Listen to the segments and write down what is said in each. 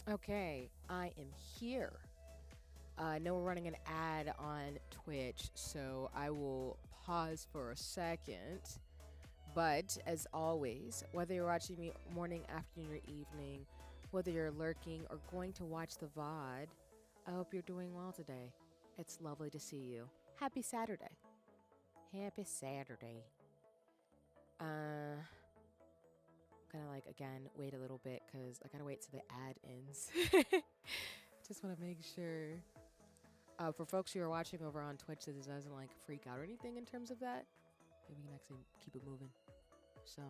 Okay, I am here. I know we're running an ad on Twitch, so I will pause for a second. But as always, whether you're watching me morning, afternoon, or evening, whether you're lurking or going to watch the VOD, I hope you're doing well today. It's lovely to see you. Happy Saturday. Happy Saturday. Gonna again wait a little bit because I gotta wait till the ad ends. Just want to make sure. For folks who are watching over on Twitch, that it doesn't freak out or anything in terms of that. Maybe we can actually keep it moving. So,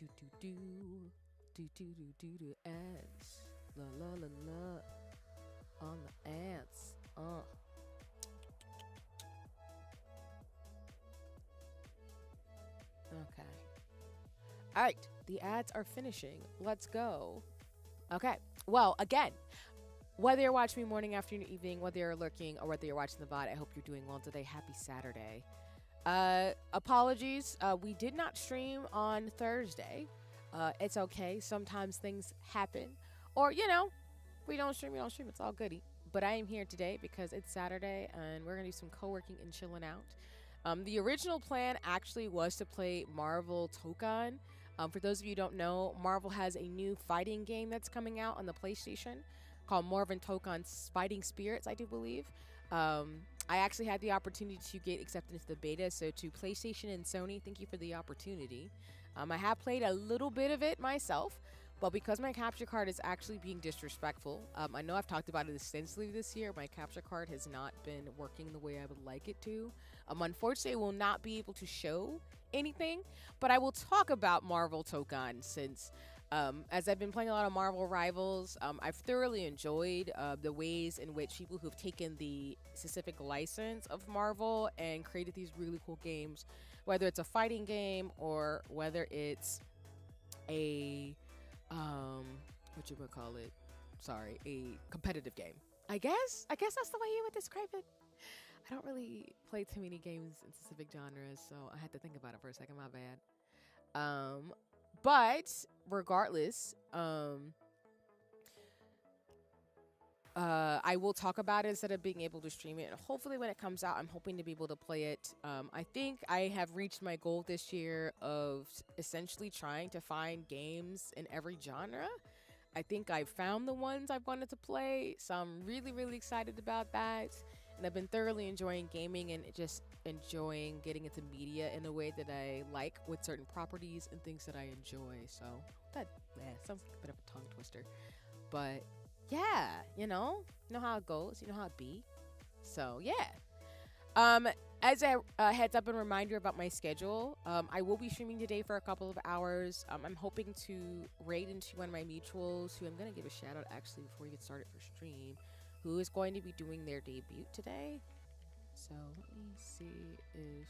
do ads, la la la la, on the ads. Okay. All right, the ads are finishing. Let's go. Okay. Well, again, whether you're watching me morning, afternoon, evening, whether you're lurking or whether you're watching the VOD, I hope you're doing well today. Happy Saturday. Apologies. We did not stream on Thursday. It's okay. Sometimes things happen. Or, we don't stream, It's all goody. But I am here today because it's Saturday and we're going to do some co-working and chilling out. The original plan actually was to play Marvel Tokan. For those of you who don't know, Marvel has a new fighting game that's coming out on the PlayStation called Marvel Tokan's Fighting Spirits, I do believe. I actually had the opportunity to get accepted into the beta, so to PlayStation and Sony, thank you for the opportunity. I have played a little bit of it myself, but because my capture card is actually being disrespectful, I know I've talked about it extensively this year. My capture card has not been working the way I would like it to. Unfortunately, I will not be able to show anything, but I will talk about Marvel Tokan since as I've been playing a lot of Marvel Rivals, I've thoroughly enjoyed the ways in which people who've taken the specific license of Marvel and created these really cool games, whether it's a fighting game or whether it's a what you would call it? Sorry, a competitive game. I guess that's the way you would describe it. I don't really play too many games in specific genres, so I had to think about it for a second. My bad. But regardless, I will talk about it instead of being able to stream it. And hopefully when it comes out, I'm hoping to be able to play it. I think I have reached my goal this year of essentially trying to find games in every genre. I think I've found the ones I've wanted to play, so I'm really, really excited about that. And I've been thoroughly enjoying gaming and just enjoying getting into media in a way that I like with certain properties and things that I enjoy. So that sounds like a bit of a tongue twister. But yeah, you know how it goes, you know how it be. So yeah. As a heads up and reminder about my schedule, I will be streaming today for a couple of hours. I'm hoping to raid into one of my mutuals, who I'm going to give a shout out actually before we get started for stream, who is going to be doing their debut today. So let me see if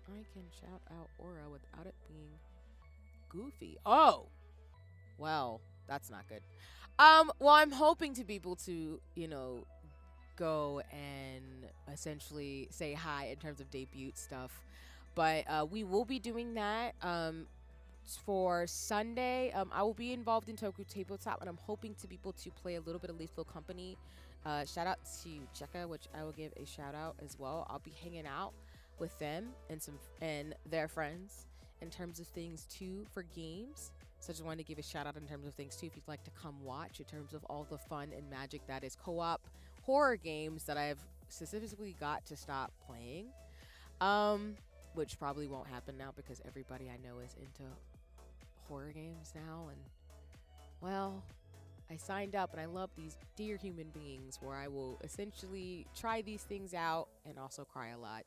I can shout out Aura without it being goofy. Oh, well, that's not good. Well, I'm hoping to be able to, go and essentially say hi in terms of debut stuff. But we will be doing that. For Sunday, I will be involved in Toku Tabletop, and I'm hoping to be able to play a little bit of Lethal Company. Shout out to Cheka, which I will give a shout out as well. I'll be hanging out with them and their friends in terms of things too for games. So I just wanted to give a shout out in terms of things too, if you'd like to come watch, in terms of all the fun and magic that is co-op horror games that I've specifically got to stop playing. Which probably won't happen now because everybody I know is into horror games now, and well, I signed up and I love these dear human beings where I will essentially try these things out and also cry a lot.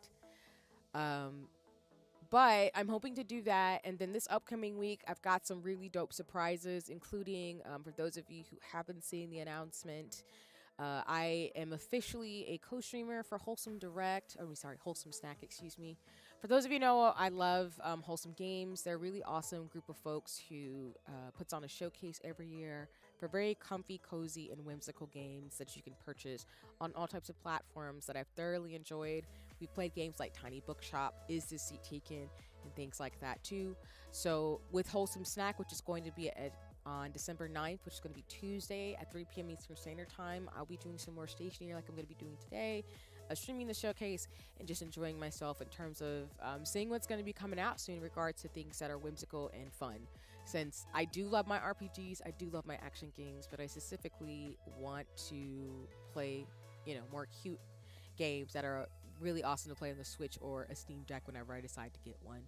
But I'm hoping to do that, and then this upcoming week I've got some really dope surprises, including for those of you who haven't seen the announcement, I am officially a co-streamer for Wholesome Snack, excuse me. For those of you who know, I love Wholesome Games. They're a really awesome group of folks who puts on a showcase every year for very comfy, cozy, and whimsical games that you can purchase on all types of platforms that I've thoroughly enjoyed. We've played games like Tiny Bookshop, Is This Seat Taken, and things like that too. So with Wholesome Snack, which is going to be on December 9th, which is going to be Tuesday at 3 p.m. Eastern Standard Time. I'll be doing some more stationery like I'm going to be doing today, streaming the showcase, and just enjoying myself in terms of seeing what's going to be coming out soon in regards to things that are whimsical and fun. Since I do love my RPGs, I do love my action games, but I specifically want to play, more cute games that are really awesome to play on the Switch or a Steam Deck whenever I decide to get one.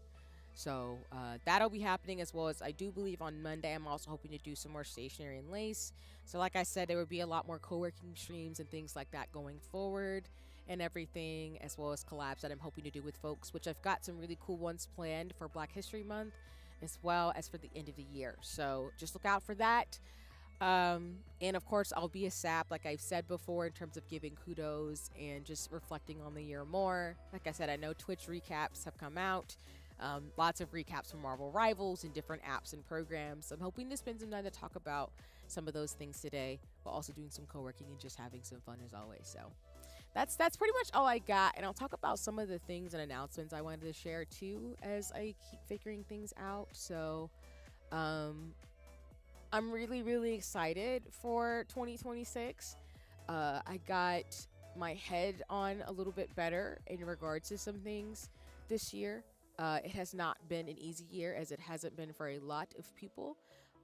So that'll be happening, as well as I do believe on Monday I'm also hoping to do some more stationery and lace. So like I said, there would be a lot more co-working streams and things like that going forward and everything, as well as collabs that I'm hoping to do with folks, which I've got some really cool ones planned for Black History Month as well as for the end of the year. So just look out for that. And of course, I'll be a sap, like I've said before, in terms of giving kudos and just reflecting on the year more. Like I said, I know Twitch recaps have come out. Lots of recaps from Marvel Rivals and different apps and programs. I'm hoping to spend some time to talk about some of those things today, but also doing some co-working and just having some fun as always. So that's pretty much all I got, and I'll talk about some of the things and announcements I wanted to share too as I keep figuring things out. So I'm really excited for 2026. I got my head on a little bit better in regards to some things this year. It has not been an easy year, as it hasn't been for a lot of people,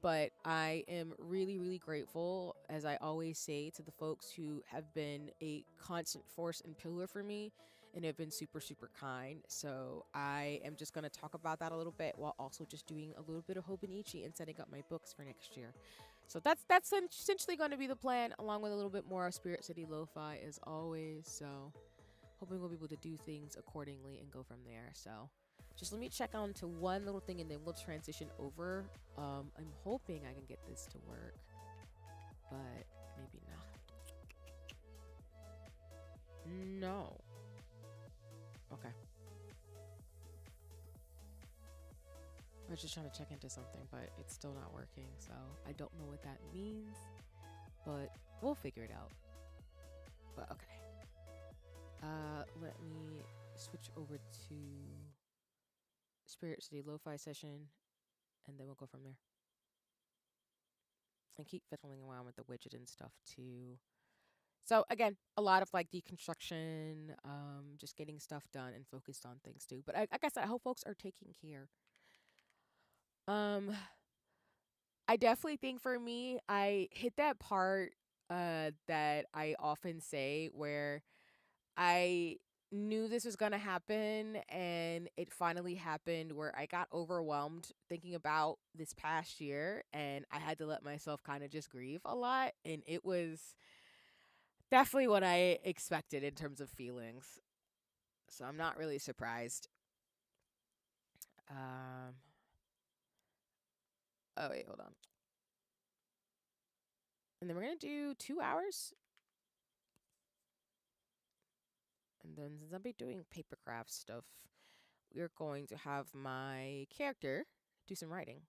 but I am really grateful, as I always say, to the folks who have been a constant force and pillar for me and have been super kind. So I am just going to talk about that a little bit, while also just doing a little bit of Hobonichi and setting up my books for next year. So that's essentially going to be the plan, along with a little bit more of Spirit City Lo-Fi as always. So hoping we'll be able to do things accordingly and go from there. So just let me check on to one little thing and then we'll transition over. I'm hoping I can get this to work, but maybe not. No. Okay. I was just trying to check into something, but it's still not working, so I don't know what that means, but we'll figure it out. But okay. Let me switch over to Spirit City Lo-Fi session, and then we'll go from there. And keep fiddling around with the widget and stuff too. So again, a lot of like deconstruction, just getting stuff done and focused on things too. But like I said, I hope folks are taking care. I definitely think for me, I hit that part that I often say where I knew this was gonna happen and it finally happened, where I got overwhelmed thinking about this past year and I had to let myself kind of just grieve a lot, and it was definitely what I expected in terms of feelings. So I'm not really surprised. Oh wait, hold on. And then we're gonna do 2 hours. And then since I'll be doing paper craft stuff, we're going to have my character do some writing.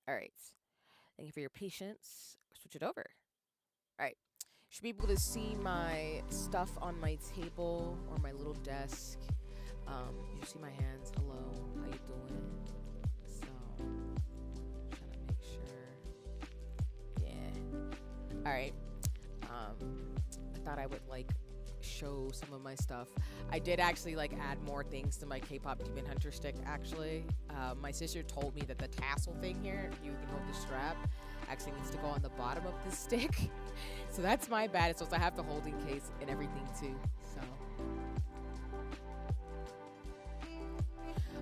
All right. Thank you for your patience. Switch it over. All right. Should be able to see my stuff on my table or my little desk. You see my hands. Hello. How you doing? So, trying to make sure. Yeah. All right. I thought I would like show some of my stuff. I did actually like add more things to my K-pop Demon Hunter stick. Actually, my sister told me that the tassel thing here, you can hold the strap, actually needs to go on the bottom of the stick. So that's my bad. So I have the holding case and everything too. So,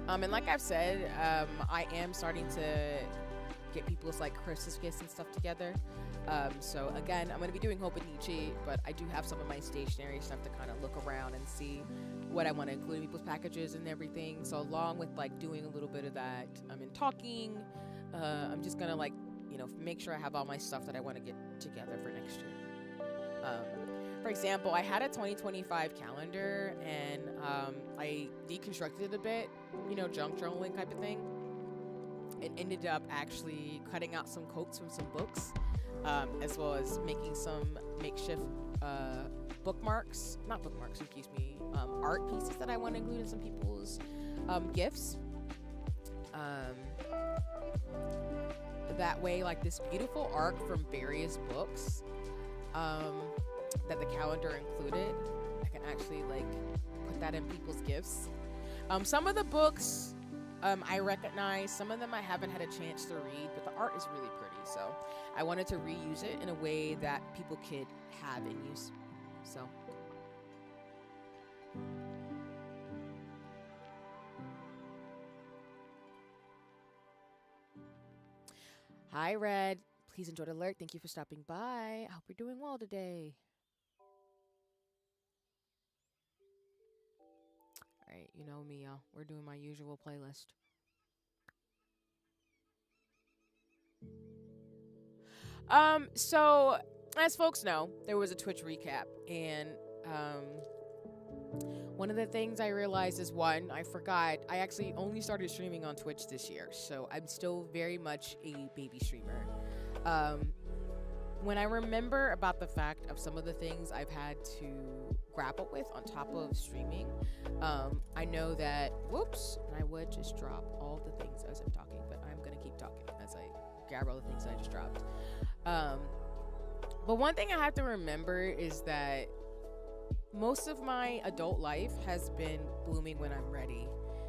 and like I've said, I am starting to get people's like Christmas gifts and stuff together. So again, I'm going to be doing Hobonichi, but I do have some of my stationery stuff to kind of look around and see what I want to include in people's packages and everything. So along with like doing a little bit of that, and talking, I'm just going to like, make sure I have all my stuff that I want to get together for next year. For example, I had a 2025 calendar and I deconstructed it a bit, junk journaling type of thing. It ended up actually cutting out some quotes from some books, as well as making some makeshift art pieces that I want to include in some people's gifts. That way, like this beautiful arc from various books that the calendar included, I can actually like put that in people's gifts. Some of the books I recognize, some of them I haven't had a chance to read, but the art is really pretty, so I wanted to reuse it in a way that people could have in use. So hi, Red. Please enjoy the alert. Thank you for stopping by. I hope you're doing well today. All right, you know me, y'all. We're doing my usual playlist. So as folks know, there was a Twitch recap, and one of the things I realized is one, I forgot, I actually only started streaming on Twitch this year, so I'm still very much a baby streamer. When I remember about the fact of some of the things I've had to grapple with on top of streaming, I know that, whoops, and I would just drop all the things as I'm talking, but I'm gonna keep talking as I grab all the things I just dropped. But one thing I have to remember is that most of my adult life has been blooming when I'm ready.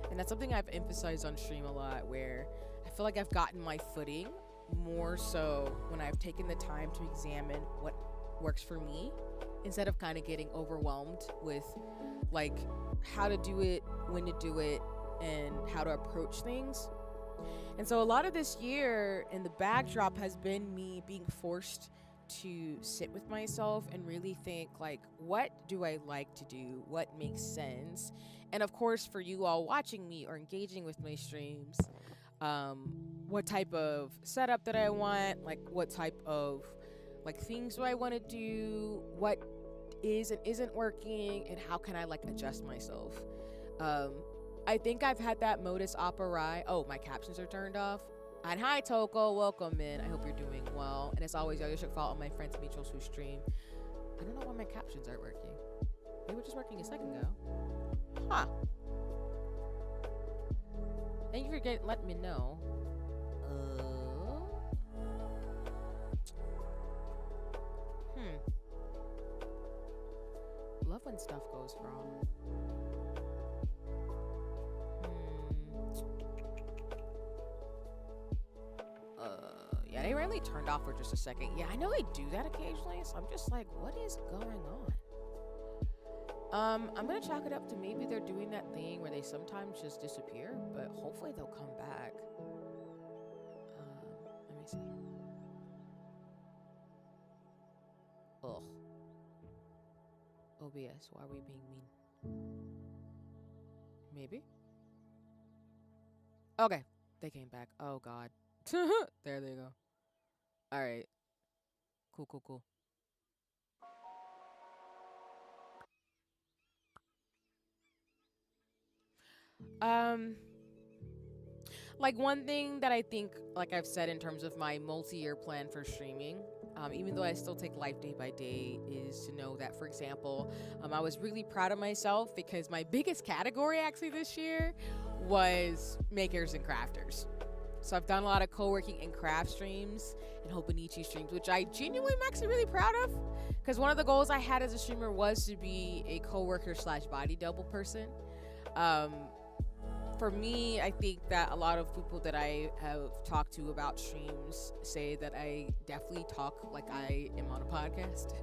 And that's something I've emphasized on stream a lot, where I feel like I've gotten my footing more so when I've taken the time to examine what works for me, instead of kind of getting overwhelmed with like how to do it, when to do it, and how to approach things. And so a lot of this year in the backdrop has been me being forced to sit with myself and really think like, what do I like to do? What makes sense? And of course, for you all watching me or engaging with my streams, what type of setup that I want, like what type of like things do I want to do, what is and isn't working, and how can I like adjust myself. I think I've had that modus operandi. Oh, my captions are turned off. And hi, Toko. Welcome in. I hope you're doing well. And as always, y'all should follow my friends mutuals who stream. I don't know why my captions aren't working. They were just working a second ago. Huh. Thank you for letting me know. Love when stuff goes wrong. Yeah, they randomly turned off for just a second. Yeah, I know they do that occasionally, so I'm just like, what is going on? I'm gonna chalk it up to maybe they're doing that thing where they sometimes just disappear, but hopefully they'll come back. Let me see. Ugh. OBS, why are we being mean? Maybe? Okay, they came back. Oh god. There they go. Alright. Cool. Like one thing that I think, like I've said in terms of my multi-year plan for streaming, even though I still take life day by day, is to know that, for example, I was really proud of myself because my biggest category actually this year was makers and crafters. So I've done a lot of co-working and craft streams and Hobonichi streams, which I genuinely am actually really proud of, because one of the goals I had as a streamer was to be a co-worker / body double person. For me, I think that a lot of people that I have talked to about streams say that I definitely talk like I am on a podcast.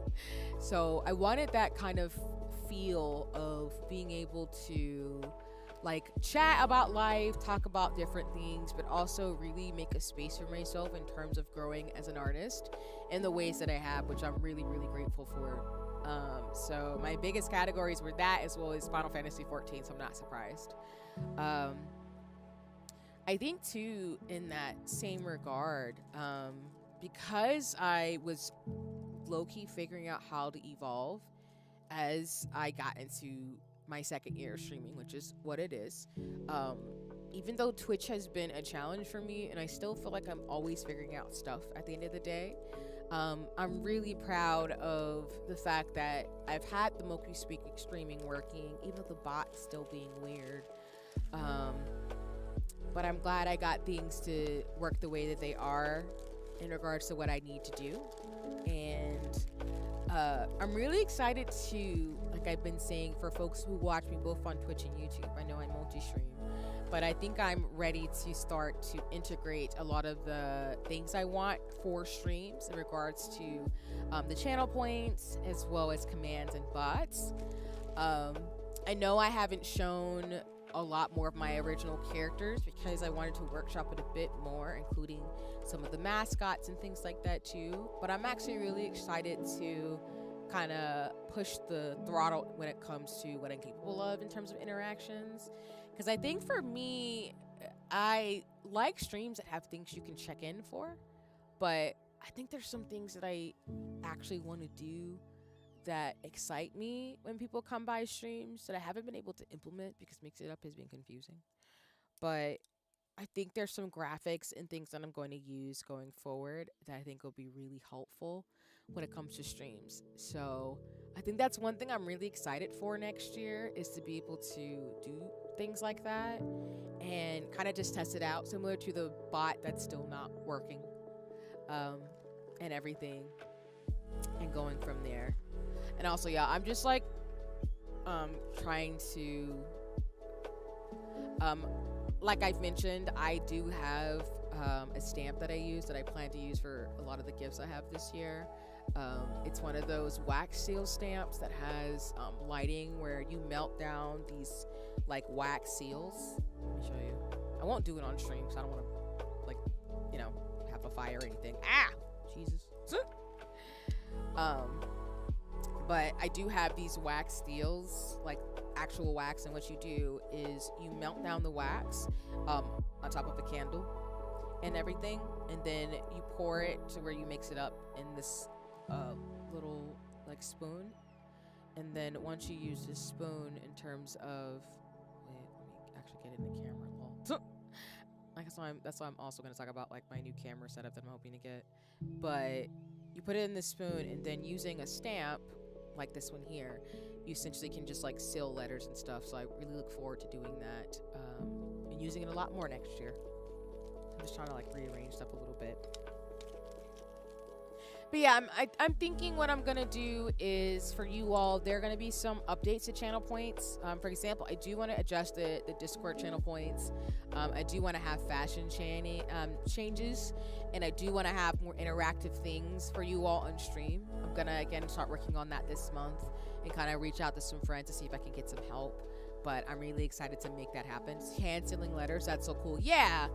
So I wanted that kind of feel of being able to like chat about life, talk about different things, but also really make a space for myself in terms of growing as an artist in the ways that I have, which I'm really grateful for. So my biggest categories were that, as well as Final Fantasy 14, so I'm not surprised. I think too, in that same regard, because I was low-key figuring out how to evolve as I got into my second year of streaming, which is what it is. Even though Twitch has been a challenge for me, and I still feel like I'm always figuring out stuff at the end of the day, I'm really proud of the fact that I've had the Moku streaming working, even though the bot's still being weird. But I'm glad I got things to work the way that they are in regards to what I need to do. And I'm really excited to, like I've been saying, for folks who watch me both on Twitch and YouTube, I know I multi-stream, but I think I'm ready to start to integrate a lot of the things I want for streams in regards to the channel points, as well as commands and bots. I know I haven't shown a lot more of my original characters because I wanted to workshop it a bit more, including some of the mascots and things like that too. But I'm actually really excited to kind of push the throttle when it comes to what I'm capable of in terms of interactions. Because I think for me, I like streams that have things you can check in for, but I think there's some things that I actually want to do that excite me when people come by streams that I haven't been able to implement because Mix It Up has been confusing. But I think there's some graphics and things that I'm going to use going forward that I think will be really helpful when it comes to streams. So I think that's one thing I'm really excited for next year, is to be able to do things like that and kind of just test it out, similar to the bot that's still not working, and everything, and going from there. And also, yeah, I'm just like trying to like I've mentioned, I do have a stamp that I use that I plan to use for a lot of the gifts I have this year. It's one of those wax seal stamps that has lighting where you melt down these like wax seals. Let me show you. I won't do it on stream because I don't want to, like, you know, have a fire or anything. Ah, Jesus. But I do have these wax seals, like actual wax, and what you do is you melt down the wax on top of a candle and everything, and then you pour it to where you mix it up in this little like spoon. And then once you use this spoon in terms of, wait, let me actually get it in the camera. Like, that's why I'm also going to talk about like my new camera setup that I'm hoping to get. But you put it in this spoon, and then using a stamp like this one here, you essentially can just like seal letters and stuff. So I really look forward to doing that and using it a lot more next year. I'm just trying to like rearrange stuff a little bit. But yeah, I'm thinking what I'm gonna do is, for you all, there are gonna be some updates to channel points. For example, I do want to adjust the Discord channel points. I do want to have fashion changes, and I do want to have more interactive things for you all on stream. I'm gonna again start working on that this month and kind of reach out to some friends to see if I can get some help. But I'm really excited to make that happen. Hand sealing letters, that's so cool. Yeah.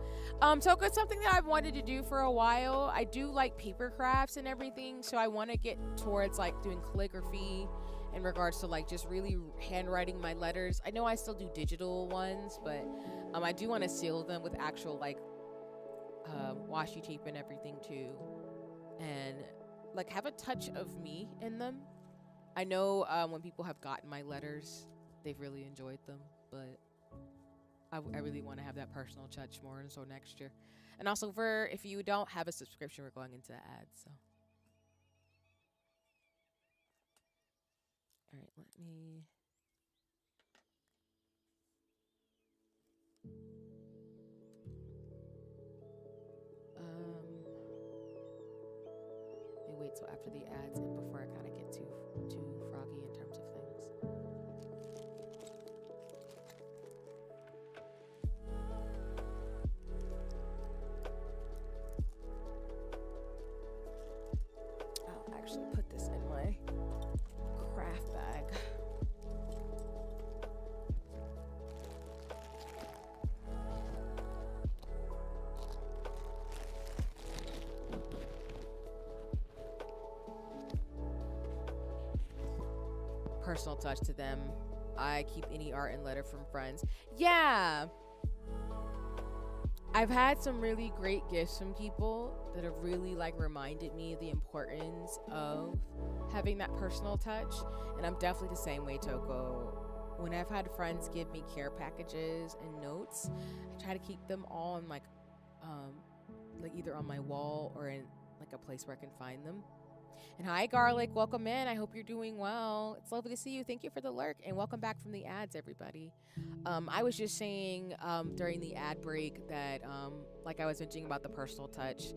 So it's something that I've wanted to do for a while. I do like paper crafts and everything, so I want to get towards like doing calligraphy in regards to like just really handwriting my letters. I know I still do digital ones, but I do want to seal them with actual like washi tape and everything too, and like have a touch of me in them. I know when people have gotten my letters, they've really enjoyed them, but I really want to have that personal touch more, and so next year. And also, for if you don't have a subscription, we're going into ads, so. All right, let me. Let me wait till after the ads and before I kind of get too froggy in terms of things. I'll actually put this in my craft bag. Personal touch to them. I keep any art and letter from friends. Yeah. I've had some really great gifts from people that have really like reminded me of the importance of having that personal touch. And I'm definitely the same way, Toko. When I've had friends give me care packages and notes, I try to keep them all in like either on my wall or in like a place where I can find them. And hi, Garlic. Welcome in. I hope you're doing well. It's lovely to see you. Thank you for the lurk, and welcome back from the ads, everybody. I was just saying during the ad break that, like I was mentioning about the personal touch,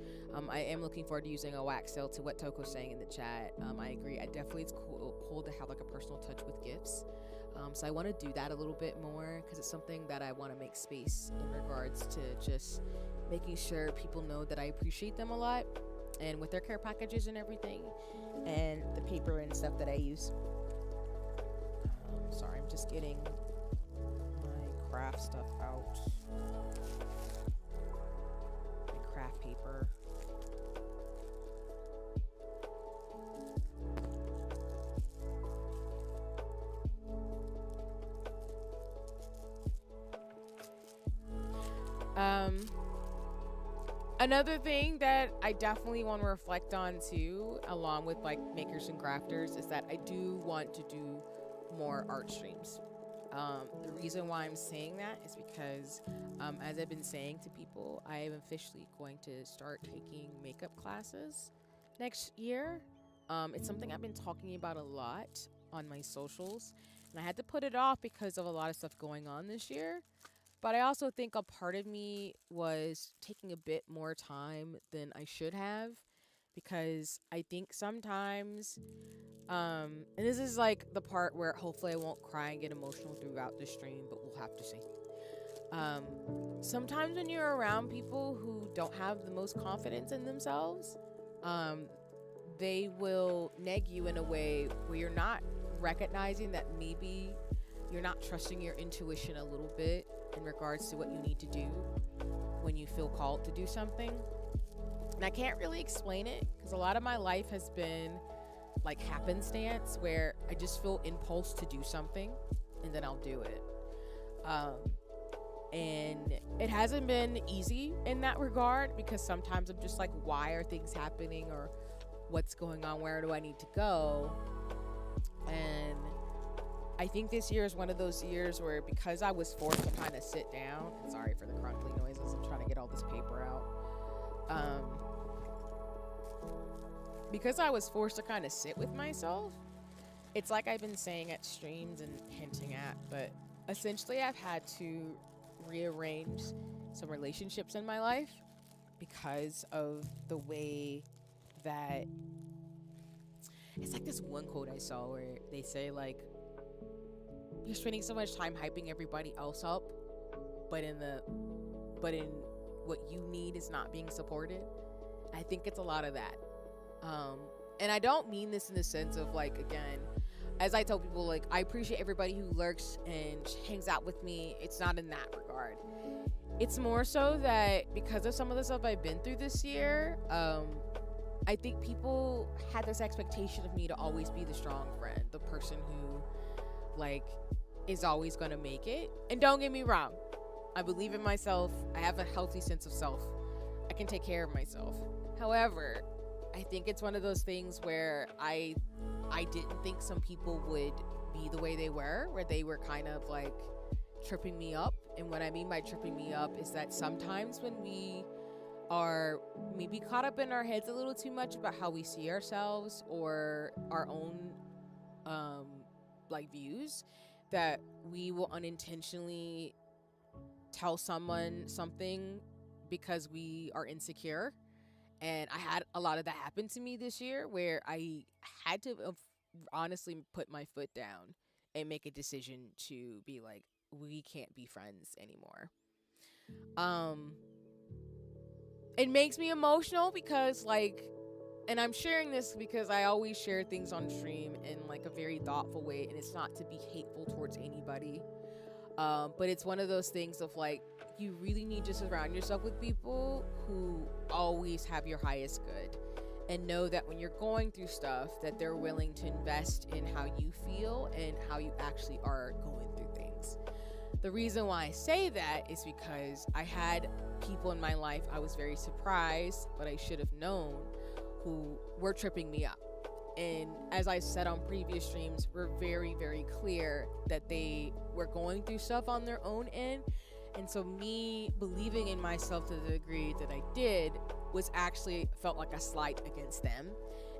I am looking forward to using a wax seal to what Toko's saying in the chat. I agree. It's cool to have like a personal touch with gifts. So I want to do that a little bit more because it's something that I want to make space in regards to just making sure people know that I appreciate them a lot, and with their care packages and everything, and the paper and stuff that I use. Sorry, I'm just getting my craft stuff out. My craft paper. Another thing that I definitely want to reflect on too, along with like makers and crafters, is that I do want to do more art streams. The reason why I'm saying that is because, as I've been saying to people, I am officially going to start taking makeup classes next year. It's something I've been talking about a lot on my socials, and I had to put it off because of a lot of stuff going on this year. But I also think a part of me was taking a bit more time than I should have, because I think sometimes, and this is like the part where hopefully I won't cry and get emotional throughout the stream, but we'll have to see. Sometimes when you're around people who don't have the most confidence in themselves, they will neg you in a way where you're not recognizing that maybe you're not trusting your intuition a little bit in regards to what you need to do when you feel called to do something. And I can't really explain it because a lot of my life has been like happenstance, where I just feel impulse to do something and then I'll do it. And it hasn't been easy in that regard, because sometimes I'm just like, why are things happening, or what's going on, where do I need to go? And I think this year is one of those years where, because I was forced to kind of sit down, and sorry for the crunkly noises, I'm trying to get all this paper out. Because I was forced to kind of sit with myself, it's like I've been saying at streams and hinting at, but essentially I've had to rearrange some relationships in my life because of the way that, it's like this one quote I saw where they say like, you're spending so much time hyping everybody else up, but in what you need is not being supported. I think it's a lot of that. And I don't mean this in the sense of like, again, as I tell people, like, I appreciate everybody who lurks and hangs out with me. It's not in that regard. It's more so that because of some of the stuff I've been through this year, I think people had this expectation of me to always be the strong friend, the person who like is always gonna make it. And don't get me wrong, I believe in myself. I have a healthy sense of self. I can take care of myself. However, I think it's one of those things where I didn't think some people would be the way they were, where they were kind of like tripping me up. And what I mean by tripping me up is that sometimes when we are maybe caught up in our heads a little too much about how we see ourselves or our own like views, that we will unintentionally tell someone something because we are insecure. And I had a lot of that happen to me this year, where I had to honestly put my foot down and make a decision to be like, we can't be friends anymore. It makes me emotional because like, and I'm sharing this because I always share things on stream in like a very thoughtful way, and it's not to be hateful towards anybody. But it's one of those things of like, you really need to surround yourself with people who always have your highest good, and know that when you're going through stuff, that they're willing to invest in how you feel and how you actually are going through things. The reason why I say that is because I had people in my life I was very surprised, but I should have known, who were tripping me up. And as I said on previous streams, we're very, very clear that they were going through stuff on their own end. And so me believing in myself to the degree that I did was actually felt like a slight against them.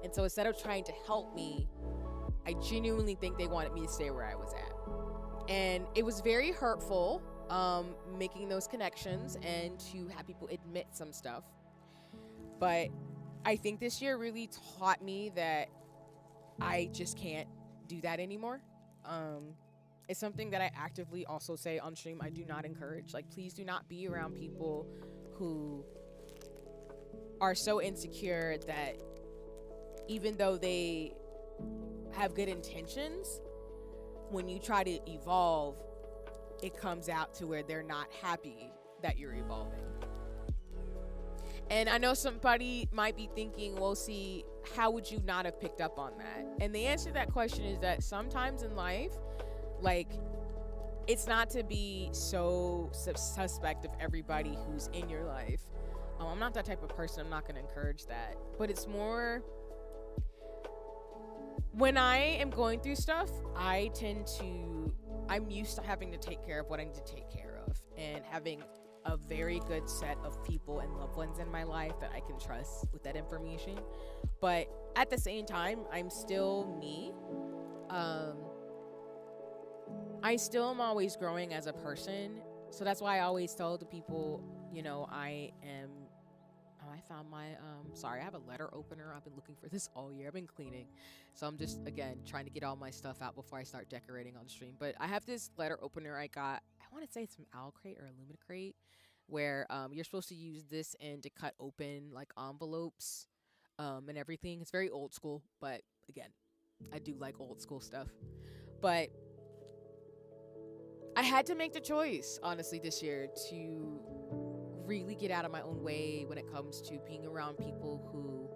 And so instead of trying to help me, I genuinely think they wanted me to stay where I was at. And it was very hurtful, making those connections and to have people admit some stuff. But I think this year really taught me that I just can't do that anymore. It's something that I actively also say on stream I do not encourage. Like, please do not be around people who are so insecure that even though they have good intentions, when you try to evolve, it comes out to where they're not happy that you're evolving. And I know somebody might be thinking, well, see, how would you not have picked up on that? And the answer to that question is that sometimes in life, like, it's not to be so suspect of everybody who's in your life. I'm not that type of person. I'm not going to encourage that. But it's more, when I am going through stuff, I'm used to having to take care of what I need to take care of, and having a very good set of people and loved ones in my life that I can trust with that information. But at the same time, I'm still me. I still am always growing as a person. So that's why I always tell the people, you know, I found my, sorry, I have a letter opener. I've been looking for this all year. I've been cleaning. So I'm just, again, trying to get all my stuff out before I start decorating on stream. But I have this letter opener I got, I want to say it's from Owl Crate or Illumina Crate, where you're supposed to use this and to cut open like envelopes and everything. It's very old school, but again, I do like old school stuff. But I had to make the choice, honestly, this year to really get out of my own way when it comes to being around people who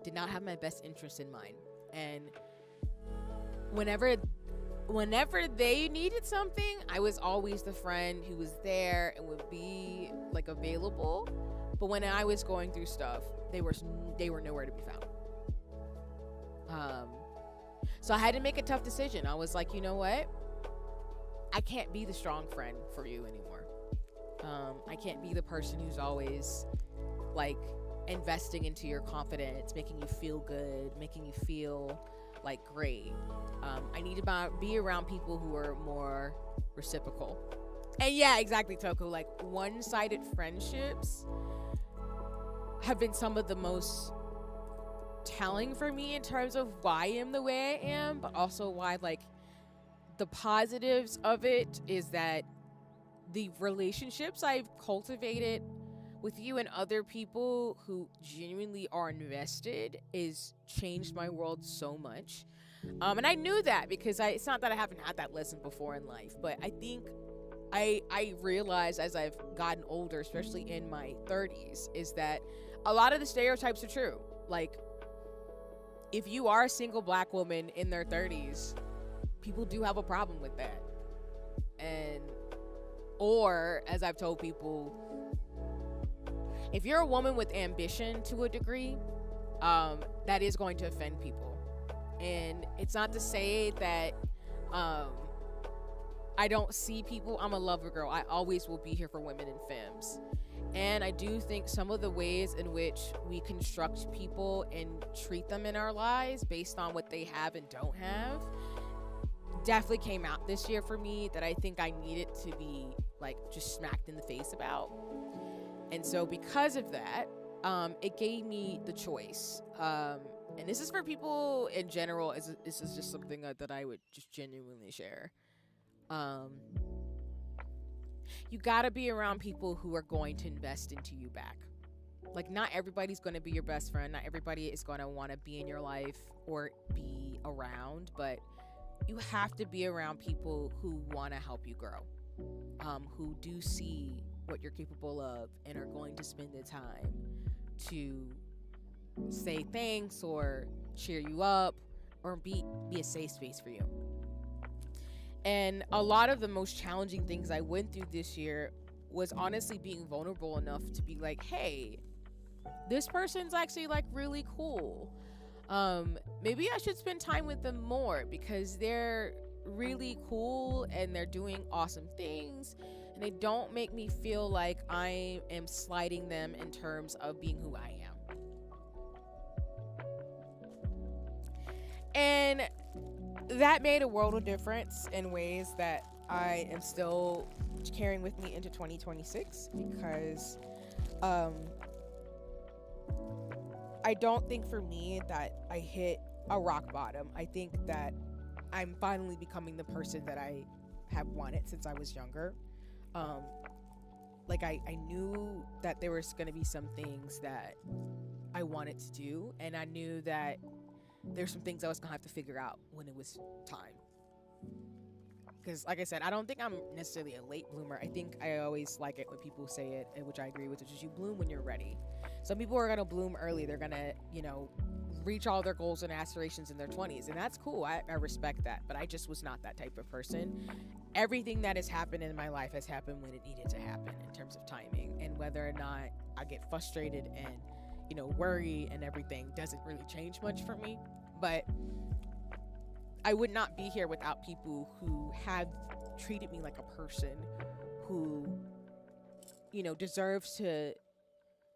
did not have my best interest in mind. And whenever they needed something, I was always the friend who was there and would be like available. But when I was going through stuff, they were nowhere to be found. So I had to make a tough decision. I was like, you know what? I can't be the strong friend for you anymore. I can't be the person who's always like investing into your confidence, making you feel good, making you feel like great. I need to be around people who are more reciprocal. And yeah, exactly, Toku. Like, one-sided friendships have been some of the most telling for me in terms of why I am the way I am, but also why, like, the positives of it is that the relationships I've cultivated with you and other people who genuinely are invested is changed my world so much. And I knew that because it's not that I haven't had that lesson before in life, but I think I realized as I've gotten older, especially in my 30s, is that a lot of the stereotypes are true. Like, if you are a single black woman in their 30s, people do have a problem with that. Or, as I've told people, if you're a woman with ambition to a degree, that is going to offend people. And it's not to say that I don't see people. I'm a lover girl. I always will be here for women and femmes. And I do think some of the ways in which we construct people and treat them in our lives based on what they have and don't have definitely came out this year for me, that I think I needed to be like just smacked in the face about. And so because of that, it gave me the choice. And this is for people in general. This is just something that I would just genuinely share. You gotta be around people who are going to invest into you back. Like, not everybody's going to be your best friend. Not everybody is going to want to be in your life or be around, but you have to be around people who want to help you grow, who do see what you're capable of and are going to spend the time to say thanks or cheer you up or be a safe space for you. And a lot of the most challenging things I went through this year was honestly being vulnerable enough to be like, hey, this person's actually like really cool. Maybe I should spend time with them more because they're really cool and they're doing awesome things, and they don't make me feel like I am slighting them in terms of being who I am. And that made a world of difference in ways that I am still carrying with me into 2026, because I don't think for me that I hit a rock bottom. I think that I'm finally becoming the person that I have wanted since I was younger. Like I knew that there was going to be some things that I wanted to do, and I knew that there's some things I was going to have to figure out when it was time. Because like I said, I don't think I'm necessarily a late bloomer. I think I always like it when people say it, and which I agree with, which is you bloom when you're ready. Some people are going to bloom early. They're going to, you know, reach all their goals and aspirations in their 20s, and that's cool. I respect that, but I just was not that type of person. Everything that has happened in my life has happened when it needed to happen in terms of timing, and whether or not I get frustrated and, you know, worry and everything doesn't really change much for me. But I would not be here without people who have treated me like a person who, you know, deserves to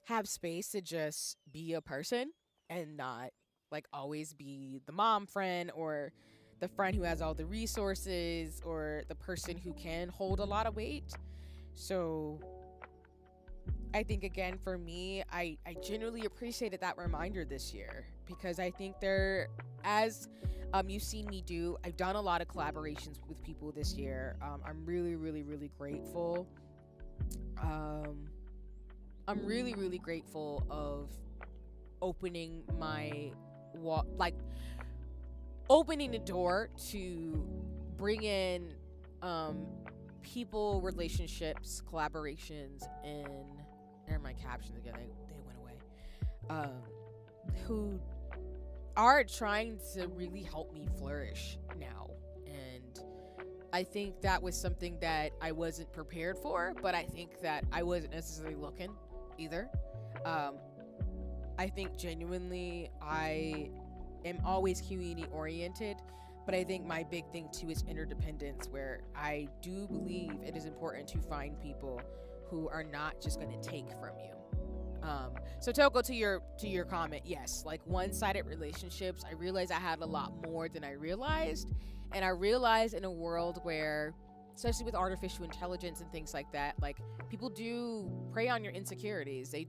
have space to just be a person and not like always be the mom friend or the friend who has all the resources or the person who can hold a lot of weight. So I think, again, for me, I genuinely appreciated that reminder this year, because I think as you've seen me do, I've done a lot of collaborations with people this year. I'm really, really, really grateful. I'm really, really grateful of opening opening the door to bring in people, relationships, collaborations, and there are my captions again, they went away, who are trying to really help me flourish now. And I think that was something that I wasn't prepared for, but I think that I wasn't necessarily looking either. I think genuinely I am always community oriented, but I think my big thing too is interdependence, where I do believe it is important to find people who are not just going to take from you. So Toko, to your comment, yes, like one-sided relationships, I realized I had a lot more than I realized. And I realized in a world where, especially with artificial intelligence and things like that, like people do prey on your insecurities. They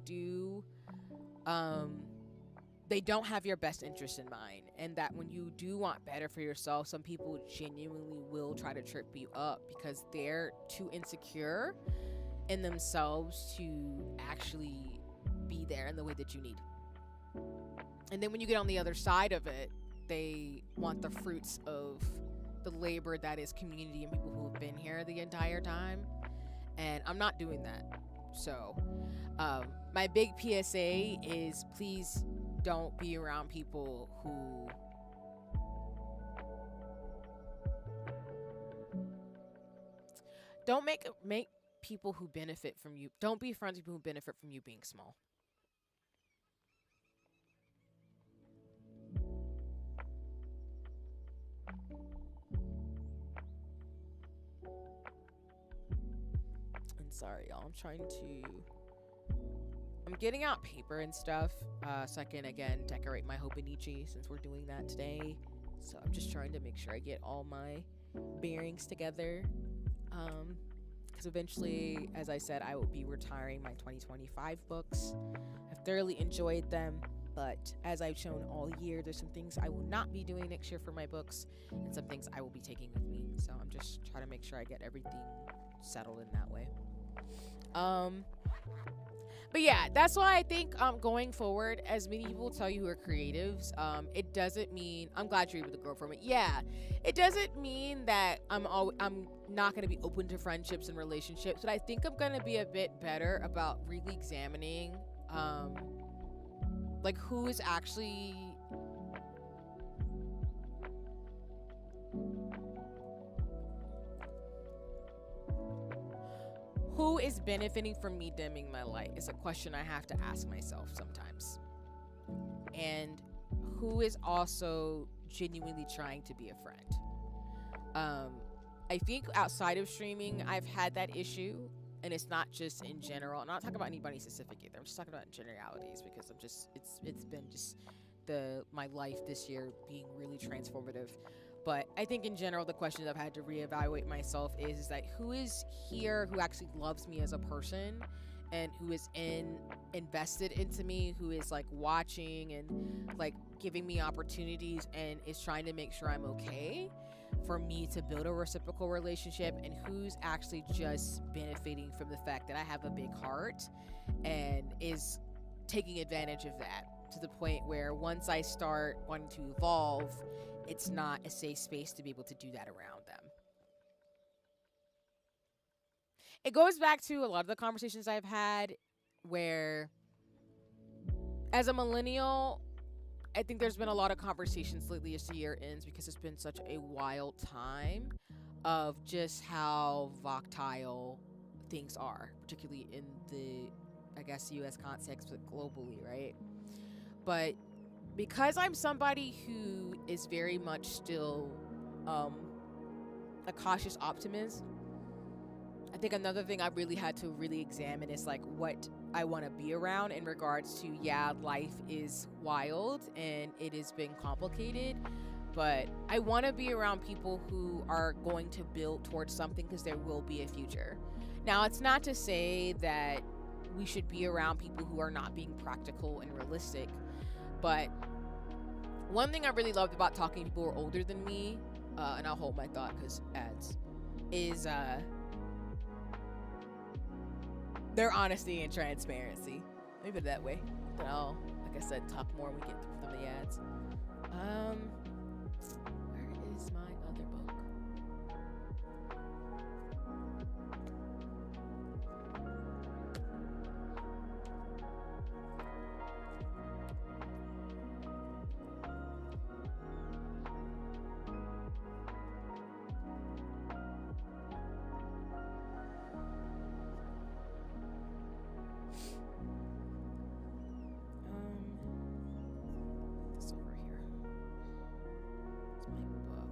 don't have your best interest in mind, and that when you do want better for yourself, some people genuinely will try to trip you up because they're too insecure in themselves to actually be there in the way that you need. And then when you get on the other side of it, they want the fruits of the labor that is community and people who have been here the entire time, and I'm not doing that. So my big PSA is, please don't be around people who don't make people who benefit from you. Don't be friends with people who benefit from you being small. And sorry, y'all, I'm getting out paper and stuff so I can, again, decorate my Hobonichi since we're doing that today. So I'm just trying to make sure I get all my bearings together. Because eventually, as I said, I will be retiring my 2025 books. I've thoroughly enjoyed them, but as I've shown all year, there's some things I will not be doing next year for my books, and some things I will be taking with me. So I'm just trying to make sure I get everything settled in that way. But yeah, that's why I think going forward, as many people tell you who are creatives, it doesn't mean, I'm glad you're able to grow from it. Yeah, it doesn't mean that I'm not going to be open to friendships and relationships, but I think I'm going to be a bit better about really examining like who is actually who is benefiting from me dimming my light is a question I have to ask myself sometimes. And who is also genuinely trying to be a friend. I think outside of streaming, I've had that issue, and it's not just in general. I'm not talking about anybody specific either. I'm just talking about generalities, because it's been just my life this year being really transformative. But I think in general, the question I've had to reevaluate myself is that who is here who actually loves me as a person, and who is invested into me, who is like watching and like giving me opportunities and is trying to make sure I'm okay for me to build a reciprocal relationship, and who's actually just benefiting from the fact that I have a big heart and is taking advantage of that to the point where once I start wanting to evolve, it's not a safe space to be able to do that around them. It goes back to a lot of the conversations I've had where, as a millennial, I think there's been a lot of conversations lately as the year ends, because it's been such a wild time of just how volatile things are, particularly in the, I guess, US context, but globally, right? But because I'm somebody who is very much still a cautious optimist, I think another thing I really had to really examine is like what I want to be around in regards to, yeah, life is wild and it has been complicated, but I want to be around people who are going to build towards something, because there will be a future. Now, it's not to say that we should be around people who are not being practical and realistic, but one thing I really loved about talking to people who are older than me, and I'll hold my thought because ads, is their honesty and transparency. Let me put it that way. Then I'll, like I said, talk more when we get through the ads. Where is my other book? This over here. It's my book.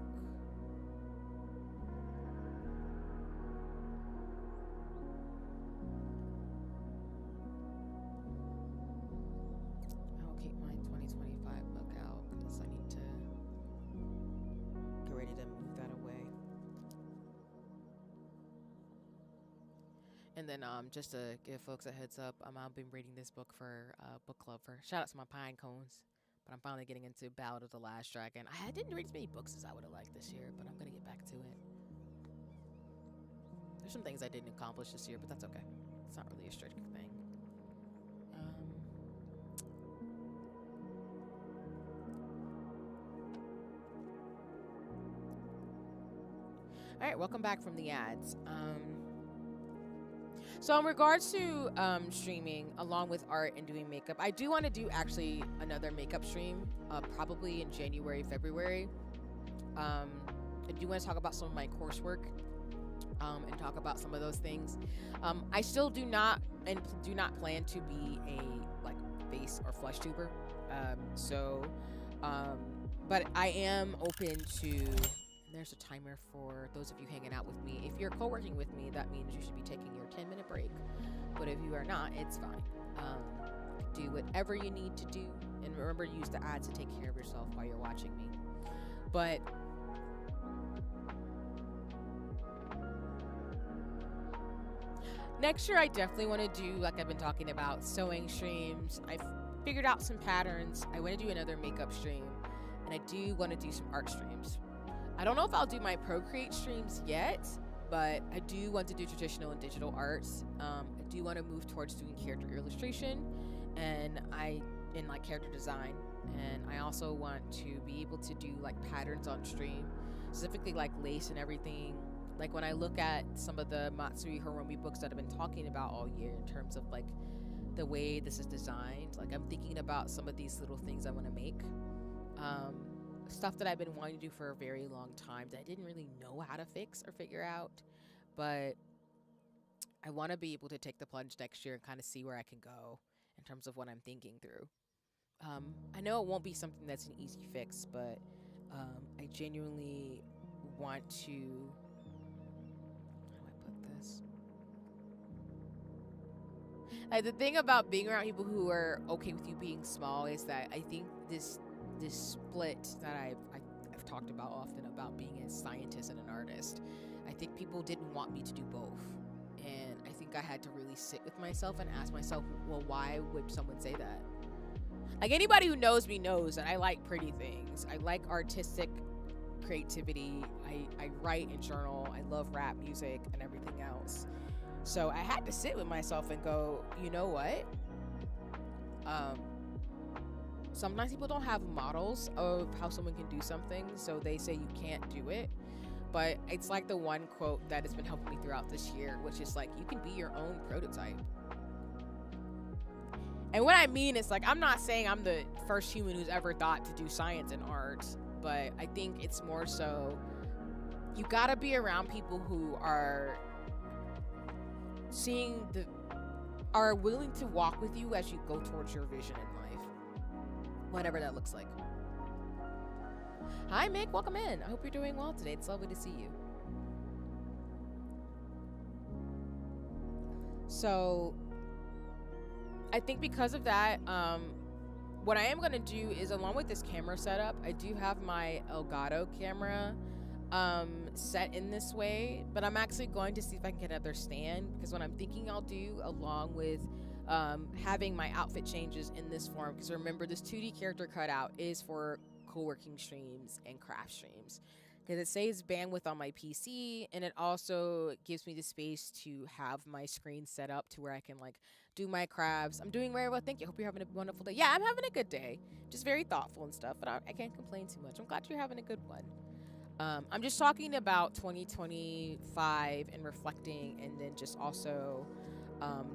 I'll keep my 2025 book out because I need to get ready to move that away. And then just to give folks a heads up, I've been reading this book for book club for shout out to my pine cones. But I'm finally getting into Ballad of the Last Dragon. I didn't read as many books as I would have liked this year, but I'm gonna get back to it. There's some things I didn't accomplish this year, but that's okay. It's not really a strict thing. All right, welcome back from the ads. So in regards to streaming, along with art and doing makeup, I do want to do actually another makeup stream, probably in January, February. I do want to talk about some of my coursework and talk about some of those things. I still do not plan to be a like face or flesh tuber. But I am open to. There's a timer for those of you hanging out with me. If you're co-working with me, that means you should be taking your 10-minute break. But if you are not, it's fine. Do whatever you need to do. And remember, use the ads to take care of yourself while you're watching me. But next year, I definitely want to do, like I've been talking about, sewing streams. I've figured out some patterns. I want to do another makeup stream. And I do want to do some art streams. I don't know if I'll do my Procreate streams yet, but I do want to do traditional and digital arts. I do want to move towards doing character illustration and like character design. And I also want to be able to do like patterns on stream, specifically like lace and everything. Like when I look at some of the Matsui Hiromi books that I've been talking about all year in terms of like the way this is designed, like I'm thinking about some of these little things I want to make. Stuff that I've been wanting to do for a very long time that I didn't really know how to fix or figure out, but I want to be able to take the plunge next year and kind of see where I can go in terms of what I'm thinking through. I know it won't be something that's an easy fix, but I genuinely want to, how do I put this? Like, the thing about being around people who are okay with you being small is that I think this split that I've talked about often about being a scientist and an artist, I think people didn't want me to do both. And I think I had to really sit with myself and ask myself, well, why would someone say that? Like, anybody who knows me knows that I like pretty things. I like artistic creativity. I write and journal. I love rap music and everything else. So I had to sit with myself and go, you know what? Sometimes people don't have models of how someone can do something, so they say you can't do it. But it's like the one quote that has been helping me throughout this year, which is like, you can be your own prototype. And what I mean is, like, I'm not saying I'm the first human who's ever thought to do science and art, but I think it's more so you gotta be around people who are are willing to walk with you as you go towards your vision in life, whatever that looks like. Hi, Mick, welcome in. I hope you're doing well today. It's lovely to see you. So I think because of that, what I am going to do is, along with this camera setup, I do have my Elgato camera set in this way, but I'm actually going to see if I can get another stand, because what I'm thinking I'll do, along with having my outfit changes in this form, because remember, this 2D character cutout is for co-working streams and craft streams, because it saves bandwidth on my PC, and it also gives me the space to have my screen set up to where I can, like, do my crafts. I'm doing very well, thank you. Hope you're having a wonderful day. Yeah, I'm having a good day. Just very thoughtful and stuff, but I can't complain too much. I'm glad you're having a good one. I'm just talking about 2025 and reflecting, and then just also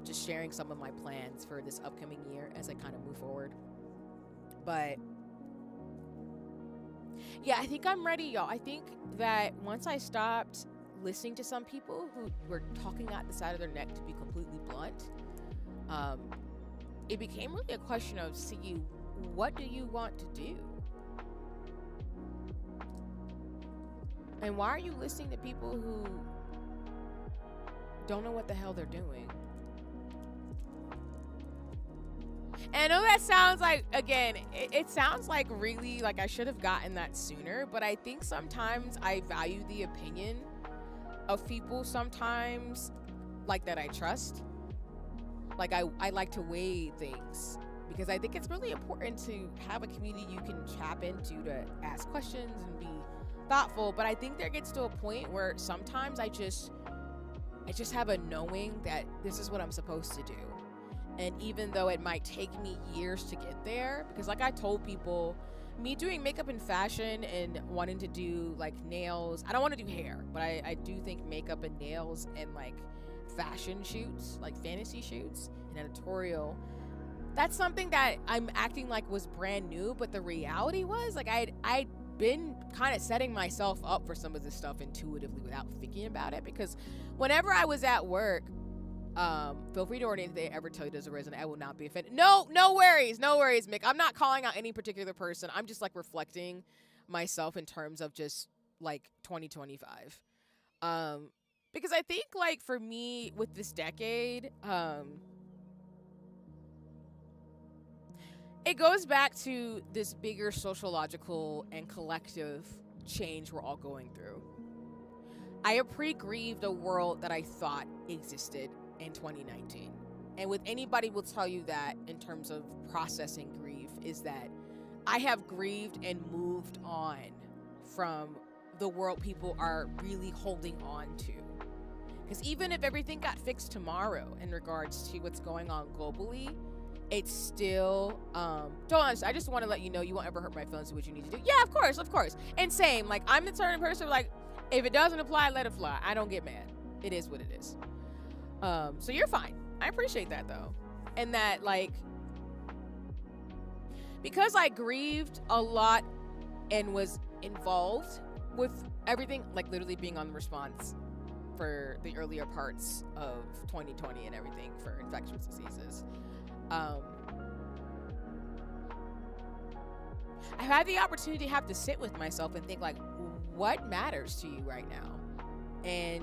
just sharing some of my plans for this upcoming year as I kind of move forward. But yeah, I think I'm ready, y'all. I think that once I stopped listening to some people who were talking out the side of their neck, to be completely blunt, it became really a question of, see, what do you want to do? And why are you listening to people who don't know what the hell they're doing? And I know that sounds like, again, it sounds like really like I should have gotten that sooner, but I think sometimes I value the opinion of people sometimes, like, that I trust. Like, I like to weigh things, because I think it's really important to have a community you can tap into to ask questions and be thoughtful. But I think there gets to a point where sometimes I just have a knowing that this is what I'm supposed to do. And even though it might take me years to get there, because like I told people, me doing makeup and fashion and wanting to do like nails, I don't want to do hair, but I do think makeup and nails and like fashion shoots, like fantasy shoots and editorial, that's something that I'm acting like was brand new. But the reality was, like, I'd been kind of setting myself up for some of this stuff intuitively without thinking about it, because whenever I was at work, feel free to order anything they ever tell you doesn't resonate. I will not be offended. No worries, Mick. I'm not calling out any particular person. I'm just like reflecting myself in terms of just like 2025. Because I think, like, for me with this decade, it goes back to this bigger sociological and collective change we're all going through. I have pre-grieved a world that I thought existed in 2019. And with anybody will tell you that in terms of processing grief, is that I have grieved and moved on from the world people are really holding on to. Because even if everything got fixed tomorrow in regards to what's going on globally, it's still, I just want to let you know, you won't ever hurt my feelings, what you need to do. Yeah, of course. And same, like, I'm the certain person, like, if it doesn't apply, let it fly. I don't get mad. It is what it is. So you're fine. I appreciate that, though. And that, like, because I grieved a lot and was involved with everything, like literally being on the response for the earlier parts of 2020 and everything for infectious diseases, I had the opportunity to have to sit with myself and think, like, what matters to you right now? And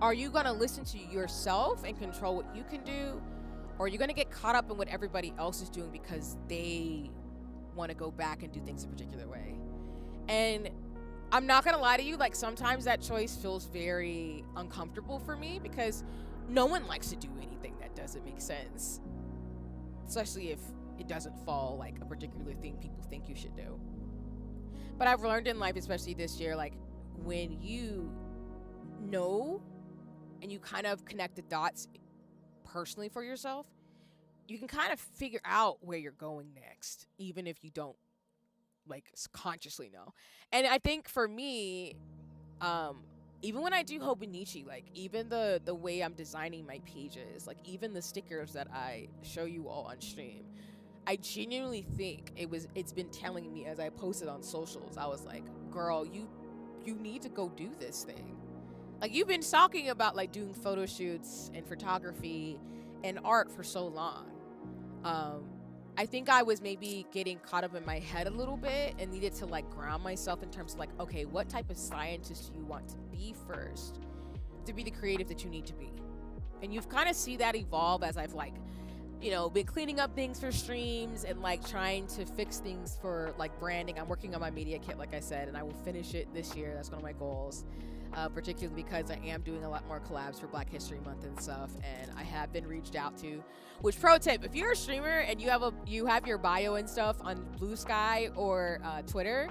Are you going to listen to yourself and control what you can do? Or are you going to get caught up in what everybody else is doing because they want to go back and do things a particular way? And I'm not going to lie to you, like sometimes that choice feels very uncomfortable for me because no one likes to do anything that doesn't make sense. Especially if it doesn't fall like a particular thing people think you should do. But I've learned in life, especially this year, like when you know and you kind of connect the dots personally for yourself, you can kind of figure out where you're going next, even if you don't like consciously know. And I think for me, even when I do Hobonichi, like even the way I'm designing my pages, like even the stickers that I show you all on stream, I genuinely think it's been telling me as I posted on socials, I was like, girl, you need to go do this thing. Like you've been talking about like doing photo shoots and photography and art for so long. I think I was maybe getting caught up in my head a little bit and needed to like ground myself in terms of like, okay, what type of scientist do you want to be first to be the creative that you need to be? And you've kind of see that evolve as I've like, you know, been cleaning up things for streams and like trying to fix things for like branding. I'm working on my media kit, like I said, and I will finish it this year. That's one of my goals. Particularly because I am doing a lot more collabs for Black History Month and stuff, and I have been reached out to. Which, pro tip, if you're a streamer and you have your bio and stuff on Blue Sky or Twitter,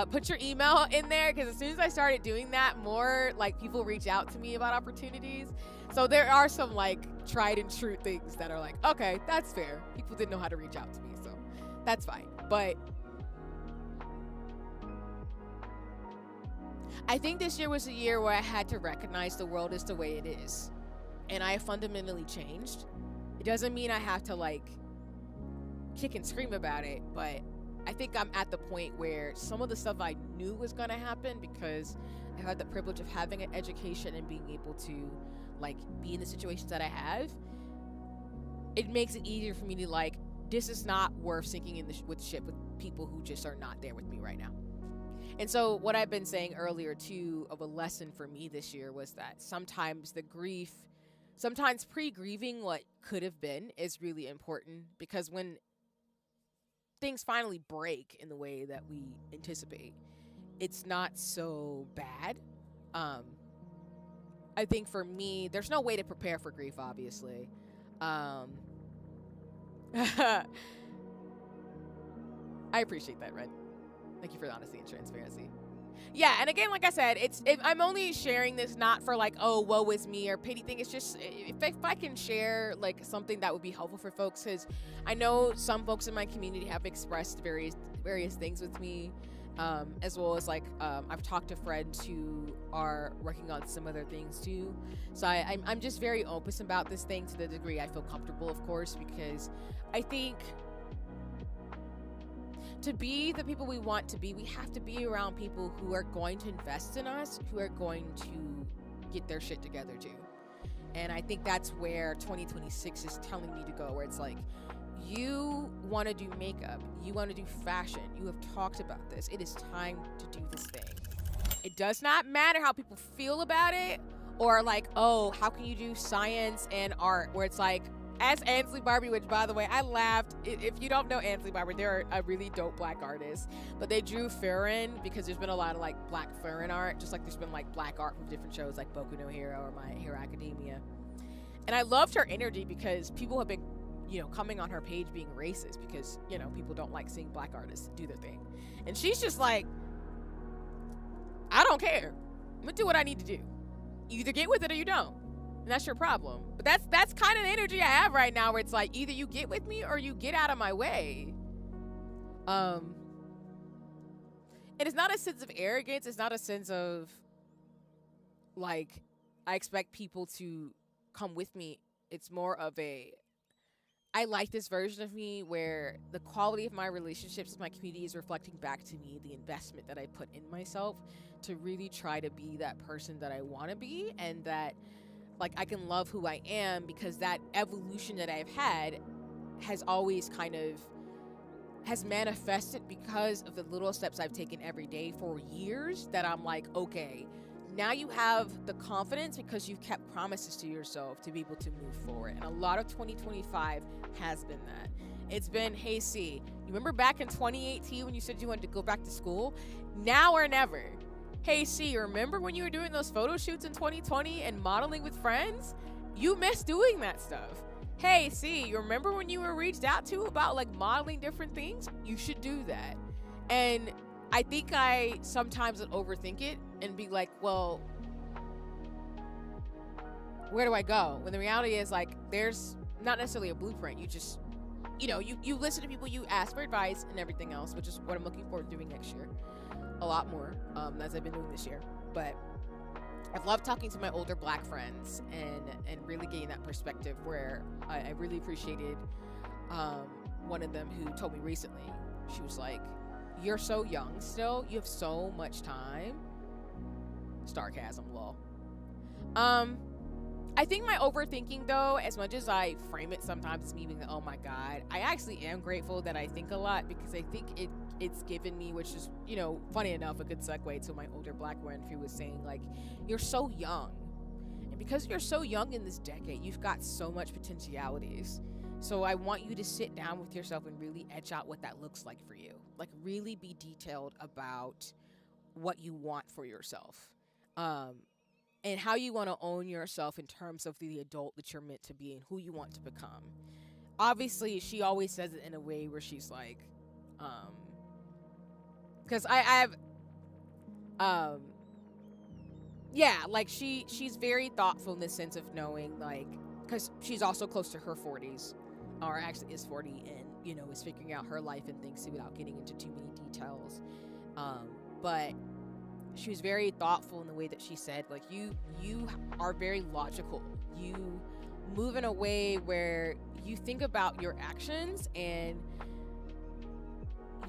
put your email in there, because as soon as I started doing that, more like people reach out to me about opportunities. So there are some like tried and true things that are like, okay, that's fair. People didn't know how to reach out to me, so that's fine. But I think this year was a year where I had to recognize the world is the way it is. And I have fundamentally changed. It doesn't mean I have to like kick and scream about it, but I think I'm at the point where some of the stuff I knew was gonna happen because I had the privilege of having an education and being able to like be in the situations that I have. It makes it easier for me to like, this is not worth sinking in with shit with people who just are not there with me right now. And so what I've been saying earlier too of a lesson for me this year was that sometimes the grief, sometimes pre-grieving what could have been is really important, because when things finally break in the way that we anticipate, it's not so bad. I think for me, there's no way to prepare for grief, obviously. I appreciate that, Red. Thank you for the honesty and transparency. Yeah, and again, like I said, I'm only sharing this not for like, oh, woe is me or pity thing. It's just if I can share like something that would be helpful for folks, because I know some folks in my community have expressed various things with me, as well as like I've talked to friends who are working on some other things too. So I'm just very open about this thing to the degree I feel comfortable, of course, because I think to be the people we want to be, we have to be around people who are going to invest in us, who are going to get their shit together too. And I think that's where 2026 is telling me to go, where it's like, you want to do makeup, you want to do fashion, you have talked about this, it is time to do this thing. It does not matter how people feel about it, or like, oh, how can you do science and art, where it's like, as Ansley Barbie, which by the way, I laughed. If you don't know Ansley Barbie, they're a really dope black artist, but they drew Farron because there's been a lot of like black Farron art, just like there's been like black art from different shows like Boku no Hero or My Hero Academia. And I loved her energy because people have been, you know, coming on her page being racist because, you know, people don't like seeing black artists do their thing. And she's just like, I don't care. I'm gonna do what I need to do. You either get with it or you don't. And that's your problem. But that's kind of the energy I have right now, where it's like, either you get with me or you get out of my way. And it's not a sense of arrogance. It's not a sense of like, I expect people to come with me. It's more of a, I like this version of me where the quality of my relationships with my community is reflecting back to me the investment that I put in myself to really try to be that person that I want to be, and that like I can love who I am, because that evolution that I've had has always kind of has manifested because of the little steps I've taken every day for years, that I'm like, okay, now you have the confidence because you've kept promises to yourself to be able to move forward. And a lot of 2025 has been that. It's been, hey, C, you remember back in 2018 when you said you wanted to go back to school? Now or never. Hey, C, remember when you were doing those photo shoots in 2020 and modeling with friends? You miss doing that stuff. Hey, C, you remember when you were reached out to about like modeling different things? You should do that. And I think I sometimes would overthink it and be like, well, where do I go? When the reality is like, there's not necessarily a blueprint. You just, you know, you listen to people, you ask for advice and everything else, which is what I'm looking forward to doing next year. A lot more, as I've been doing this year. But I've loved talking to my older Black friends and really getting that perspective where I really appreciated one of them who told me recently, she was like, you're so young still, you have so much time. Sarcasm, lol. I think my overthinking though, as much as I frame it sometimes as me being, oh my God, I actually am grateful that I think a lot because I think it's given me, which is, you know, funny enough, a good segue to my older Black friend who was saying like, you're so young. And because you're so young in this decade, you've got so much potentialities. So I want you to sit down with yourself and really etch out what that looks like for you. Like really be detailed about what you want for yourself. And how you want to own yourself in terms of the adult that you're meant to be and who you want to become. Obviously, she always says it in a way where she's like, because yeah, like she's very thoughtful in the sense of knowing, like, because she's also close to her 40s, or actually is 40, and, you know, is figuring out her life and things without getting into too many details. But she was very thoughtful in the way that she said, like, you are very logical. You move in a way where you think about your actions, and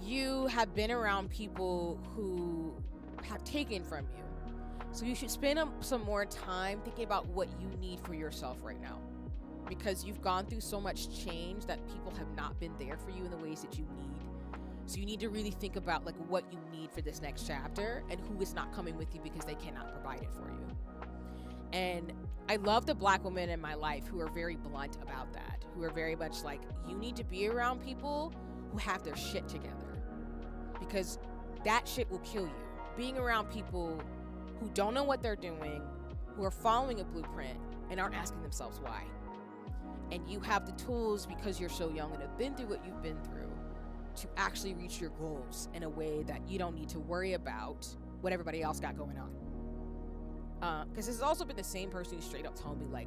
you have been around people who have taken from you. So you should spend some more time thinking about what you need for yourself right now, because you've gone through so much change that people have not been there for you in the ways that you need. So you need to really think about like what you need for this next chapter and who is not coming with you because they cannot provide it for you. And I love the Black women in my life who are very blunt about that, who are very much like, you need to be around people who have their shit together, because that shit will kill you. Being around people who don't know what they're doing, who are following a blueprint and aren't asking themselves why. And you have the tools because you're so young and have been through what you've been through to actually reach your goals in a way that you don't need to worry about what everybody else got going on. Because this has also been the same person who straight up told me, like,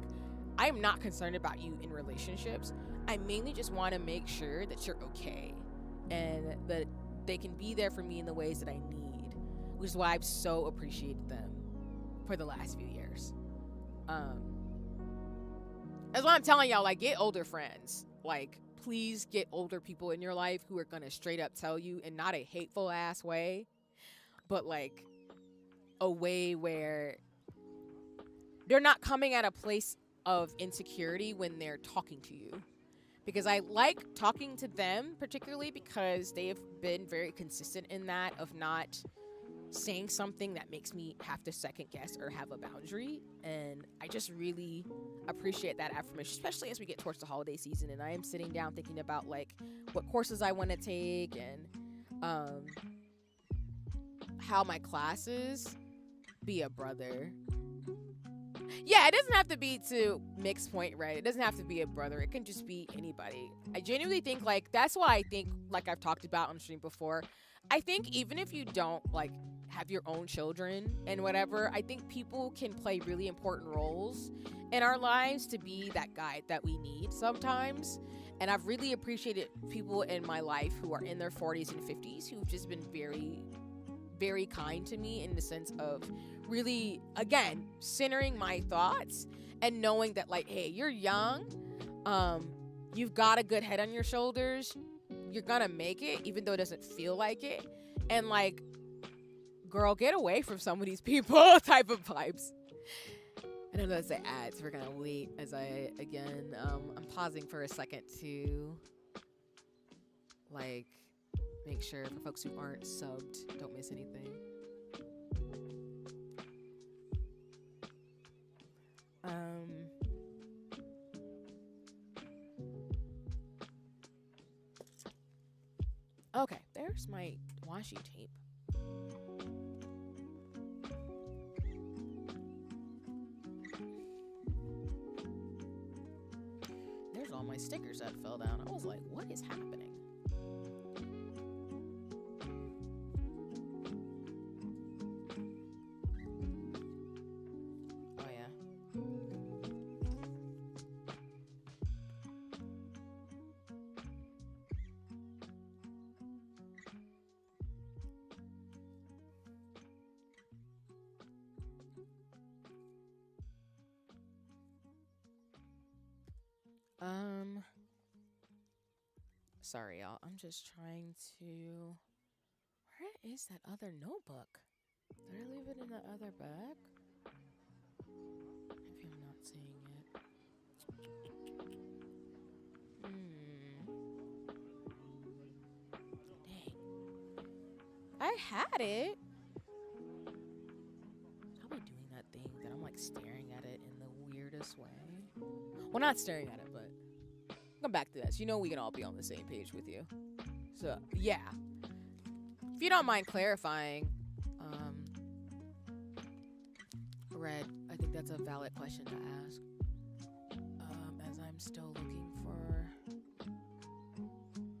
I am not concerned about you in relationships. I mainly just want to make sure that you're okay and that they can be there for me in the ways that I need, which is why I've so appreciated them for the last few years. That's why I'm telling y'all, like, get older friends. Like, please get older people in your life who are gonna straight up tell you, in not a hateful ass way, but like a way where they're not coming at a place of insecurity when they're talking to you. Because I like talking to them, particularly because they have been very consistent in that of not saying something that makes me have to second guess or have a boundary. And I just really appreciate that affirmation, especially as we get towards the holiday season and I am sitting down thinking about like what courses I want to take and how my classes be a brother. Yeah, it doesn't have to be to Mick's point, right? It doesn't have to be a brother. It can just be anybody. I genuinely think, like, that's why I think, like I've talked about on stream before, I think even if you don't, like, have your own children and whatever, I think people can play really important roles in our lives to be that guide that we need sometimes. And I've really appreciated people in my life who are in their 40s and 50s who've just been very, very kind to me in the sense of really, again, centering my thoughts and knowing that, like, hey, you're young, you've got a good head on your shoulders, you're gonna make it even though it doesn't feel like it, and like, girl, get away from some of these people type of vibes. I don't know if that's ads. We're gonna wait as I, again, I'm pausing for a second to like make sure for folks who aren't subbed don't miss anything. Okay, there's my washi tape. There's all my stickers that fell down. I was like, what is happening? Oh, yeah. Sorry, y'all. I'm just trying to... Where is that other notebook? Did I leave it in that other bag? Maybe I'm not seeing it. Dang. I had it. Probably doing that thing that I'm like staring at it in the weirdest way. Well, not staring at it, but come back to this. You know we can all be on the same page with you. So, yeah. If you don't mind clarifying, Red, I think that's a valid question to ask. As I'm still looking for...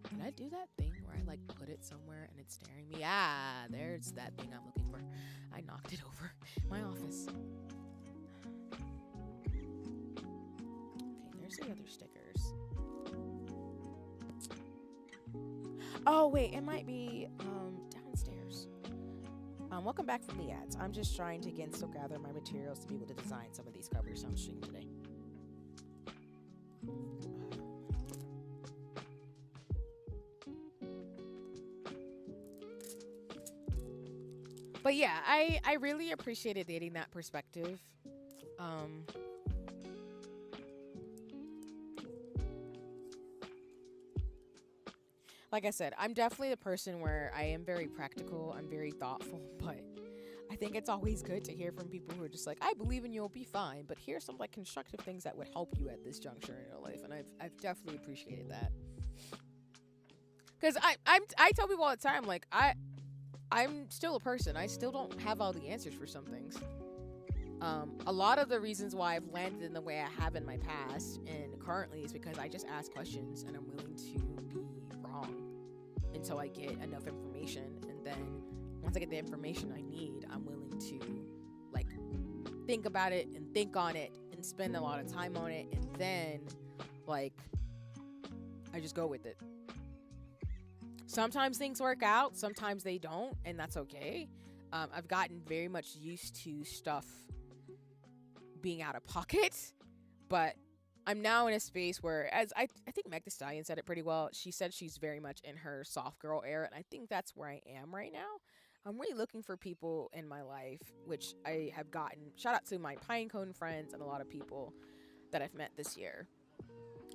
Did I do that thing where I like put it somewhere and it's staring me? Ah, there's that thing I'm looking for. I knocked it over in my office. Okay, there's the other stickers. Oh, wait, it might be downstairs. Welcome back from the ads. I'm just trying to, again, still gather my materials to be able to design some of these covers I'm streaming today. But yeah, I really appreciated getting that perspective. Like I said, I'm definitely the person where I am very practical. I'm very thoughtful, but I think it's always good to hear from people who are just like, I believe in you, you'll be fine, but here's some like constructive things that would help you at this juncture in your life. And I've definitely appreciated that. Because I tell people all the time, like, I'm still a person. I still don't have all the answers for some things. A lot of the reasons why I've landed in the way I have in my past and currently is because I just ask questions and I'm willing to be wrong until I get enough information. And then once I get the information I need, I'm willing to like think about it and think on it and spend a lot of time on it. And then like, I just go with it. Sometimes things work out, sometimes they don't, and that's okay. I've gotten very much used to stuff being out of pocket, but I'm now in a space where, as I think Meg the Stallion said it pretty well, she said she's very much in her soft girl era, and I think that's where I am right now. I'm really looking for people in my life, which I have gotten. Shout out to my Pinecone friends and a lot of people that I've met this year.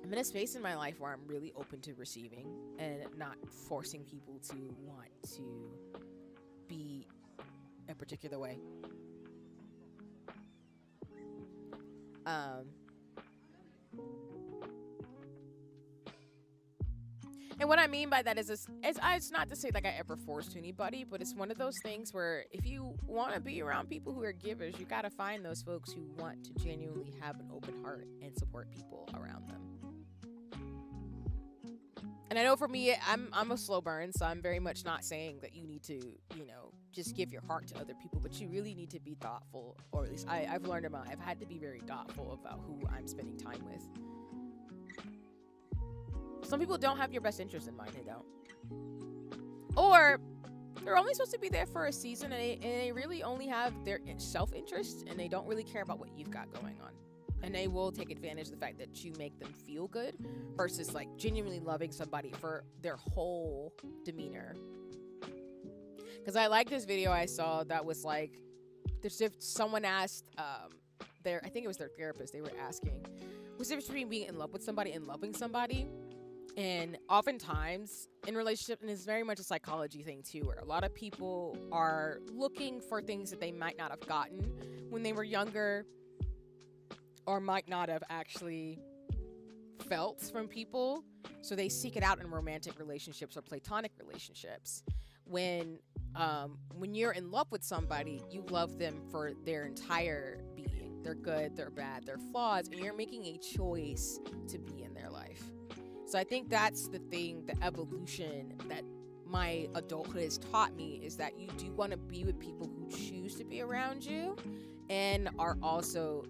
I'm in a space in my life where I'm really open to receiving and not forcing people to want to be a particular way. And what I mean by that is it's not to say like I ever forced anybody, but it's one of those things where if you want to be around people who are givers, you got to find those folks who want to genuinely have an open heart and support people around them. And I know for me, I'm a slow burn, so I'm very much not saying that you need to, you know, just give your heart to other people, but you really need to be thoughtful, or at least I've learned I've had to be very thoughtful about who I'm spending time with. Some people don't have your best interest in mind, they don't. Or they're only supposed to be there for a season, and they really only have their self-interest, and they don't really care about what you've got going on. And they will take advantage of the fact that you make them feel good versus like genuinely loving somebody for their whole demeanor. Because I like this video I saw that was like, someone asked, I think it was their therapist, they were asking, what's the difference between being in love with somebody and loving somebody? And oftentimes in relationship, and it's very much a psychology thing too, where a lot of people are looking for things that they might not have gotten when they were younger. or might not have actually felt from people. So they seek it out in romantic relationships or platonic relationships. When you're in love with somebody, you love them for their entire being. They're good, they're bad, they're flaws, and you're making a choice to be in their life. So I think that's the thing, the evolution that my adulthood has taught me, is that you do want to be with people who choose to be around you and are also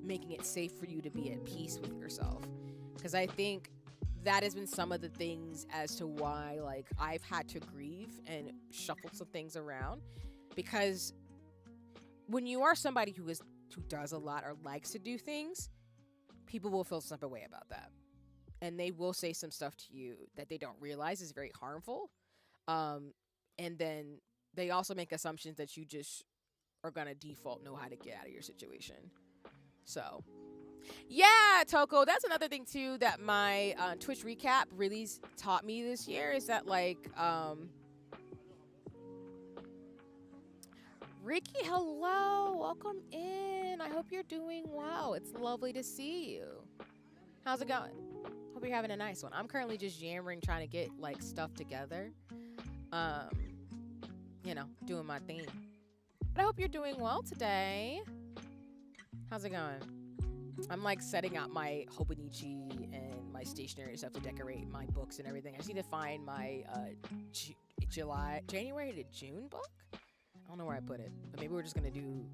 making it safe for you to be at peace with yourself. Because I think that has been some of the things as to why, like, I've had to grieve and shuffle some things around. Because when you are somebody who does a lot or likes to do things, people will feel some type of way about that. And they will say some stuff to you that they don't realize is very harmful. And then they also make assumptions that you just are going to default know how to get out of your situation. So, yeah, Toko, that's another thing, too, that my Twitch recap really taught me this year, is that, like, Ricky, hello, welcome in. I hope you're doing well. It's lovely to see you. How's it going? Hope you're having a nice one. I'm currently just yammering, trying to get, like, stuff together. You know, doing my thing. But I hope you're doing well today. How's it going? I'm, like, setting out my Hobonichi and my stationery stuff to decorate my books and everything. I just need to find my January to June book. I don't know where I put it, but maybe we're just gonna do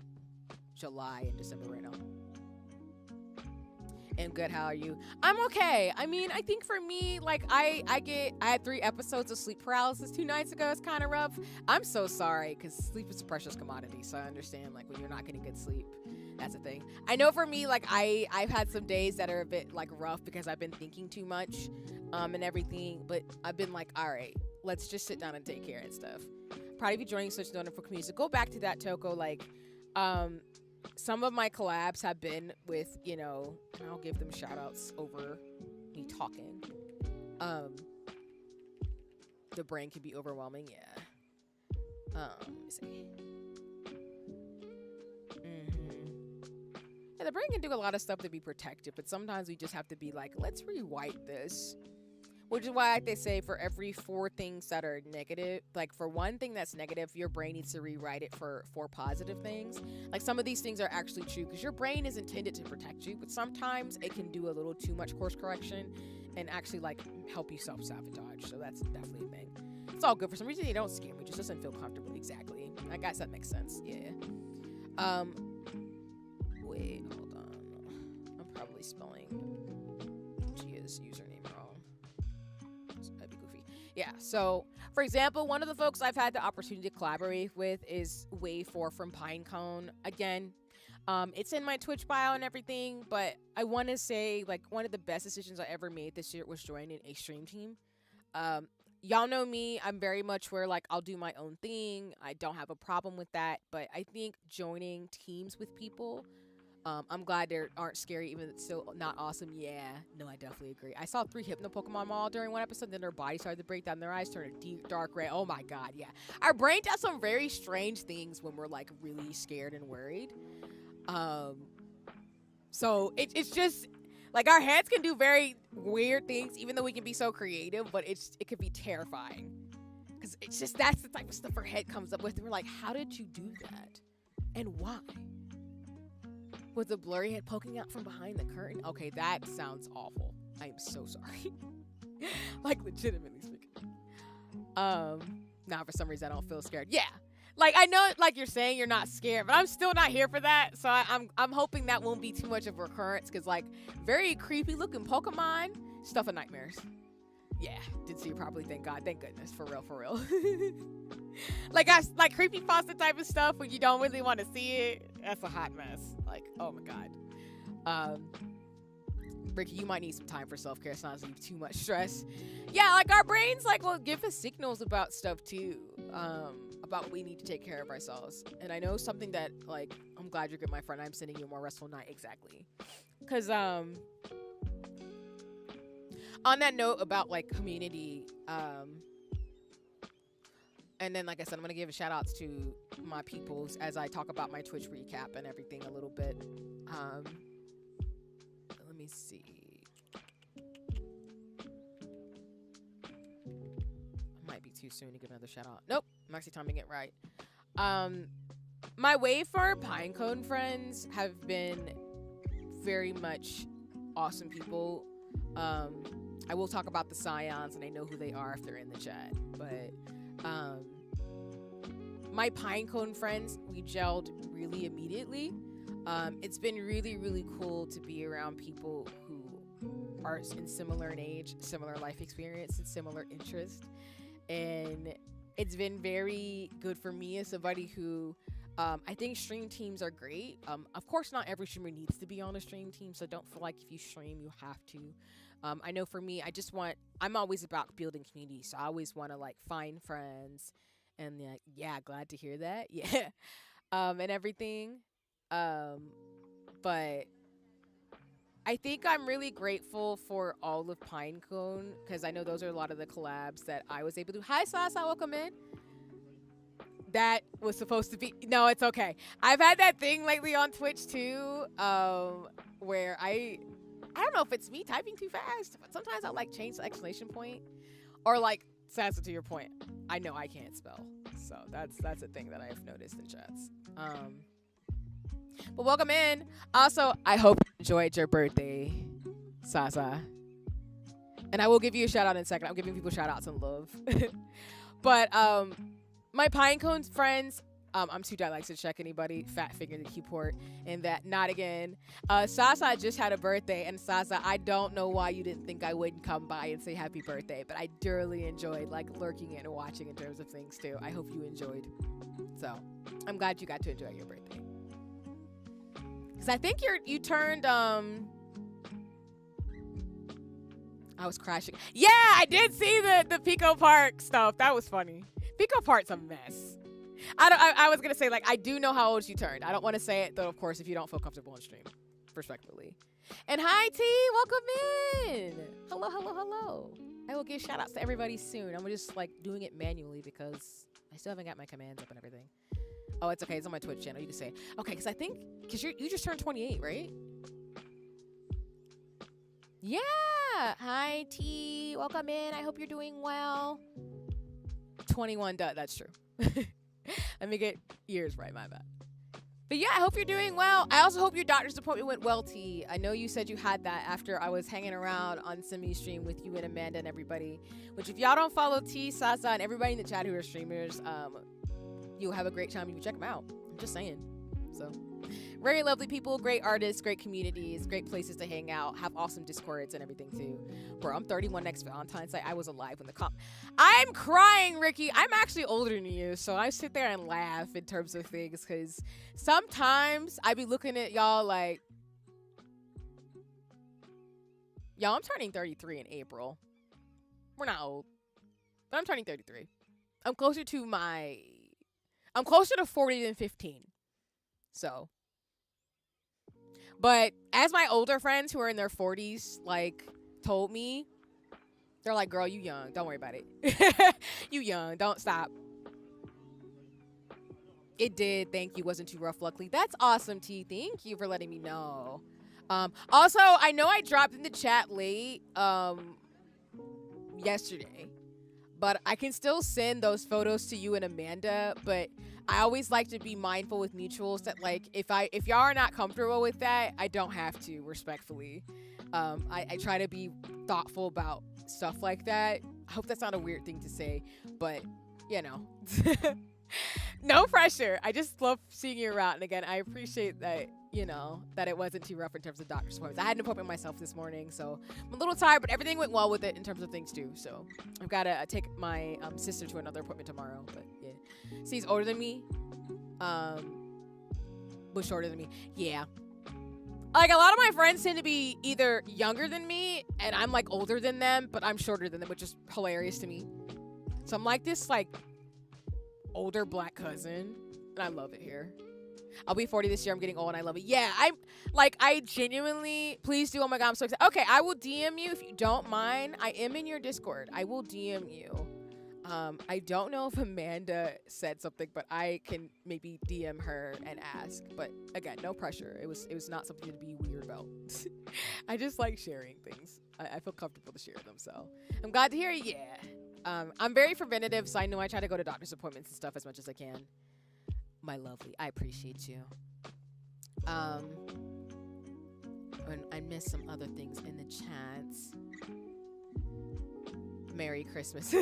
July and December right now. And good, how are you? I'm okay. I mean, I think for me, like, I had 3 episodes of sleep paralysis 2 nights ago. It's kind of rough. I'm so sorry, because sleep is a precious commodity, so I understand, like, when you're not getting good sleep, that's a thing. I know for me, like, I've had some days that are a bit, like, rough because I've been thinking too much and everything, but I've been like, all right, let's just sit down and take care and stuff. Proud of you joining such a wonderful community. So go back to that, Toko, like, some of my collabs have been with, you know, and I'll give them shout outs over me talking. The brain can be overwhelming, yeah. Let me see. Yeah, the brain can do a lot of stuff to be protective, but sometimes we just have to be like, let's rewrite this. Which is why they say for every 4 things that are negative, like for one thing that's negative, your brain needs to rewrite it for 4 positive things. Like some of these things are actually true because your brain is intended to protect you, but sometimes it can do a little too much course correction and actually like help you self-sabotage. So that's definitely a thing. It's all good. For some reason, they don't scare me. It just doesn't feel comfortable. Exactly. I guess that makes sense. Yeah. Wait, hold on. I'm probably spelling Gia's username wrong. That'd be goofy. Yeah, so, for example, one of the folks I've had the opportunity to collaborate with is Wave4 from Pinecone. Again, it's in my Twitch bio and everything, but I want to say, like, one of the best decisions I ever made this year was joining a stream team. Y'all know me, I'm very much where, like, I'll do my own thing. I don't have a problem with that, but I think joining teams with people, I'm glad they aren't scary, even if it's still not awesome. Yeah, no, I definitely agree. I saw 3 hypno Pokemon all during one episode, then their body started to break down, their eyes turned a deep, dark red. Oh my god, yeah. Our brain does some very strange things when we're, like, really scared and worried. So it's just... like, our heads can do very weird things, even though we can be so creative, but it could be terrifying. Because it's just, that's the type of stuff our head comes up with. And we're like, how did you do that? And why? With the blurry head poking out from behind the curtain? Okay, that sounds awful. I am so sorry. Like, legitimately speaking. Now, for some reason, I don't feel scared. Yeah. Like, I know, like you're saying, you're not scared, but I'm still not here for that. So I'm hoping that won't be too much of a recurrence, because, like, very creepy looking Pokemon, stuff of nightmares. Yeah, didn't see you properly. Thank God, thank goodness, for real. Like, like creepypasta type of stuff when you don't really want to see it. That's a hot mess. Like, oh my God. Ricky, you might need some time for self-care. It's not too much stress. Yeah, like, our brains, like, will give us signals about stuff too. About we need to take care of ourselves. And I know something that, like, I'm glad you're good, my friend. I'm sending you a more restful night. Exactly. Because, on that note about, like, community, and then, like I said, I'm going to give a shout outs to my peoples as I talk about my Twitch recap and everything a little bit. me see. Might be too soon to give another shout out. Nope, I'm actually timing it right. My Wayfar Pinecone friends have been very much awesome people. I will talk about the Scions, and I know who they are if they're in the chat. But my Pinecone friends, we gelled really immediately. It's been really, really cool to be around people who are in similar in age, similar life experience, and similar interest. And it's been very good for me as somebody who I think stream teams are great. Of course, not every streamer needs to be on a stream team, so don't feel like if you stream, you have to. I know for me, I'm always about building community, so I always want to like find friends and like, yeah, glad to hear that. Yeah. And everything. But I think I'm really grateful for all of Pinecone because I know those are a lot of the collabs that I was able to. Hi, Sasa, welcome in. That was supposed to be. No, it's okay. I've had that thing lately on Twitch too, where I don't know if it's me typing too fast, but sometimes I like change the exclamation point, or like Sasa, to your point, I know I can't spell, so that's a thing that I've noticed in chats. But welcome in. Also, I hope you enjoyed your birthday, Sasa. And I will give you a shout out in a second. I'm giving people shout outs and love. But my Pinecone friends, I'm too dyslexic to check anybody. Fat finger the keyboard and that. Not again. Sasa just had a birthday, and Sasa, I don't know why you didn't think I wouldn't come by and say happy birthday, but I thoroughly enjoyed like lurking in and watching in terms of things too. I hope you enjoyed. So I'm glad you got to enjoy your birthday. Cause I think you turned I was crashing. Yeah, I did see the Pico Park stuff. That was funny. Pico Park's a mess. I was gonna say, like, I do know how old she turned. I don't want to say it though, of course, if you don't feel comfortable on stream, respectfully. And hi T, welcome in. Hello, hello, hello. I will give shout outs to everybody soon. I'm just like doing it manually because I still haven't got my commands up and everything. Oh, it's okay. It's on my Twitch channel. You can say, okay, because I think, because you just turned 28, right? Yeah. Hi, T. Welcome in. I hope you're doing well. 21. That's true. Let me get years right. My bad. But yeah, I hope you're doing well. I also hope your doctor's appointment went well, T. I know you said you had that after I was hanging around on Simi stream with you and Amanda and everybody. Which, if y'all don't follow T, Sasa, and everybody in the chat who are streamers, you'll have a great time if you check them out. I'm just saying. So, very lovely people, great artists, great communities, great places to hang out, have awesome Discords and everything too. Bro, I'm 31 next Valentine's Day. I was alive when the I'm crying, Ricky. I'm actually older than you, so I sit there and laugh in terms of things because sometimes I be looking at y'all like, y'all, I'm turning 33 in April. We're not old, but I'm turning 33. I'm closer to 40 than 15. So, but as my older friends who are in their 40s, like, told me, they're like, girl, you young. Don't worry about it. You young. Don't stop. It did. Thank you. Wasn't too rough, luckily. That's awesome, T. Thank you for letting me know. Also, I know I dropped in the chat late yesterday, but I can still send those photos to you and Amanda, but I always like to be mindful with mutuals that, like, if y'all are not comfortable with that, I don't have to, respectfully. I try to be thoughtful about stuff like that. I hope that's not a weird thing to say, but, you know. No pressure. I just love seeing you around. And again, I appreciate that, you know, that it wasn't too rough in terms of doctor's appointments. I had an appointment myself this morning, so I'm a little tired, but everything went well with it in terms of things too. So I've got to take my sister to another appointment tomorrow, but yeah. See, he's older than me. Was shorter than me. Yeah. Like, a lot of my friends tend to be either younger than me and I'm like older than them, but I'm shorter than them, which is hilarious to me. So I'm like this like older black cousin, and I love it here. I'll be 40 this year. I'm getting old and I love it. Yeah, I genuinely, please do. Oh my God, I'm so excited. Okay, I will DM you if you don't mind. I am in your Discord. I will DM you. I don't know if Amanda said something, but I can maybe DM her and ask. But again, no pressure. It was not something to be weird about. I just like sharing things. I feel comfortable to share them, so I'm glad to hear it. Yeah. I'm very preventative, so I know I try to go to doctor's appointments and stuff as much as I can. My lovely, I appreciate you. And I missed some other things in the chats. Merry Christmas.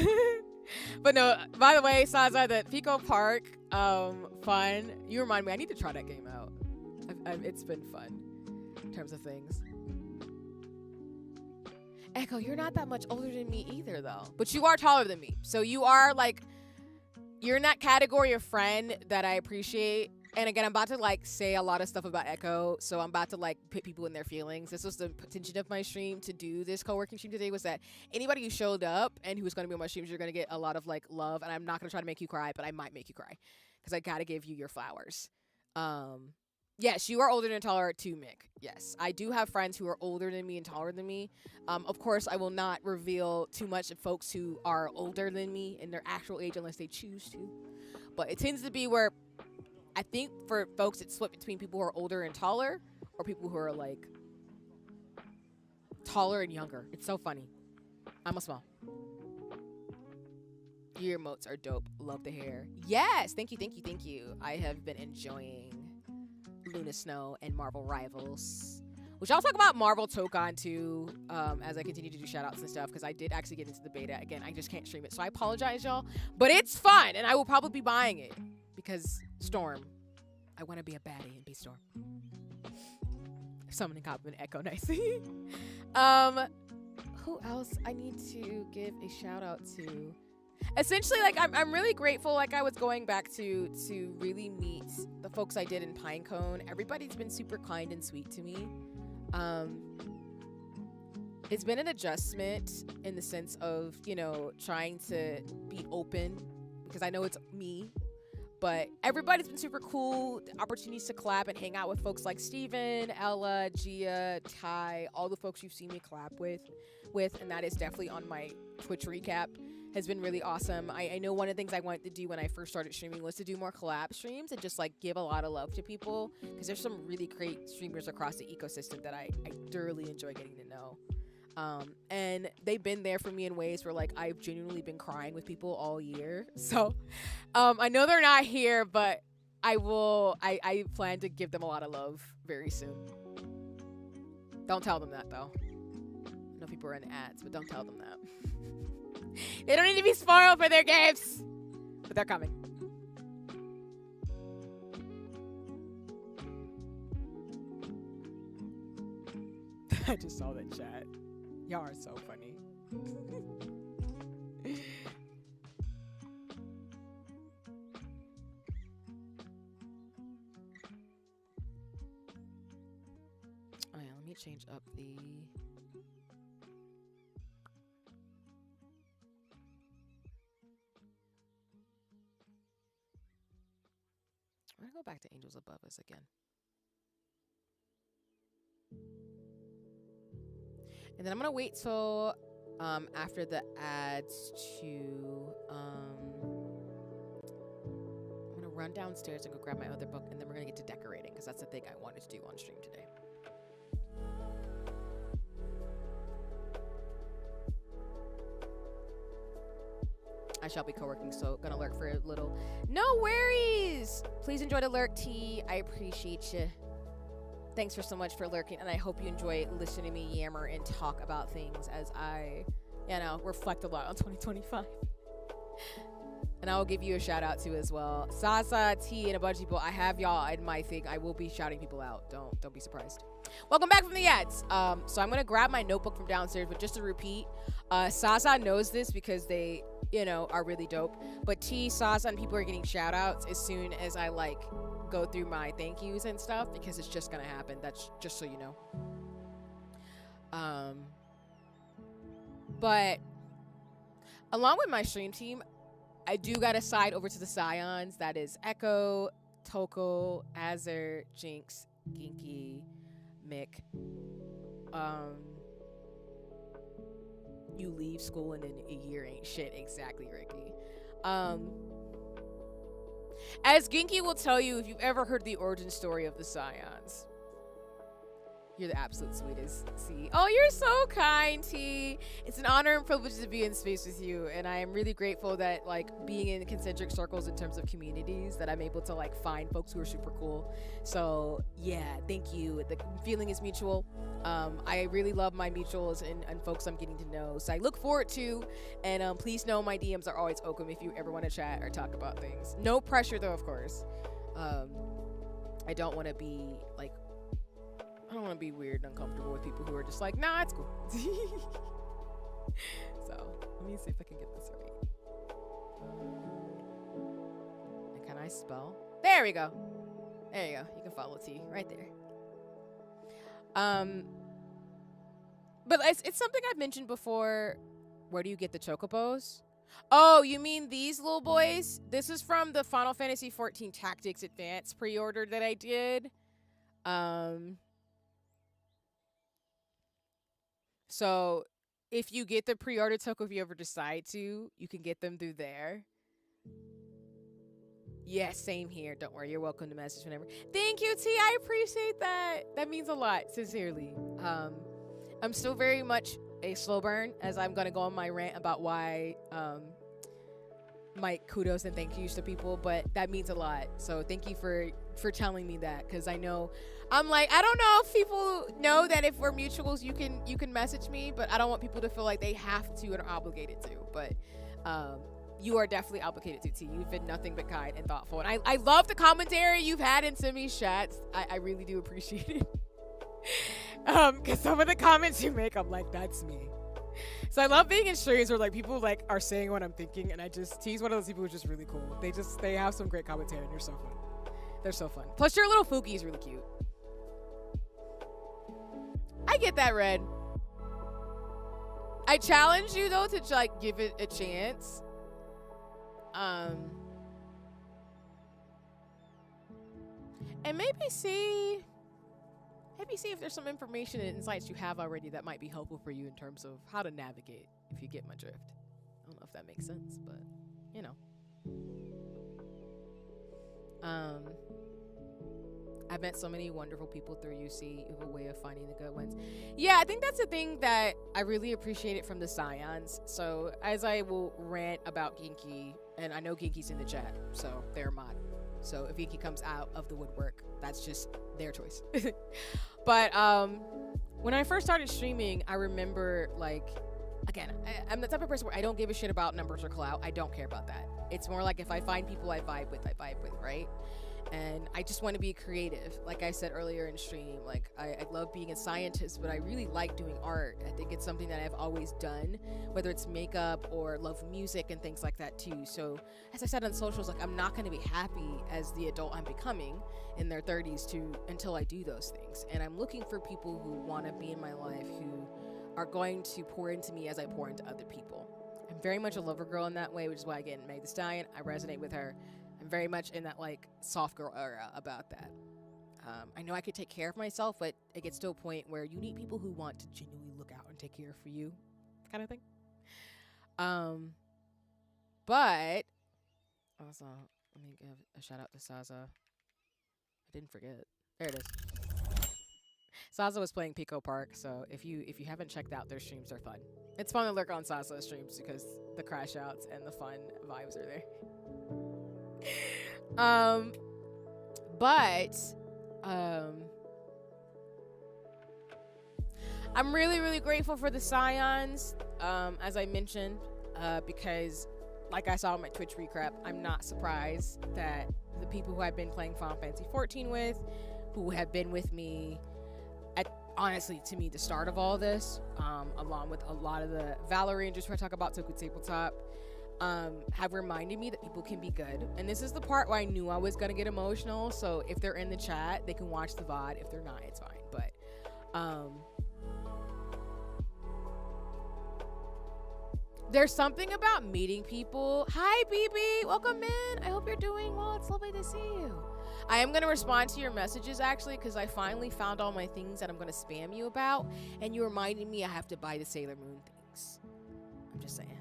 But no, by the way, Saza, the Pico Park, fun. You remind me, I need to try that game out. It's been fun in terms of things. Echo, you're not that much older than me either, though. But you are taller than me. So you are, like, you're in that category of friend that I appreciate. And again, I'm about to, like, say a lot of stuff about Echo. So I'm about to, like, put people in their feelings. This was the intention of my stream to do this co-working stream today, was that anybody who showed up and who was going to be on my streams, you're going to get a lot of, like, love. And I'm not going to try to make you cry, but I might make you cry. Because I got to give you your flowers. Yes, you are older and taller too, Mick. Yes, I do have friends who are older than me and taller than me. Of course, I will not reveal too much of folks who are older than me in their actual age unless they choose to. But it tends to be where I think for folks it's split between people who are older and taller or people who are like taller and younger. It's so funny. I'm a small. Your emotes are dope. Love the hair. Yes, thank you, thank you, thank you. I have been enjoying LunaSnow and Marvel Rivals, which I'll talk about Marvel Tokon too as I continue to do shout outs and stuff, because I did actually get into the beta. Again, I just can't stream it, so I apologize, y'all, but it's fun and I will probably be buying it because Storm, I want to be a baddie and be Storm. Summoning compliment Echo nicely. Who else I need to give a shout out to? Essentially, like, I'm really grateful. Like, I was going back to really meet the folks I did in Pinecone. Everybody's been super kind and sweet to me. It's been an adjustment in the sense of, you know, trying to be open because I know it's me. But everybody's been super cool. The opportunities to collab and hang out with folks like Steven, Ella, Gia, Ty, all the folks you've seen me collab with, and that is definitely on my Twitch recap, has been really awesome. I know one of the things I wanted to do when I first started streaming was to do more collab streams and just like give a lot of love to people, because there's some really great streamers across the ecosystem that I thoroughly enjoy getting to know. And they've been there for me in ways where like I've genuinely been crying with people all year. So I know they're not here, but I plan to give them a lot of love very soon. Don't tell them that though. I know people are in ads, but don't tell them that. They don't need to be spoiled for their gifts, but they're coming. I just saw that chat. Y'all are so funny. Oh yeah, let me change up the... I'm gonna go back to Angels Above Us again. And then I'm gonna wait till after the ads to I'm gonna run downstairs and go grab my other book, and then we're gonna get to decorating because that's the thing I wanted to do on stream today. I shall be co-working, so gonna lurk for a little. No worries. Please enjoy the lurk, T. I appreciate you. Thanks for so much for lurking, and I hope you enjoy listening to me yammer and talk about things as I, you know, reflect a lot on 2025. And I will give you a shout out too as well. Sasa, T, and a bunch of people. I have y'all in my thing. I will be shouting people out. Don't be surprised. Welcome back from the ads. So I'm gonna grab my notebook from downstairs, but just to repeat, Sasa knows this because they, you know, are really dope. But T, Sasa, and people are getting shout outs as soon as I like go through my thank yous and stuff, because it's just gonna happen. That's just so you know. But along with my stream team, I do gotta side over to the Scions. That is Echo, Toko, Azur, Jinx, Ginky, Mick, you leave school and then a year ain't shit. Exactly, Ricky. As Ginky will tell you, if you've ever heard the origin story of the Scions, you're the absolute sweetest, C. Oh, you're so kind, T. It's an honor and privilege to be in space with you, and I am really grateful that, like, being in concentric circles in terms of communities, that I'm able to, like, find folks who are super cool. So, yeah, thank you. The feeling is mutual. I really love my mutuals and folks I'm getting to know, so I look forward to, and please know my DMs are always open if you ever want to chat or talk about things. No pressure, though, of course. I don't want to be, like, I don't want to be weird and uncomfortable with people who are just like, nah, it's cool. So, let me see if I can get this right. And can I spell? There we go. There you go. You can follow T right there. But it's something I've mentioned before. Where do you get the chocobos? Oh, you mean these little boys? This is from the Final Fantasy XIV Tactics Advance pre-order that I did. So if you get the pre-order token, if you ever decide to, you can get them through there. Yeah, same here. Don't worry. You're welcome to message whenever. Thank you, T. I appreciate that. That means a lot, sincerely. I'm still very much a slow burn, as I'm going to go on my rant about why my kudos and thank yous to people, but that means a lot. So thank you for telling me that, because I know I'm like, I don't know if people know that if we're mutuals you can message me, but I don't want people to feel like they have to and are obligated to. But you are definitely obligated to, T. You've been nothing but kind and thoughtful, and I love the commentary you've had in Simi's chats. I really do appreciate it. Because some of the comments you make, I'm like, that's me. So I love being in streams where, like, people, like, are saying what I'm thinking, and T's one of those people who's just really cool. They have some great commentary, and they're so fun. They're so fun. Plus, your little Fuki is really cute. I get that, Red. I challenge you, though, to, like, give it a chance. And maybe see if there's some information and insights you have already that might be helpful for you in terms of how to navigate, if you get my drift. I don't know if that makes sense, but, you know. I've met so many wonderful people through UC. You have a way of finding the good ones. Yeah, I think that's the thing that I really appreciated from the Scions. So, as I will rant about Ginky, and I know Ginky's in the chat, so they're a mod. So if Ginky comes out of the woodwork, that's just their choice. But when I first started streaming, I remember, like, again, I'm the type of person where I don't give a shit about numbers or clout. I don't care about that. It's more like if I find people I vibe with, right? And I just want to be creative. Like I said earlier in stream, like, I love being a scientist, but I really like doing art. I think it's something that I've always done, whether it's makeup or love music and things like that too. So as I said on socials, like, I'm not going to be happy as the adult I'm becoming in their 30s until I do those things. And I'm looking for people who want to be in my life, who are going to pour into me as I pour into other people. I'm very much a lover girl in that way, which is why, again, Meg Thee Stallion, I resonate with her. I'm very much in that, like, soft girl era about that. I know I could take care of myself, but it gets to a point where you need people who want to genuinely look out and take care for you, kind of thing. But also, let me give a shout out to Saza. I didn't forget. There it is. Saza was playing Pico Park, so if you haven't checked out their streams, they're fun. It's fun to lurk on Saza streams because the crash outs and the fun vibes are there. I'm really, really grateful for the Scions, as I mentioned, because, like I saw in my Twitch recap, I'm not surprised that the people who I've been playing Final Fantasy XIV with, who have been with me at, honestly, to me, the start of all this, along with a lot of the Valor Rangers who I talk about, Toku Tabletop, have reminded me that people can be good. And this is the part where I knew I was gonna get emotional, so if they're in the chat, they can watch the VOD. If they're not, it's fine. But there's something about meeting people. Hi, BB, welcome in. I hope you're doing well. It's lovely to see you. I am gonna respond to your messages, actually, because I finally found all my things that I'm gonna spam you about, and you reminded me I have to buy the Sailor Moon things. I'm just saying.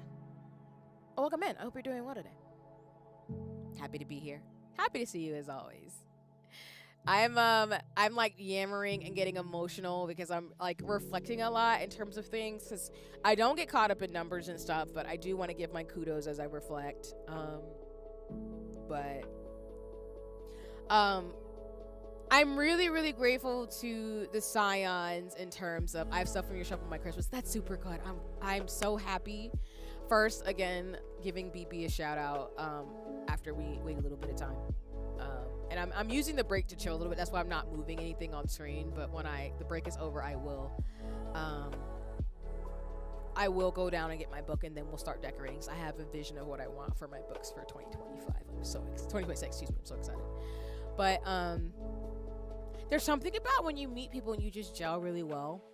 Oh, welcome in. I hope you're doing well today. Happy to be here. Happy to see you as always. I'm like yammering and getting emotional because I'm like reflecting a lot in terms of things, because I don't get caught up in numbers and stuff, but I do want to give my kudos as I reflect. I'm really, really grateful to the Scions in terms of I have stuff from your shop on my Christmas. That's super good. I'm so happy. First, again, giving BB a shout out after we wait a little bit of time. And I'm using the break to chill a little bit. That's why I'm not moving anything on screen. But when the break is over, I will go down and get my book, and then we'll start decorating. So I have a vision of what I want for my books for 2025. 2026, excuse me. I'm so excited. But there's something about when you meet people and you just gel really well.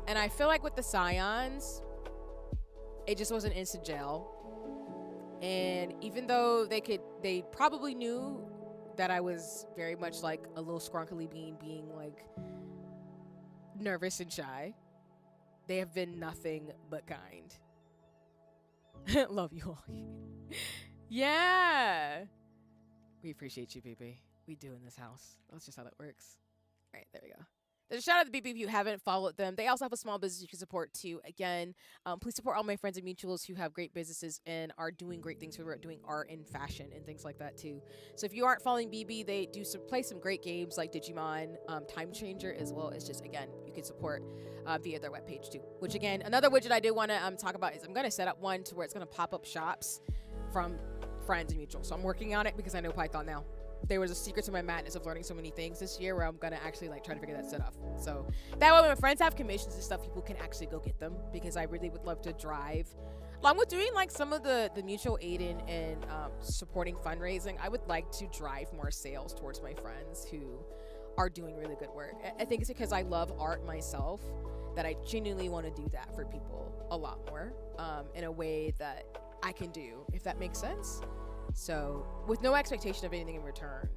And I feel like with the Scions, it just was an instant gel. And even though they probably knew that I was very much like a little scrunkly bean, being like nervous and shy, they have been nothing but kind. Love you all. Yeah. We appreciate you, BB. We do in this house. That's just how that works. All right, there we go. There's a shout out to BB if you haven't followed them. They also have a small business you can support too. Again, please support all my friends and mutuals who have great businesses and are doing great things. We're doing art and fashion and things like that too. So if you aren't following BB, they do play some great games like Digimon, Time Changer, as well as just, again, you can support via their webpage too. Which, again, another widget I do want to talk about is I'm going to set up one to where it's going to pop up shops from friends and mutuals. So I'm working on it because I know Python now. There was a secret to my madness of learning so many things this year where I'm gonna actually like try to figure that stuff. So that way when my friends have commissions and stuff, people can actually go get them, because I really would love to drive, along with doing like some of the mutual aid and supporting fundraising. I would like to drive more sales towards my friends who are doing really good work. I think it's because I love art myself that I genuinely want to do that for people a lot more in a way that I can do, if that makes sense. So with no expectation of anything in return,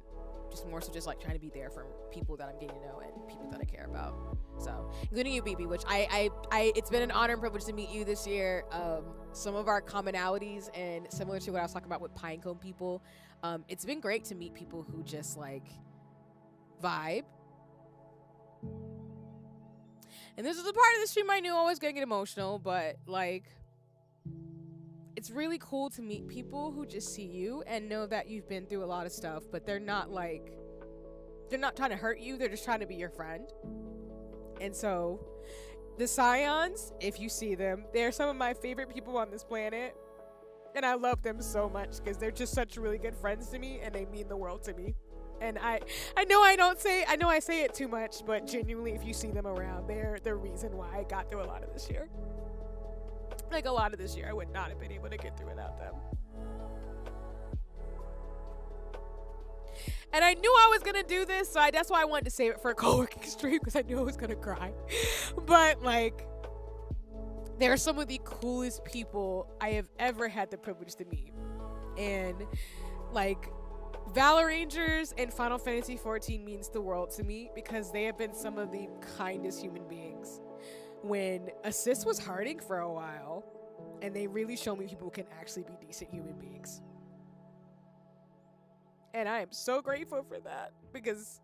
just more so just like trying to be there for people that I'm getting to know and people that I care about. So including you, BB, which it's been an honor and privilege to meet you this year. Some of our commonalities, and similar to what I was talking about with Pinecone people, it's been great to meet people who just like vibe. And this is the part of the stream I knew I was gonna get emotional, but like, it's really cool to meet people who just see you and know that you've been through a lot of stuff, but they're not trying to hurt you. They're just trying to be your friend. And so the Scions, if you see them, they're some of my favorite people on this planet. And I love them so much because they're just such really good friends to me, and they mean the world to me. And I know I say it too much, but genuinely, if you see them around, they're the reason why I got through a lot of this year. Like a lot of this year, I would not have been able to get through without them. And I knew I was gonna do this, so that's why I wanted to save it for a co-working stream, because I knew I was gonna cry. But like, they're some of the coolest people I have ever had the privilege to meet. And like, Valor Rangers and Final Fantasy XIV means the world to me, because they have been some of the kindest human beings. When Assist was hurting for a while, and they really show me people can actually be decent human beings. And I am so grateful for that, because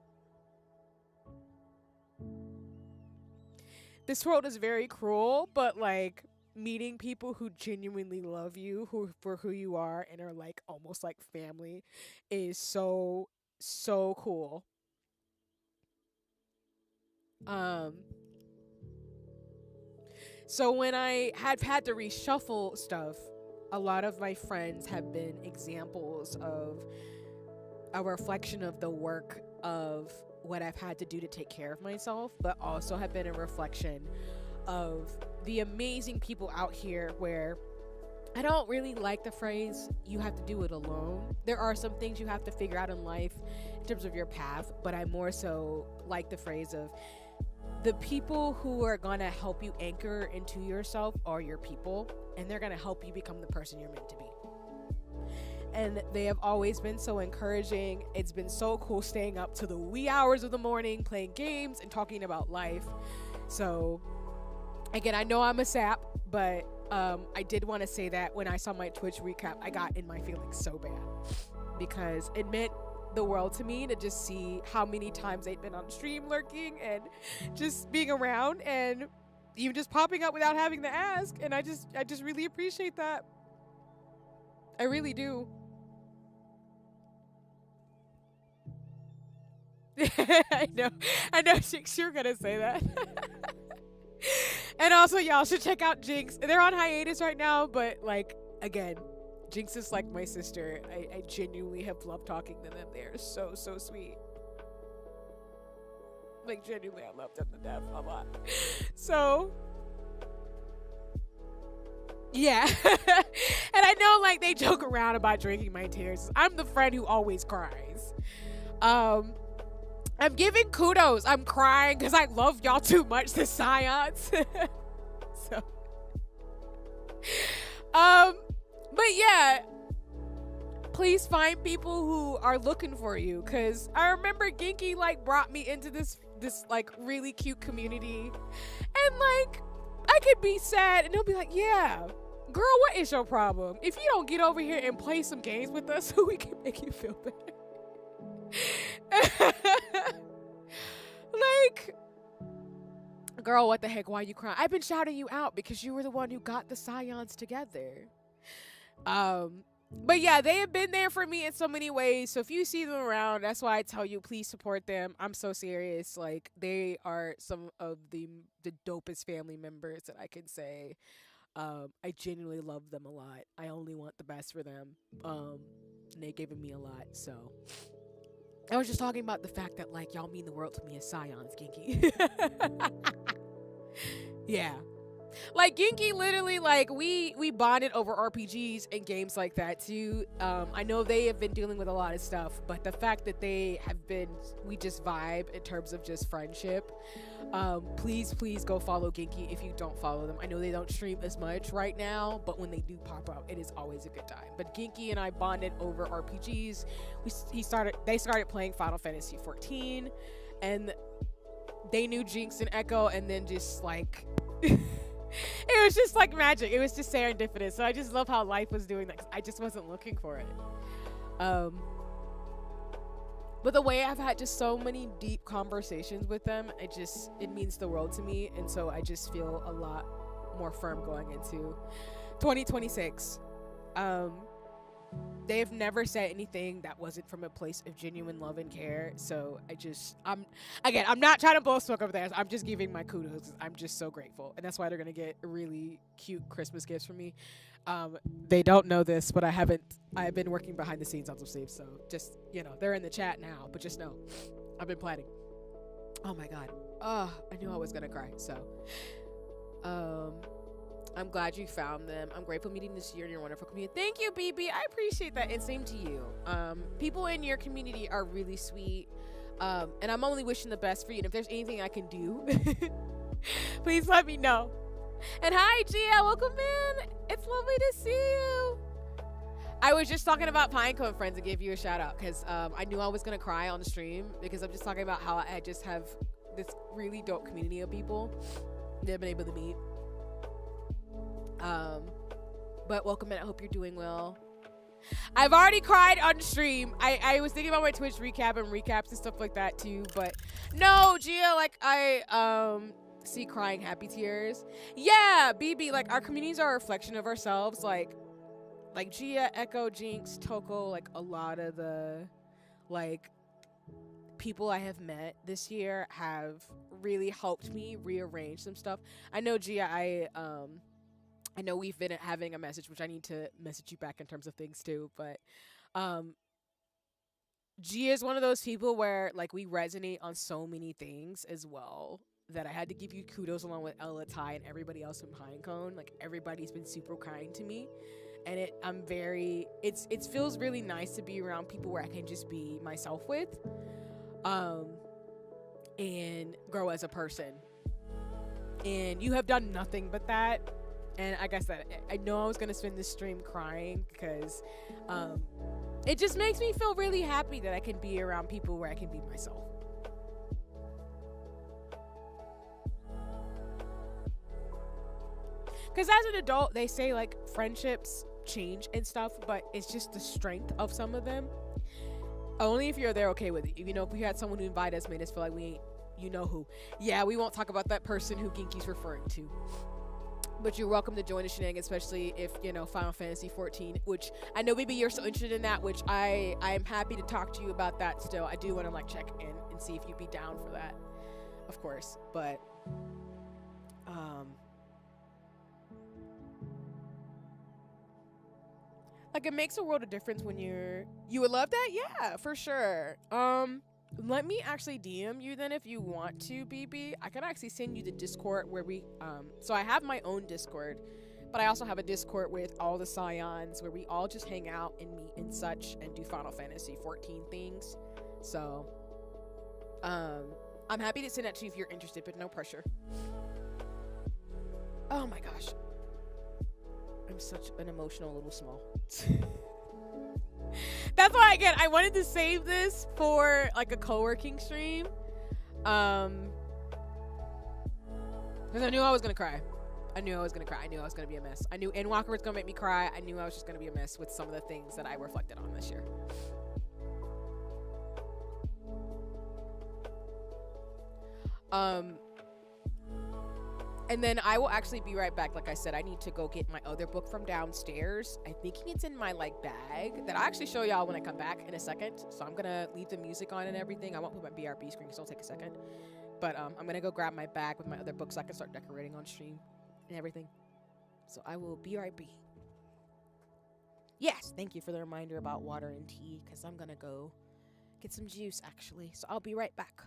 this world is very cruel, but like, meeting people who genuinely love you for who you are and are like almost like family is so cool. So when I had to reshuffle stuff, a lot of my friends have been examples of a reflection of the work of what I've had to do to take care of myself, but also have been a reflection of the amazing people out here where I don't really like the phrase, you have to do it alone. There are some things you have to figure out in life in terms of your path, but I more so like the phrase of the people who are gonna help you anchor into yourself are your people, and they're gonna help you become the person you're meant to be. And they have always been so encouraging. It's been so cool staying up to the wee hours of the morning, playing games and talking about life. So Again, I know I'm a sap, but I did want to say that when I saw my Twitch recap, I got in my feelings so bad because it meant the world to me to just see how many times they'd been on stream lurking and just being around and even just popping up without having to ask. And I just really appreciate that. I really do. I know, Jinx, you're gonna say that. And also, y'all should check out Jinx. They're on hiatus right now, but like, again, Jinx is like my sister. I genuinely have loved talking to them. They're so sweet. Like, genuinely, I love them to death a lot. So, yeah. And I know, like, they joke around about drinking my tears. I'm the friend who always cries. I'm giving kudos. I'm crying because I love y'all too much, the Scions. So, but yeah, please find people who are looking for you, because I remember Ginky like brought me into this like really cute community, and like I could be sad and he'll be like, yeah, girl, what is your problem? If you don't get over here and play some games with us so we can make you feel better. Like, girl, what the heck? Why you crying? I've been shouting you out because you were the one who got the Scions together. But yeah, they have been there for me in so many ways. So if you see them around, that's why I tell you, please support them. I'm so serious. Like, they are some of the dopest family members that I can say. I genuinely love them a lot. I only want the best for them. And they've given me a lot, so. I was just talking about the fact that, like, y'all mean the world to me as Scions, Ginky. Yeah. Like, Ginky literally, like, we bonded over RPGs and games like that, too. I know they have been dealing with a lot of stuff, but the fact that they have been, we just vibe in terms of just friendship. Please go follow Ginky if you don't follow them. I know they don't stream as much right now, but when they do pop up, it is always a good time. But Ginky and I bonded over RPGs. They started playing Final Fantasy 14, and they knew Jinx and Echo, and then just like it was just like magic. It was just serendipitous. So I just love how life was doing that, 'cause I just wasn't looking for it. But the way I've had just so many deep conversations with them, it means the world to me. And so I just feel a lot more firm going into 2026. They have never said anything that wasn't from a place of genuine love and care. So I'm not trying to blow smoke over there. I'm just giving my kudos. I'm just so grateful. And that's why they're going to get really cute Christmas gifts from me. They don't know this, but I've been working behind the scenes on some sleeves. So just, they're in the chat now, but just know I've been planning. Oh my God. Oh, I knew I was going to cry. So, I'm glad you found them. I'm grateful meeting this year in your wonderful community. Thank you, BB. I appreciate that. And same to you. People in your community are really sweet. And I'm only wishing the best for you. And if there's anything I can do, please let me know. And hi, Gia. Welcome in. It's lovely to see you. I was just talking about Pinecone Friends and gave you a shout out because I knew I was going to cry on the stream because I'm just talking about how I just have this really dope community of people that I've been able to meet. But welcome in. I hope you're doing well. I've already cried on stream. I was thinking about my Twitch recap and recaps and stuff like that too, but no, Gia, like I see crying happy tears. Yeah, BB, like our communities are a reflection of ourselves. Like Gia, Echo, Jinx, Toko, like a lot of the like people I have met this year have really helped me rearrange some stuff. I know, Gia, I know we've been having a message, which I need to message you back in terms of things too, but Gia is one of those people where like we resonate on so many things as well that I had to give you kudos along with Ella, Ty, and everybody else in Pinecone. Like everybody's been super kind to me, and it feels really nice to be around people where I can just be myself with, and grow as a person. And you have done nothing but that. And like I said, I know I was going to spend this stream crying because it just makes me feel really happy that I can be around people where I can be myself. Because as an adult, they say like friendships change and stuff, but it's just the strength of some of them. Only if you're there okay with it. You know, if we had someone who invited us, made us feel like we ain't, you know who. Yeah, we won't talk about that person who Ginky's referring to. But you're welcome to join the shenanigans, especially if, you know, Final Fantasy 14, which I know maybe you're so interested in that, which I am happy to talk to you about that still. I do want to like check in and see if you'd be down for that, of course. But like, it makes a world of difference when you would love that? Yeah, for sure. Let me actually DM you then if you want to, BB. I can actually send you the Discord where we, so I have my own Discord, but I also have a Discord with all the Scions where we all just hang out and meet and such and do Final Fantasy 14 things. So, I'm happy to send that to you if you're interested, but no pressure. Oh my gosh. I'm such an emotional little small. That's why, again, I wanted to save this for like a co-working stream. Because I knew I was gonna cry. I knew I was gonna cry. I knew I was gonna be a mess. I knew Endwalker was gonna make me cry. I knew I was just gonna be a mess with some of the things that I reflected on this year. And then I will actually be right back. Like I said, I need to go get my other book from downstairs. I'm thinking it's in my like bag that I'll actually show y'all when I come back in a second. So I'm gonna leave the music on and everything. I won't put my BRB screen because it'll take a second. But I'm gonna go grab my bag with my other books so I can start decorating on stream and everything. So I will BRB. Yes, thank you for the reminder about water and tea because I'm gonna go get some juice actually. So I'll be right back.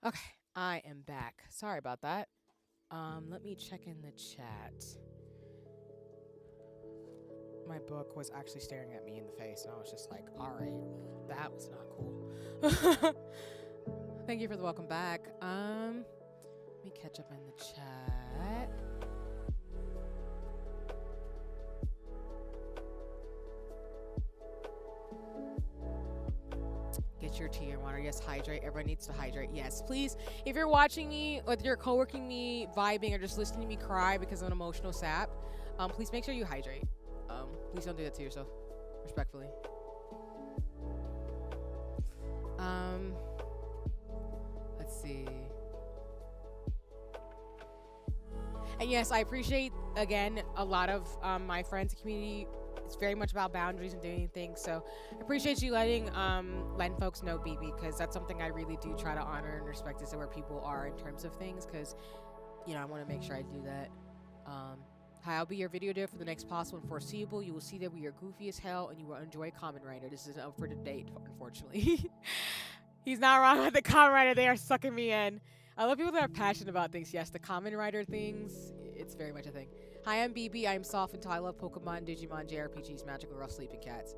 Okay, I am back. Sorry about that. Let me check in the chat. My book was actually staring at me in the face, and I was just like, all right, that was not cool. Thank you for the welcome back. Let me catch up in the chat. Get your tea and water. Yes, hydrate. Everyone needs to hydrate. Yes, please. If you're watching me, or you're co-working me, vibing, or just listening to me cry because of an emotional sap, please make sure you hydrate. Please don't do that to yourself. Respectfully. Let's see. And yes, I appreciate, again, a lot of my friends and community. It's very much about boundaries and doing things. So I appreciate you letting folks know, BB, because that's something I really do try to honor and respect as to where people are in terms of things, because, you know, I want to make sure I do that. Hi, I'll be your video editor for the next possible and foreseeable. You will see that we are goofy as hell, and you will enjoy Common Writer. This is up for debate, unfortunately. He's not wrong with the Common Writer. They are sucking me in. I love people that are passionate about things. Yes, the Common Writer things, it's very much a thing. Hi, I'm BB. I'm soft until I love Pokemon, Digimon, JRPGs, magical, rough sleeping cats.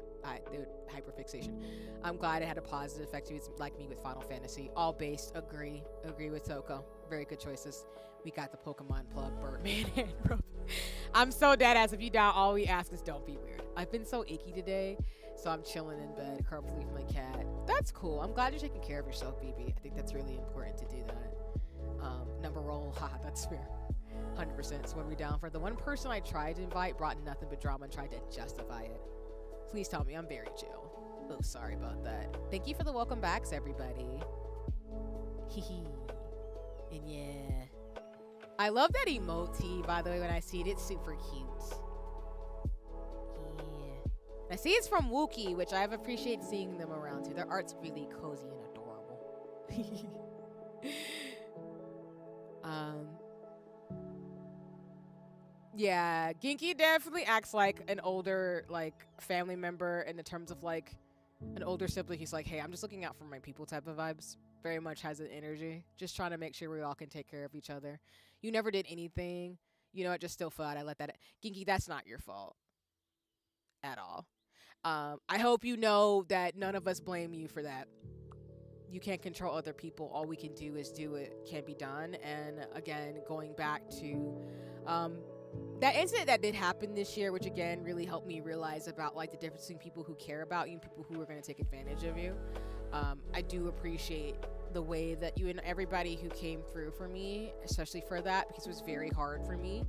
Dude, hyperfixation. I'm glad it had a positive effect to you. It's like me with Final Fantasy. All based. Agree with Toko. Very good choices. We got the Pokemon plug, Birdman, and Rope. I'm so dead ass. If you down, all we ask is don't be weird. I've been so icky today, so I'm chilling in bed, currently with my cat. That's cool. I'm glad you're taking care of yourself, BB. I think that's really important to do that. Number roll, haha, that's fair. 100%. So what are we down for? The one person I tried to invite brought nothing but drama and tried to justify it. Please tell me I'm very chill. Oh, sorry about that. Thank you for the welcome backs, everybody. Hee. And yeah. I love that emote, by the way, when I see it. It's super cute. Yeah. I see it's from Wookie, which I've appreciated seeing them around too. Their art's really cozy and adorable. Yeah, Ginky definitely acts like an older, like, family member in the terms of, like, an older sibling. He's like, hey, I'm just looking out for my people type of vibes. Very much has an energy. Just trying to make sure we all can take care of each other. You never did anything. You know, it just still felt. I let that. Ginky, that's not your fault. At all. I hope you know that none of us blame you for that. You can't control other people. All we can do is do what can be done. And again, going back to that incident that did happen this year, which again really helped me realize about like the difference between people who care about you and people who are going to take advantage of you. I do appreciate the way that you and everybody who came through for me, especially for that, because it was very hard for me.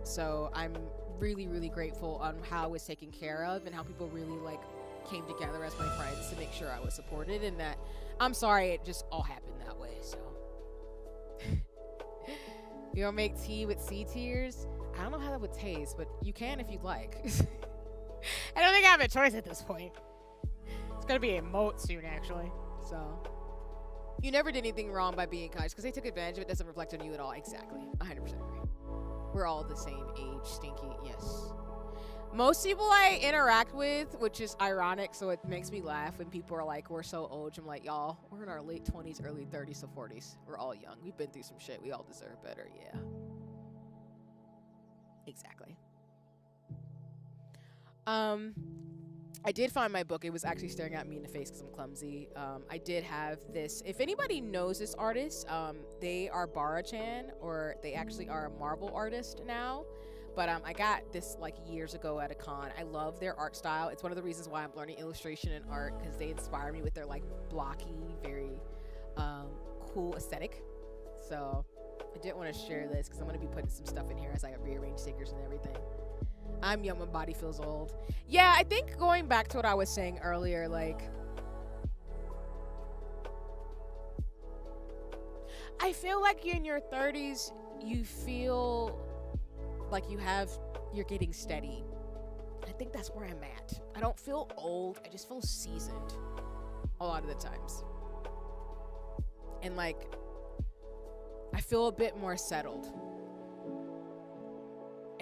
So I'm really, really grateful on how I was taken care of and how people really like came together as my friends to make sure I was supported, and that I'm sorry it just all happened that way. So you don't make tea with sea tears? I don't know how that would taste, but you can if you'd like. I don't think I have a choice at this point. It's gonna be emote soon, actually. So you never did anything wrong by being kind, because they took advantage of it. Doesn't reflect on you at all. Exactly. 100% agree. We're all the same age, Stinky. Yes. Most people I interact with, which is ironic, so it makes me laugh when people are like, we're so old. I'm like, y'all, we're in our late 20s, early 30s to 40s. We're all young. We've been through some shit. We all deserve better. Yeah. Exactly. I did find my book. It was actually staring at me in the face because I'm clumsy. I did have this. If anybody knows this artist, they are Bara-chan, or they actually are a Marvel artist now. But I got this like years ago at a con. I love their art style. It's one of the reasons why I'm learning illustration and art, because they inspire me with their like blocky, very cool aesthetic. So I did want to share this because I'm going to be putting some stuff in here as I rearrange stickers and everything. I'm young, my body feels old. Yeah, I think going back to what I was saying earlier, like, I feel like in your 30s, you feel like you're getting steady. I think that's where I'm at. I don't feel old. I just feel seasoned a lot of the times. And like, I feel a bit more settled.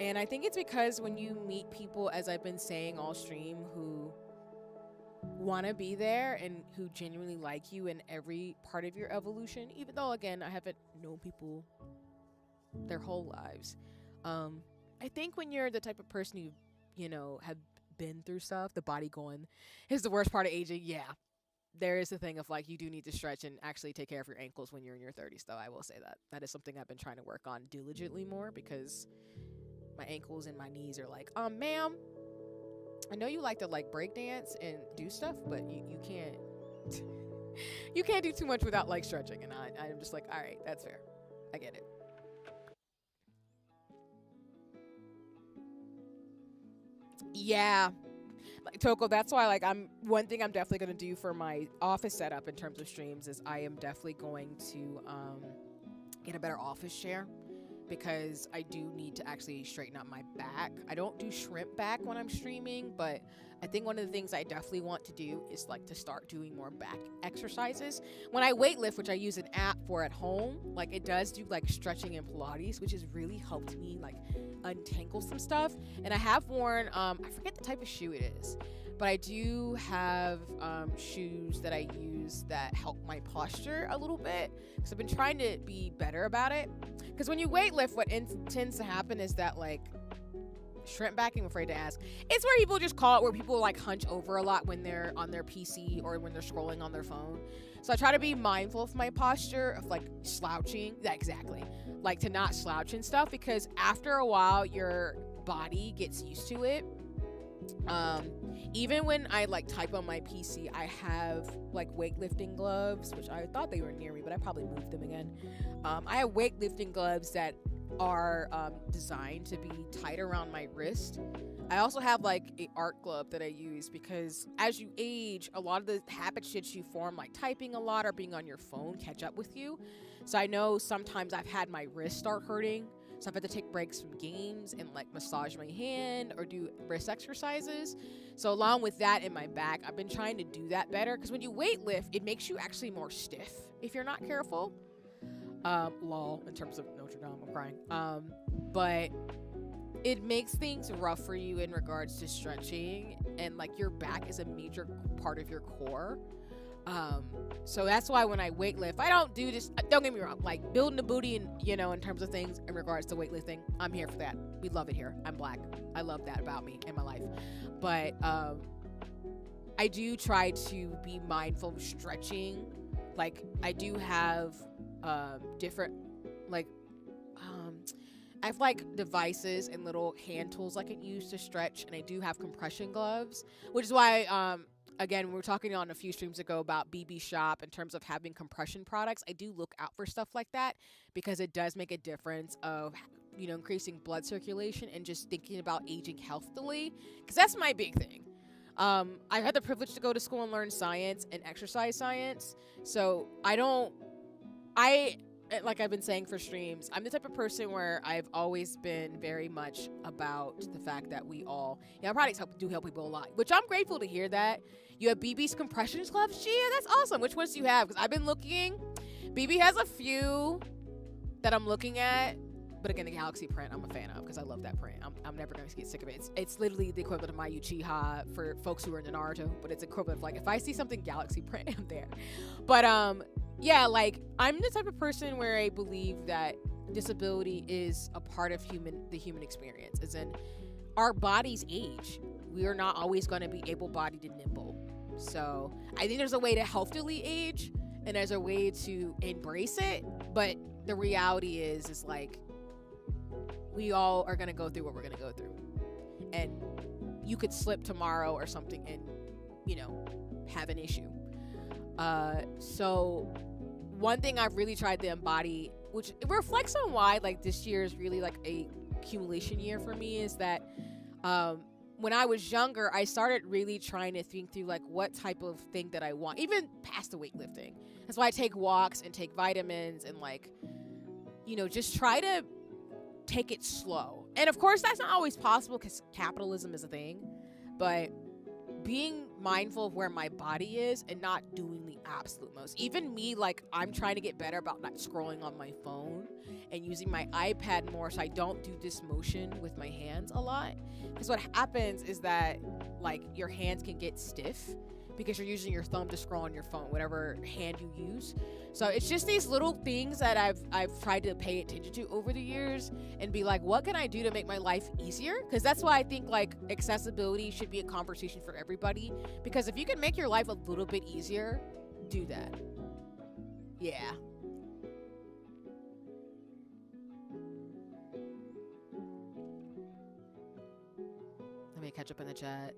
And I think it's because when you meet people, as I've been saying all stream, who want to be there and who genuinely like you in every part of your evolution, even though, again, I haven't known people their whole lives. I think when you're the type of person who, you know, have been through stuff, the body going is the worst part of aging. Yeah, there is a thing of like, you do need to stretch and actually take care of your ankles when you're in your 30s, though. I will say that is something I've been trying to work on diligently more, because my ankles and my knees are like, ma'am, I know you like to like break dance and do stuff, but you can't you can't do too much without like stretching. And I'm just like, all right, that's fair, I get it. Yeah, like Toko, that's why like one thing I'm definitely going to do for my office setup in terms of streams is I am definitely going to get a better office chair, because I do need to actually straighten out my back. I don't do shrimp back when I'm streaming, but I think one of the things I definitely want to do is like to start doing more back exercises. When I weightlift, which I use an app for at home, like it does do like stretching and Pilates, which has really helped me like untangle some stuff. And I have worn, I forget the type of shoe it is, but I do have shoes that I use that help my posture a little bit, because I've been trying to be better about it. Because when you weightlift, what tends to happen is that like shrimp backing, I'm afraid to ask, it's where people just call it, where people like hunch over a lot when they're on their PC or when they're scrolling on their phone. So I try to be mindful of my posture, of like slouching. Yeah, exactly. Like to not slouch and stuff, because after a while your body gets used to it. Even when I like type on my PC, I have like weightlifting gloves, which I thought they were near me, but I probably moved them again. I have weightlifting gloves that are designed to be tight around my wrist. I also have like a art glove that I use, because as you age, a lot of the habits that you form, like typing a lot or being on your phone, catch up with you. So I know sometimes I've had my wrist start hurting, so I've had to take breaks from games and like massage my hand or do wrist exercises. So along with that in my back, I've been trying to do that better, because when you weightlift, it makes you actually more stiff if you're not careful. Lol, in terms of Notre Dame, I'm crying. But it makes things rough for you in regards to stretching, and like your back is a major part of your core. So that's why when I weightlift, I don't do this, don't get me wrong, like building the booty and, you know, in terms of things in regards to weightlifting, I'm here for that. We love it here. I'm Black. I love that about me and my life. But I do try to be mindful of stretching. Like I do have different like I have like devices and little hand tools I can use to stretch, and I do have compression gloves, which is why again, we were talking on a few streams ago about BB Shop in terms of having compression products. I do look out for stuff like that, because it does make a difference of, you know, increasing blood circulation and just thinking about aging healthily, because that's my big thing. I had the privilege to go to school and learn science and exercise science, so like I've been saying for streams, I'm the type of person where I've always been very much about the fact that we all, our products do help people a lot, which I'm grateful to hear that. You have BB's compression gloves, Gia? That's awesome. Which ones do you have? Because I've been looking. BB has a few that I'm looking at, but again, the Galaxy print I'm a fan of, because I love that print. I'm never going to get sick of it. It's literally the equivalent of my Uchiha for folks who are into Naruto, but it's equivalent of like, if I see something Galaxy print, I'm there. But yeah, like I'm the type of person where I believe that disability is a part of the human experience, as in our bodies age. We are not always going to be able-bodied and nimble. So I think there's a way to healthily age, and there's a way to embrace it. But the reality is like we all are going to go through what we're going to go through, and you could slip tomorrow or something and, you know, have an issue. So one thing I've really tried to embody, which reflects on why like this year is really like a accumulation year for me, is that when I was younger, I started really trying to think through like what type of thing that I want, even past the weightlifting. That's why I take walks and take vitamins and like, you know, just try to take it slow. And of course that's not always possible, because capitalism is a thing, but being mindful of where my body is and not doing the absolute most. Even me, like I'm trying to get better about not scrolling on my phone and using my iPad more, so I don't do this motion with my hands a lot. Because what happens is that like your hands can get stiff because you're using your thumb to scroll on your phone, whatever hand you use. So it's just these little things that I've tried to pay attention to over the years and be like, what can I do to make my life easier? Because that's why I think like accessibility should be a conversation for everybody, because if you can make your life a little bit easier, do that. Yeah. Let me catch up in the chat.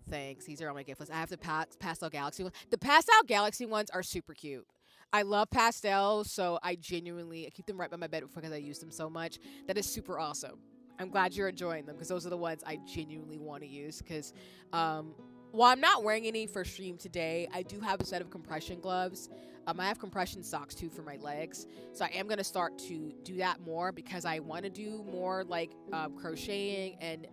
Thanks. These are on my gift list. I have the pastel galaxy ones. The pastel galaxy ones are super cute. I love pastels, so I keep them right by my bed because I use them so much. That is super awesome. I'm glad you're enjoying them because those are the ones I genuinely want to use. Because while I'm not wearing any for stream today, I do have a set of compression gloves. I have compression socks too for my legs, so I am gonna start to do that more because I want to do more like crocheting and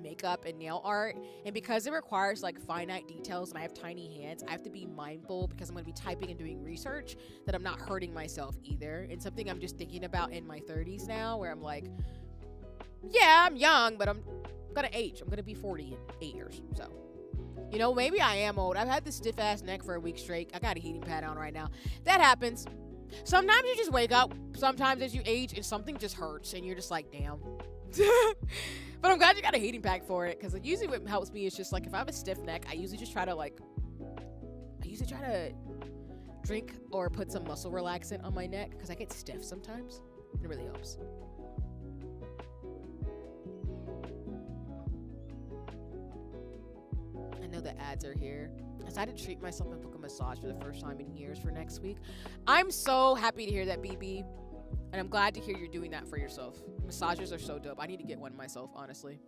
makeup and nail art, and because it requires like finite details and I have tiny hands, I have to be mindful because I'm going to be typing and doing research that I'm not hurting myself either. And something I'm just thinking about in my 30s now, where I'm like, yeah, I'm young, but I'm gonna age. I'm gonna be 40 in 8 years, so you know, maybe I am old. I've had this stiff ass neck for a week straight. I got a heating pad on right now. That happens. Sometimes you just wake up, sometimes as you age, and something just hurts and you're just like, damn. But I'm glad you got a heating pack for it, because usually what helps me is just like if I have a stiff neck, I usually just try to drink or put some muscle relaxant on my neck because I get stiff sometimes. It really helps. I know the ads are here. I decided to treat myself and book a massage for the first time in years for next week. I'm so happy to hear that, BB. And I'm glad to hear you're doing that for yourself. Massages are so dope. I need to get one myself, honestly.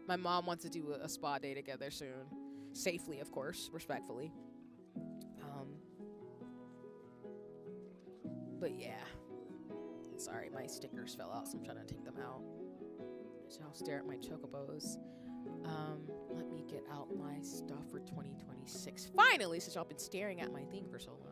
My mom wants to do a spa day together soon. Safely, of course, respectfully. But yeah. Sorry, my stickers fell out, so I'm trying to take them out. So I'll stare at my chocobos. Let me get out my stuff for 2026. Finally, since y'all been staring at my thing for so long.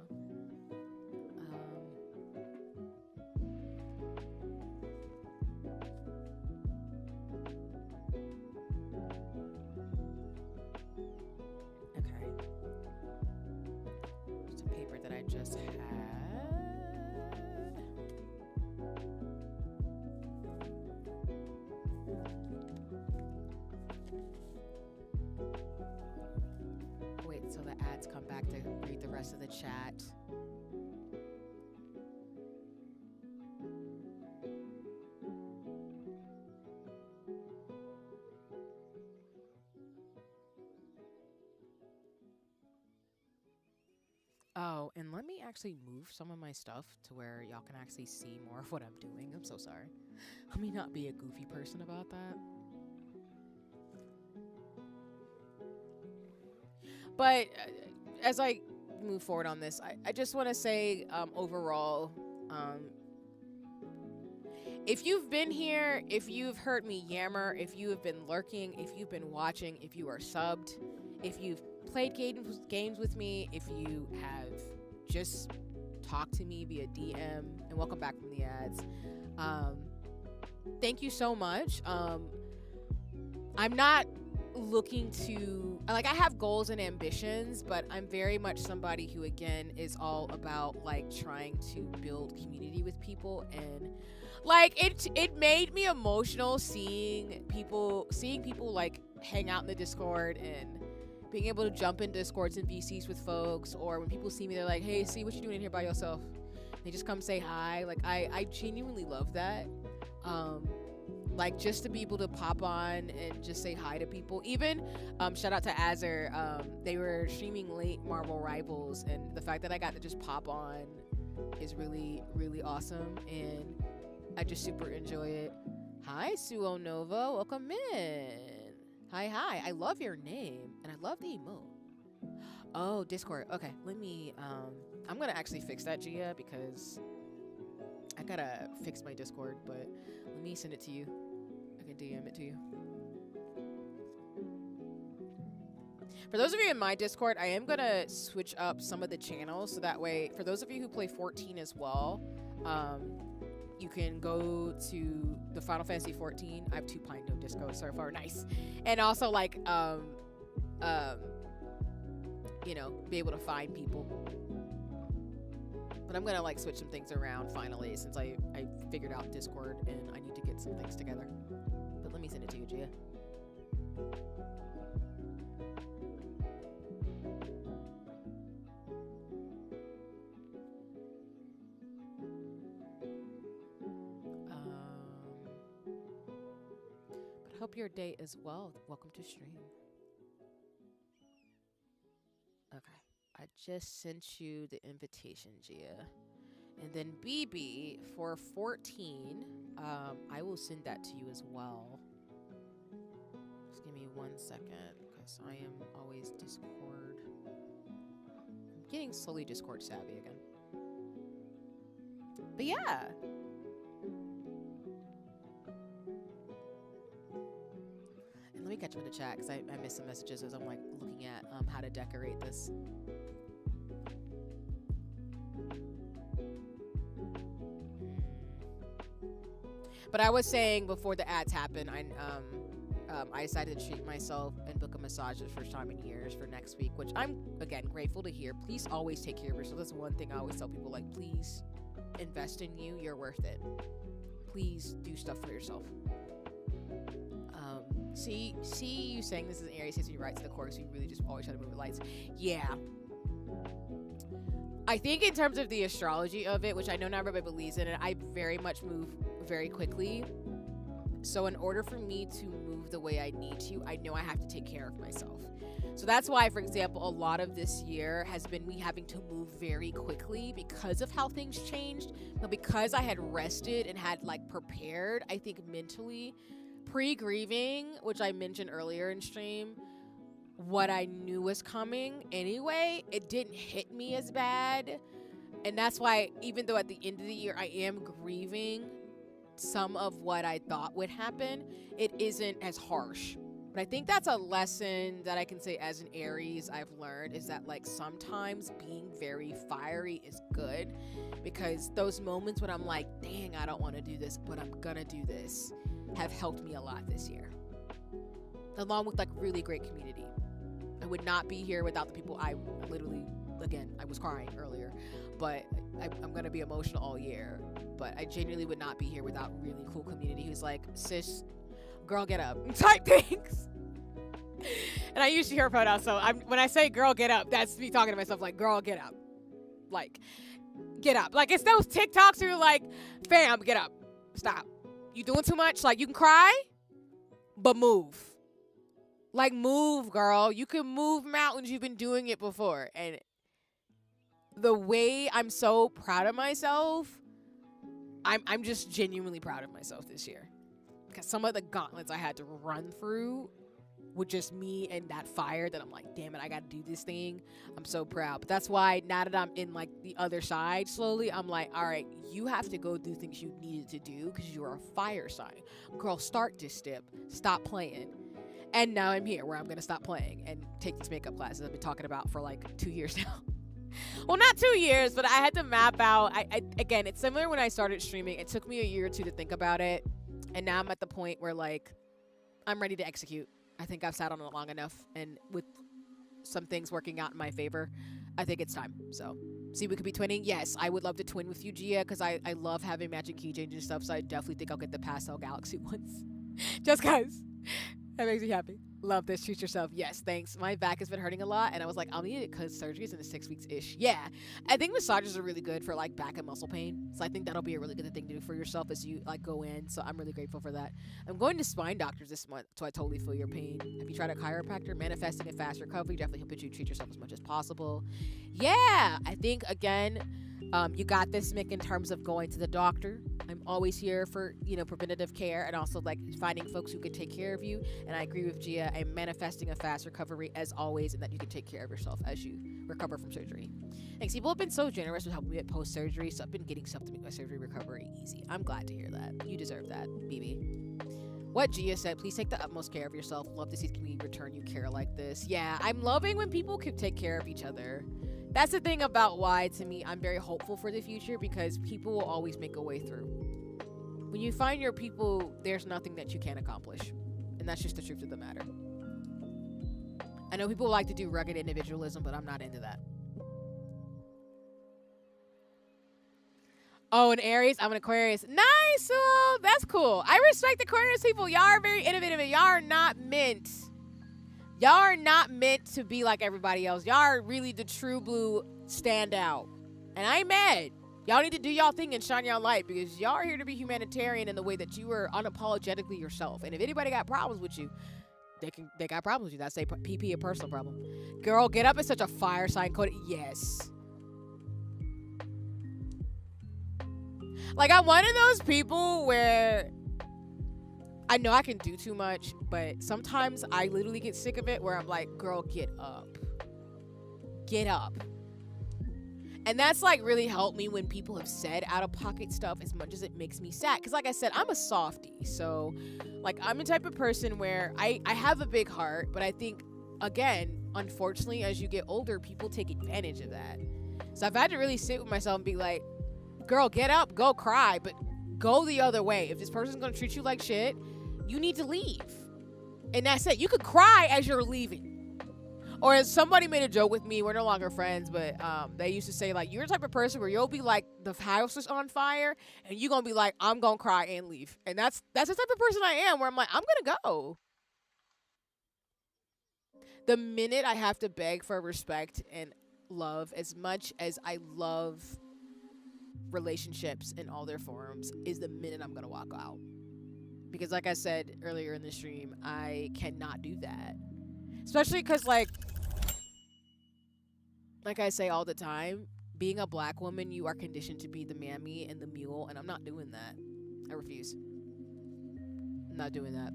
Just had. Wait, so the ads come back to read the rest of the chat. Oh, and let me actually move some of my stuff to where y'all can actually see more of what I'm doing. I'm so sorry. Let me not be a goofy person about that. But as I move forward on this, I just want to say overall, if you've been here, if you've heard me yammer, if you have been lurking, if you've been watching, if you are subbed, if you've played games with me, if you have just talked to me via DM, and welcome back from the ads. Thank you so much. I'm not looking to, like, I have goals and ambitions, but I'm very much somebody who, again, is all about like trying to build community with people. And like it made me emotional seeing people like hang out in the Discord and being able to jump in Discords and VCs with folks, or when people see me, they're like, hey, see what you doing in here by yourself? They just come say hi. Like, I genuinely love that. Like, just to be able to pop on and just say hi to people. Even, shout out to Azure. They were streaming late Marvel Rivals, and the fact that I got to just pop on is really, really awesome, and I just super enjoy it. Hi, Suo Nova. Welcome in. Hi. I love your name, and I love the emote. Oh, Discord. Okay, let me, I'm gonna actually fix that, Gia, because I gotta fix my Discord, but let me send it to you. I can DM it to you. For those of you in my Discord, I am gonna switch up some of the channels, so that way, for those of you who play 14 as well, you can go to the Final Fantasy 14. I have 2 Pine Note Disco so far. Nice. And also, like, you know, be able to find people. But I'm gonna like switch some things around finally, since I figured out Discord and I need to get some things together. But let me send it to you, Gia. But hope your day is well. Welcome to stream. Okay, I just sent you the invitation, Gia. And then BB for 14, I will send that to you as well. Just give me 1 second, because I am always Discord. I'm getting slowly Discord savvy again. But yeah. And let me catch up in the chat, because I missed some messages as I'm like looking at how to decorate this. But I was saying before the ads happened, I decided to treat myself and book a massage for the first time in years for next week, which I'm, again, grateful to hear. Please always take care of yourself. That's one thing I always tell people, like, please invest in you. You're worth it. Please do stuff for yourself. See you saying this is an Aries season, you right to the core, so you really just always try to move the lights. Yeah. I think in terms of the astrology of it, which I know not everybody believes in it, I very much move very quickly. So in order for me to move the way I need to, I know I have to take care of myself. So that's why, for example, a lot of this year has been me having to move very quickly because of how things changed. But because I had rested and had like prepared, I think mentally, pre-grieving, which I mentioned earlier in stream, what I knew was coming anyway, it didn't hit me as bad. And that's why, even though at the end of the year I am grieving some of what I thought would happen, it isn't as harsh. But I think that's a lesson that I can say as an Aries I've learned, is that like sometimes being very fiery is good, because those moments when I'm like, dang, I don't want to do this, but I'm gonna do this, have helped me a lot this year. Along with like really great community. I would not be here without the people I literally, again, I was crying earlier, but I'm gonna be emotional all year. But I genuinely would not be here without really cool community who's like, sis, girl, get up type things. And I usually hear pronouns, so when I say girl, get up, that's me talking to myself like, girl, get up. Like, get up. Like, it's those TikToks who are like, fam, get up. Stop. You doing too much? Like, you can cry, but move. Like, move, girl. You can move mountains. You've been doing it before. And the way I'm so proud of myself, I'm just genuinely proud of myself this year. Because some of the gauntlets I had to run through with just me and that fire, that I'm like, damn it, I got to do this thing. I'm so proud. But that's why now that I'm in like the other side slowly, I'm like, all right, you have to go do things you needed to do because you're a fire sign. Girl, start this step. Stop playing. And now I'm here where I'm going to stop playing and take these makeup classes I've been talking about for like 2 years now. Well, not 2 years, but I had to map out. Again, it's similar when I started streaming. It took me a year or two to think about it. And now I'm at the point where like, I'm ready to execute. I think I've sat on it long enough. And with some things working out in my favor, I think it's time. So, see, we could be twinning. Yes, I would love to twin with you, Gia, because I love having magic keychains and stuff. So I definitely think I'll get the Pastel Galaxy ones. Just because. That makes me happy. Love this. Treat yourself. Yes, thanks. My back has been hurting a lot, and I was like, I'll need it because surgery is in the 6 weeks-ish. Yeah. I think massages are really good for, like, back and muscle pain. So I think that'll be a really good thing to do for yourself as you, like, go in. So I'm really grateful for that. I'm going to spine doctors this month, so I totally feel your pain. Have you tried a chiropractor? Manifesting a fast recovery. Definitely help you treat yourself as much as possible. Yeah. I think, again, you got this, Mick, in terms of going to the doctor. I'm always here for, preventative care and also like finding folks who can take care of you. And I agree with Gia. I'm manifesting a fast recovery as always, and that you can take care of yourself as you recover from surgery. Thanks. People have been so generous with helping me at post-surgery, so I've been getting stuff to make my surgery recovery easy. I'm glad to hear that. You deserve that, BB. What Gia said, please take the utmost care of yourself. Love to see the community return you care like this. Yeah, I'm loving when people can take care of each other. That's the thing about why, to me, I'm very hopeful for the future, because people will always make a way through. When you find your people, there's nothing that you can't accomplish. And that's just the truth of the matter. I know people like to do rugged individualism, but I'm not into that. Oh, an Aries. I'm an Aquarius. Nice. Well, that's cool. I respect Aquarius people. Y'all are very innovative, and y'all are not meant. Y'all are not meant to be like everybody else. Y'all are really the true blue standout. And I ain't mad. Y'all need to do y'all thing and shine y'all light, because y'all are here to be humanitarian in the way that you are unapologetically yourself. And if anybody got problems with you, they got problems with you. That's a PP, a personal problem. Girl, get up is such a fire sign code. Yes. Like, I'm one of those people where I know I can do too much, but sometimes I literally get sick of it, where I'm like, girl, get up. Get up. And that's like really helped me when people have said out of pocket stuff, as much as it makes me sad. Because like I said, I'm a softie. So like, I'm the type of person where I have a big heart, but I think, again, unfortunately, as you get older, people take advantage of that. So I've had to really sit with myself and be like, girl, get up, go cry, but go the other way. If this person's gonna treat you like shit, you need to leave. And that's it. You could cry as you're leaving. Or as somebody made a joke with me, we're no longer friends, but they used to say, like, you're the type of person where you'll be like, the house is on fire, and you're gonna be like, I'm gonna cry and leave. And that's the type of person I am, where I'm like, I'm gonna go. The minute I have to beg for respect and love, as much as I love relationships in all their forms, is the minute I'm gonna walk out. Because like I said earlier in the stream, I cannot do that. Especially because like I say all the time, being a black woman, you are conditioned to be the mammy and the mule, and I'm not doing that. I refuse. I'm not doing that.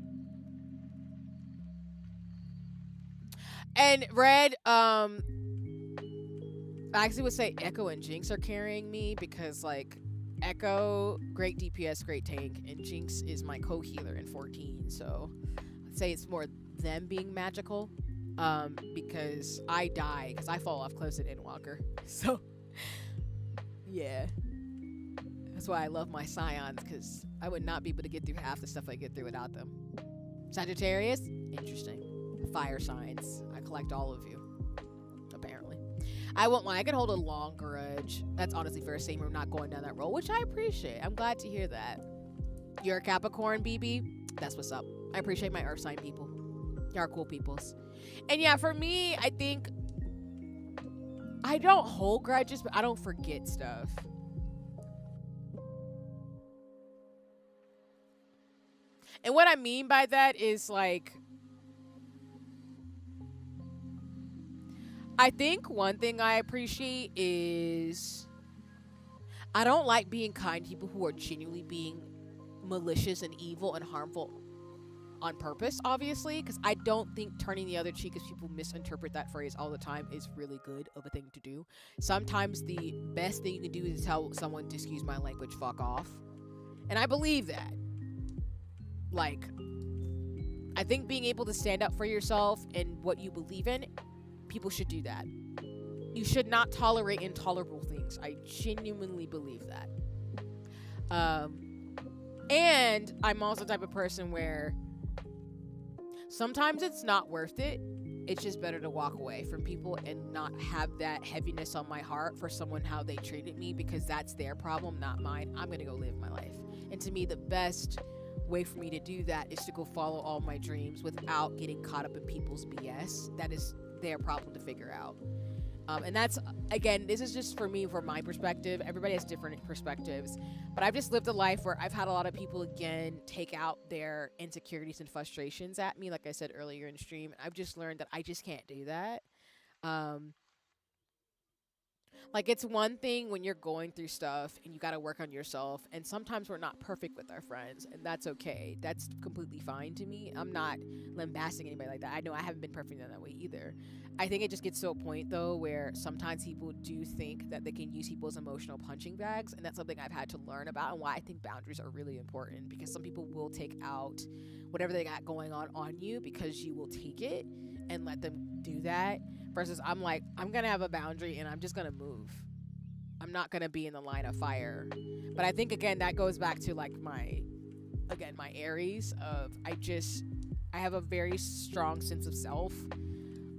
And Red, I actually would say Echo and Jinx are carrying me, because like Echo, great DPS, great tank, and Jinx is my co-healer in 14. So I'd say it's more them being magical, because I die because I fall off close at Endwalker. So yeah, that's why I love my Scions, because I would not be able to get through half the stuff I get through without them. Sagittarius, interesting. Fire signs. I collect all of you. Apparently. I won't lie, I can hold a long grudge. That's honestly fair, same, we're not going down that road, which I appreciate. I'm glad to hear that. You're a Capricorn, BB? That's what's up. I appreciate my earth sign people. Y'all are cool peoples. And yeah, for me, I think I don't hold grudges, but I don't forget stuff. And what I mean by that is like, I think one thing I appreciate is I don't like being kind to people who are genuinely being malicious and evil and harmful on purpose, obviously, because I don't think turning the other cheek, as people misinterpret that phrase all the time, is really good of a thing to do. Sometimes the best thing you can do is tell someone to, excuse my language, fuck off. And I believe that. Like, I think being able to stand up for yourself and what you believe in, people should do that. You should not tolerate intolerable things. I genuinely believe that. And I'm also the type of person where sometimes it's not worth it. It's just better to walk away from people and not have that heaviness on my heart for someone, how they treated me, because that's their problem, not mine. I'm gonna go live my life. And to me, the best way for me to do that is to go follow all my dreams without getting caught up in people's BS. That is their problem to figure out. And that's, again, this is just for me, from my perspective. Everybody has different perspectives, but I've just lived a life where I've had a lot of people, again, take out their insecurities and frustrations at me, like I said earlier in stream. I've just learned that I just can't do that. Like, it's one thing when you're going through stuff and you got to work on yourself, and sometimes we're not perfect with our friends, and that's okay. That's completely fine to me. I'm not lambasting anybody like that. I know I haven't been perfect in that way either. I think it just gets to a point, though, where sometimes people do think that they can use people as emotional punching bags, and that's something I've had to learn about, and why I think boundaries are really important, because some people will take out whatever they got going on you because you will take it and let them do that. Versus I'm like, I'm going to have a boundary and I'm just going to move. I'm not going to be in the line of fire. But I think, again, that goes back to like my Aries of I have a very strong sense of self.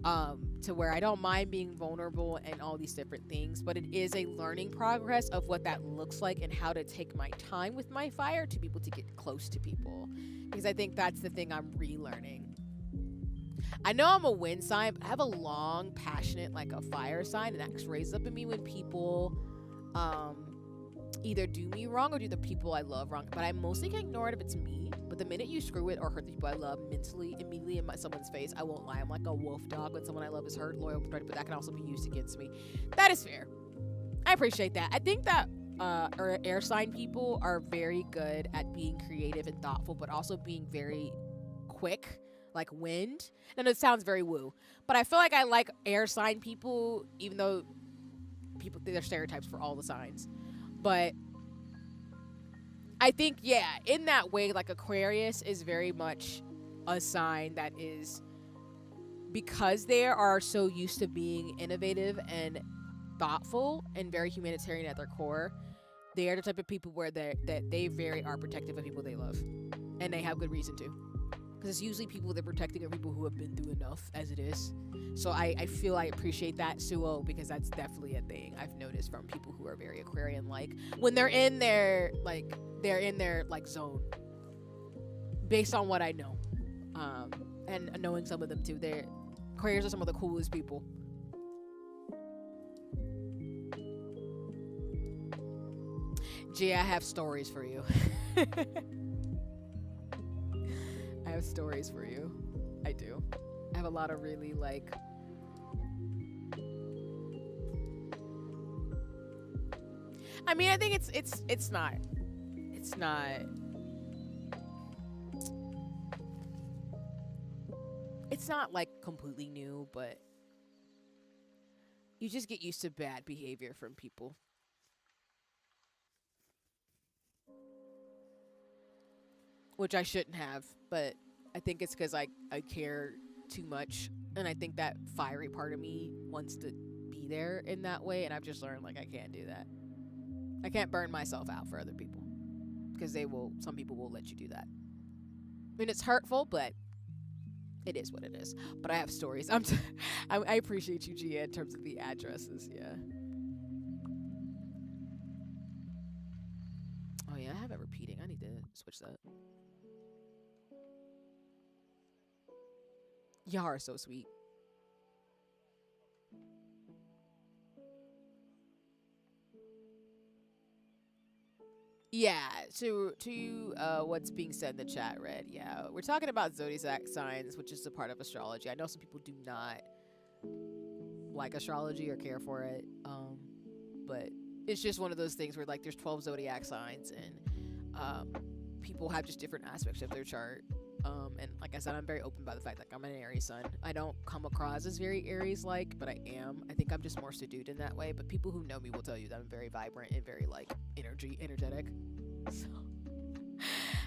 to where I don't mind being vulnerable and all these different things, but it is a learning progress of what that looks like and how to take my time with my fire to be able to get close to people, because I think that's the thing I'm relearning. I know I'm a wind sign, but I have a long, passionate, like a fire sign, and that raises up in me when people either do me wrong or do the people I love wrong. But I mostly can ignore it if it's me. But the minute you screw it or hurt the people I love mentally, immediately in someone's face, I won't lie. I'm like a wolf dog when someone I love is hurt, loyal, but that can also be used against me. That is fair. I appreciate that. I think that air sign people are very good at being creative and thoughtful, but also being very quick, like wind. And it sounds very woo, but I feel like I like air sign people, even though people, they're stereotypes for all the signs. But I think, yeah, in that way, like Aquarius is very much a sign that is, because they are so used to being innovative and thoughtful and very humanitarian at their core, they are the type of people where they very are protective of people they love, and they have good reason to, because it's usually people they're protecting are people who have been through enough as it is. So I feel I appreciate that, Suo, because that's definitely a thing I've noticed from people who are very Aquarian-like when they're in their zone, based on what I know, and knowing some of them too. Aquarians are some of the coolest people. Gee, I have stories for you. I have stories for you. I do. I have a lot of really like I mean, I think it's not like completely new, but you just get used to bad behavior from people. Which I shouldn't have, but I think it's because I care too much, and I think that fiery part of me wants to be there in that way, and I've just learned like I can't do that. I can't burn myself out for other people, because some people will let you do that. I mean, it's hurtful, but it is what it is. But I have stories. I appreciate you, Gia, in terms of the addresses. Yeah. Oh yeah, I have it repeating. I need to switch that. Y'all are so sweet. Yeah, to what's being said in the chat, Red. Yeah, we're talking about zodiac signs, which is a part of astrology. I know some people do not like astrology or care for it, but it's just one of those things where like there's 12 zodiac signs, and people have just different aspects of their chart. And like I said, I'm very open by the fact that I'm an Aries sun. I don't come across as very Aries-like, but I am. I think I'm just more subdued in that way. But people who know me will tell you that I'm very vibrant and very like energetic. So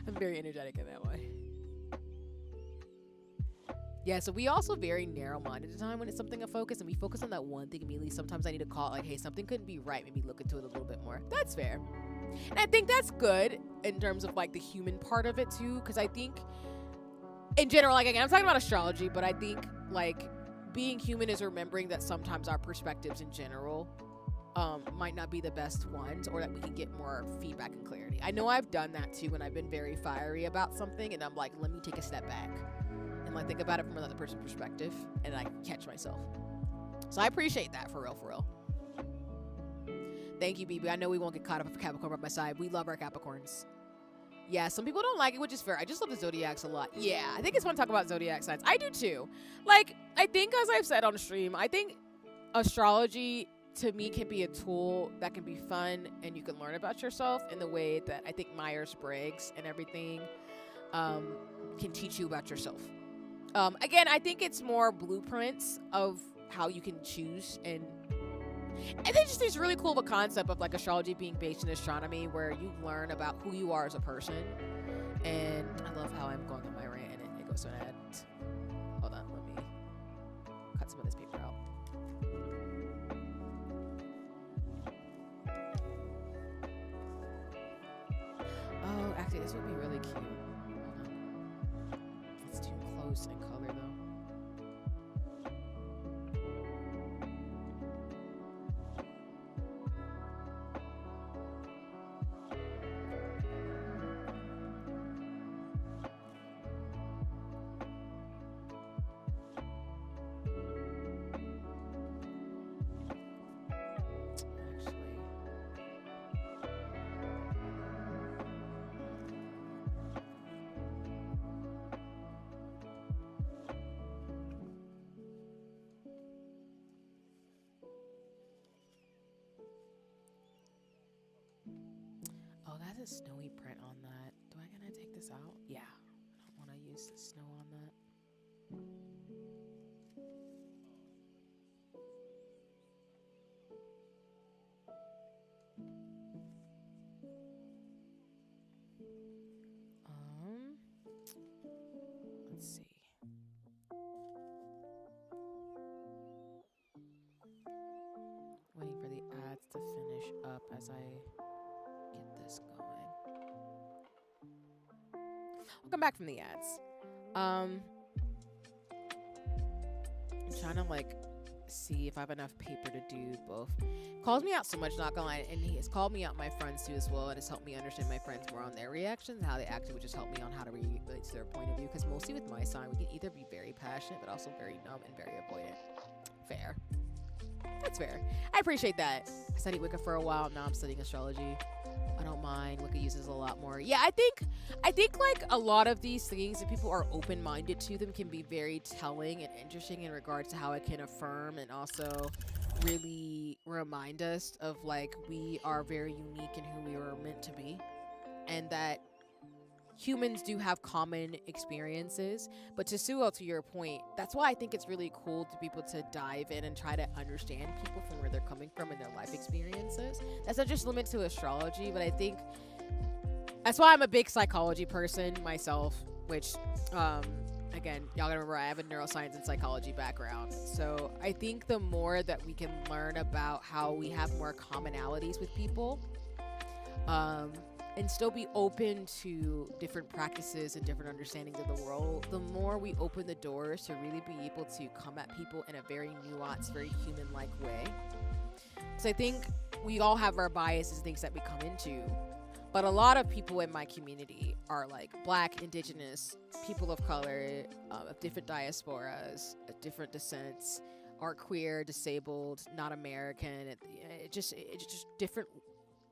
I'm very energetic in that way. Yeah, so we also very narrow-minded at the time when it's something of focus, and we focus on that one thing immediately. Sometimes I need to call it like, hey, something couldn't be right. Maybe look into it a little bit more. That's fair. And I think that's good in terms of like the human part of it too, because I think in general, like again, I'm talking about astrology, but I think like being human is remembering that sometimes our perspectives in general might not be the best ones, or that we can get more feedback and clarity. I know I've done that too when I've been very fiery about something, and I'm like, let me take a step back and like think about it from another person's perspective, and I catch myself. So I appreciate that, for real. Thank you, BB. I know we won't get caught up with Capricorn by my side. We love our Capricorns. Yeah, some people don't like it, which is fair. I just love the zodiacs a lot. Yeah, I think it's fun to talk about zodiac signs. I do too. Like, I think, as I've said on stream, I think astrology to me can be a tool that can be fun, and you can learn about yourself in the way that I think Myers-Briggs and everything can teach you about yourself. Again, I think it's more blueprints of how you can choose, and then just this really cool of a concept of like astrology being based in astronomy, where you learn about who you are as a person. And I love how I'm going on my rant and it goes to an end. Hold on, let me cut some of this paper out. Oh, actually, this would be really cute. Hold on. It's too close in color though. a snowy print on that. Do I gotta take this out? Yeah. I don't want to use the snow on that. Let's see. Waiting for the ads to finish up as I get this going. Welcome back from the ads. I'm trying to like see if I have enough paper to do both. Calls me out so much, not gonna lie, and he has called me out my friends too as well, and has helped me understand my friends more on their reactions, how they acted, which has helped me on how to relate to their point of view. Because mostly with my sign, we can either be very passionate, but also very numb and very avoidant. Fair. That's fair. I appreciate that. I studied Wicca for a while. Now I'm studying astrology. I don't mind. Wicca uses a lot more. Yeah, I think like a lot of these things, if people are open-minded to them, can be very telling and interesting in regards to how it can affirm and also really remind us of like we are very unique in who we were meant to be, and that humans do have common experiences. But to Suo, to your point, that's why I think it's really cool to be able to dive in and try to understand people from where they're coming from and their life experiences. That's not just limited to astrology, but I think that's why I'm a big psychology person myself, which again, y'all gotta remember I have a neuroscience and psychology background. So I think the more that we can learn about how we have more commonalities with people, and still be open to different practices and different understandings of the world, the more we open the doors to really be able to come at people in a very nuanced, very human-like way. So I think we all have our biases, things that we come into, but a lot of people in my community are like Black, Indigenous, people of color, of different diasporas, different descents, are queer, disabled, not American. It's just different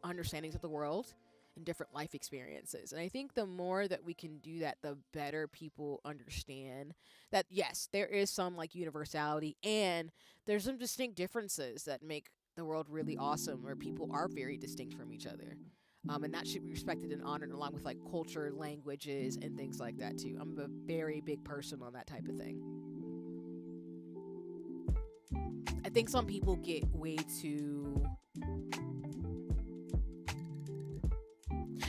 understandings of the world and different life experiences. And I think the more that we can do that, the better people understand that, yes, there is some like universality and there's some distinct differences that make the world really awesome, where people are very distinct from each other. And that should be respected and honored, along with like culture, languages, and things like that too. I'm a very big person on that type of thing. I think some people get way too,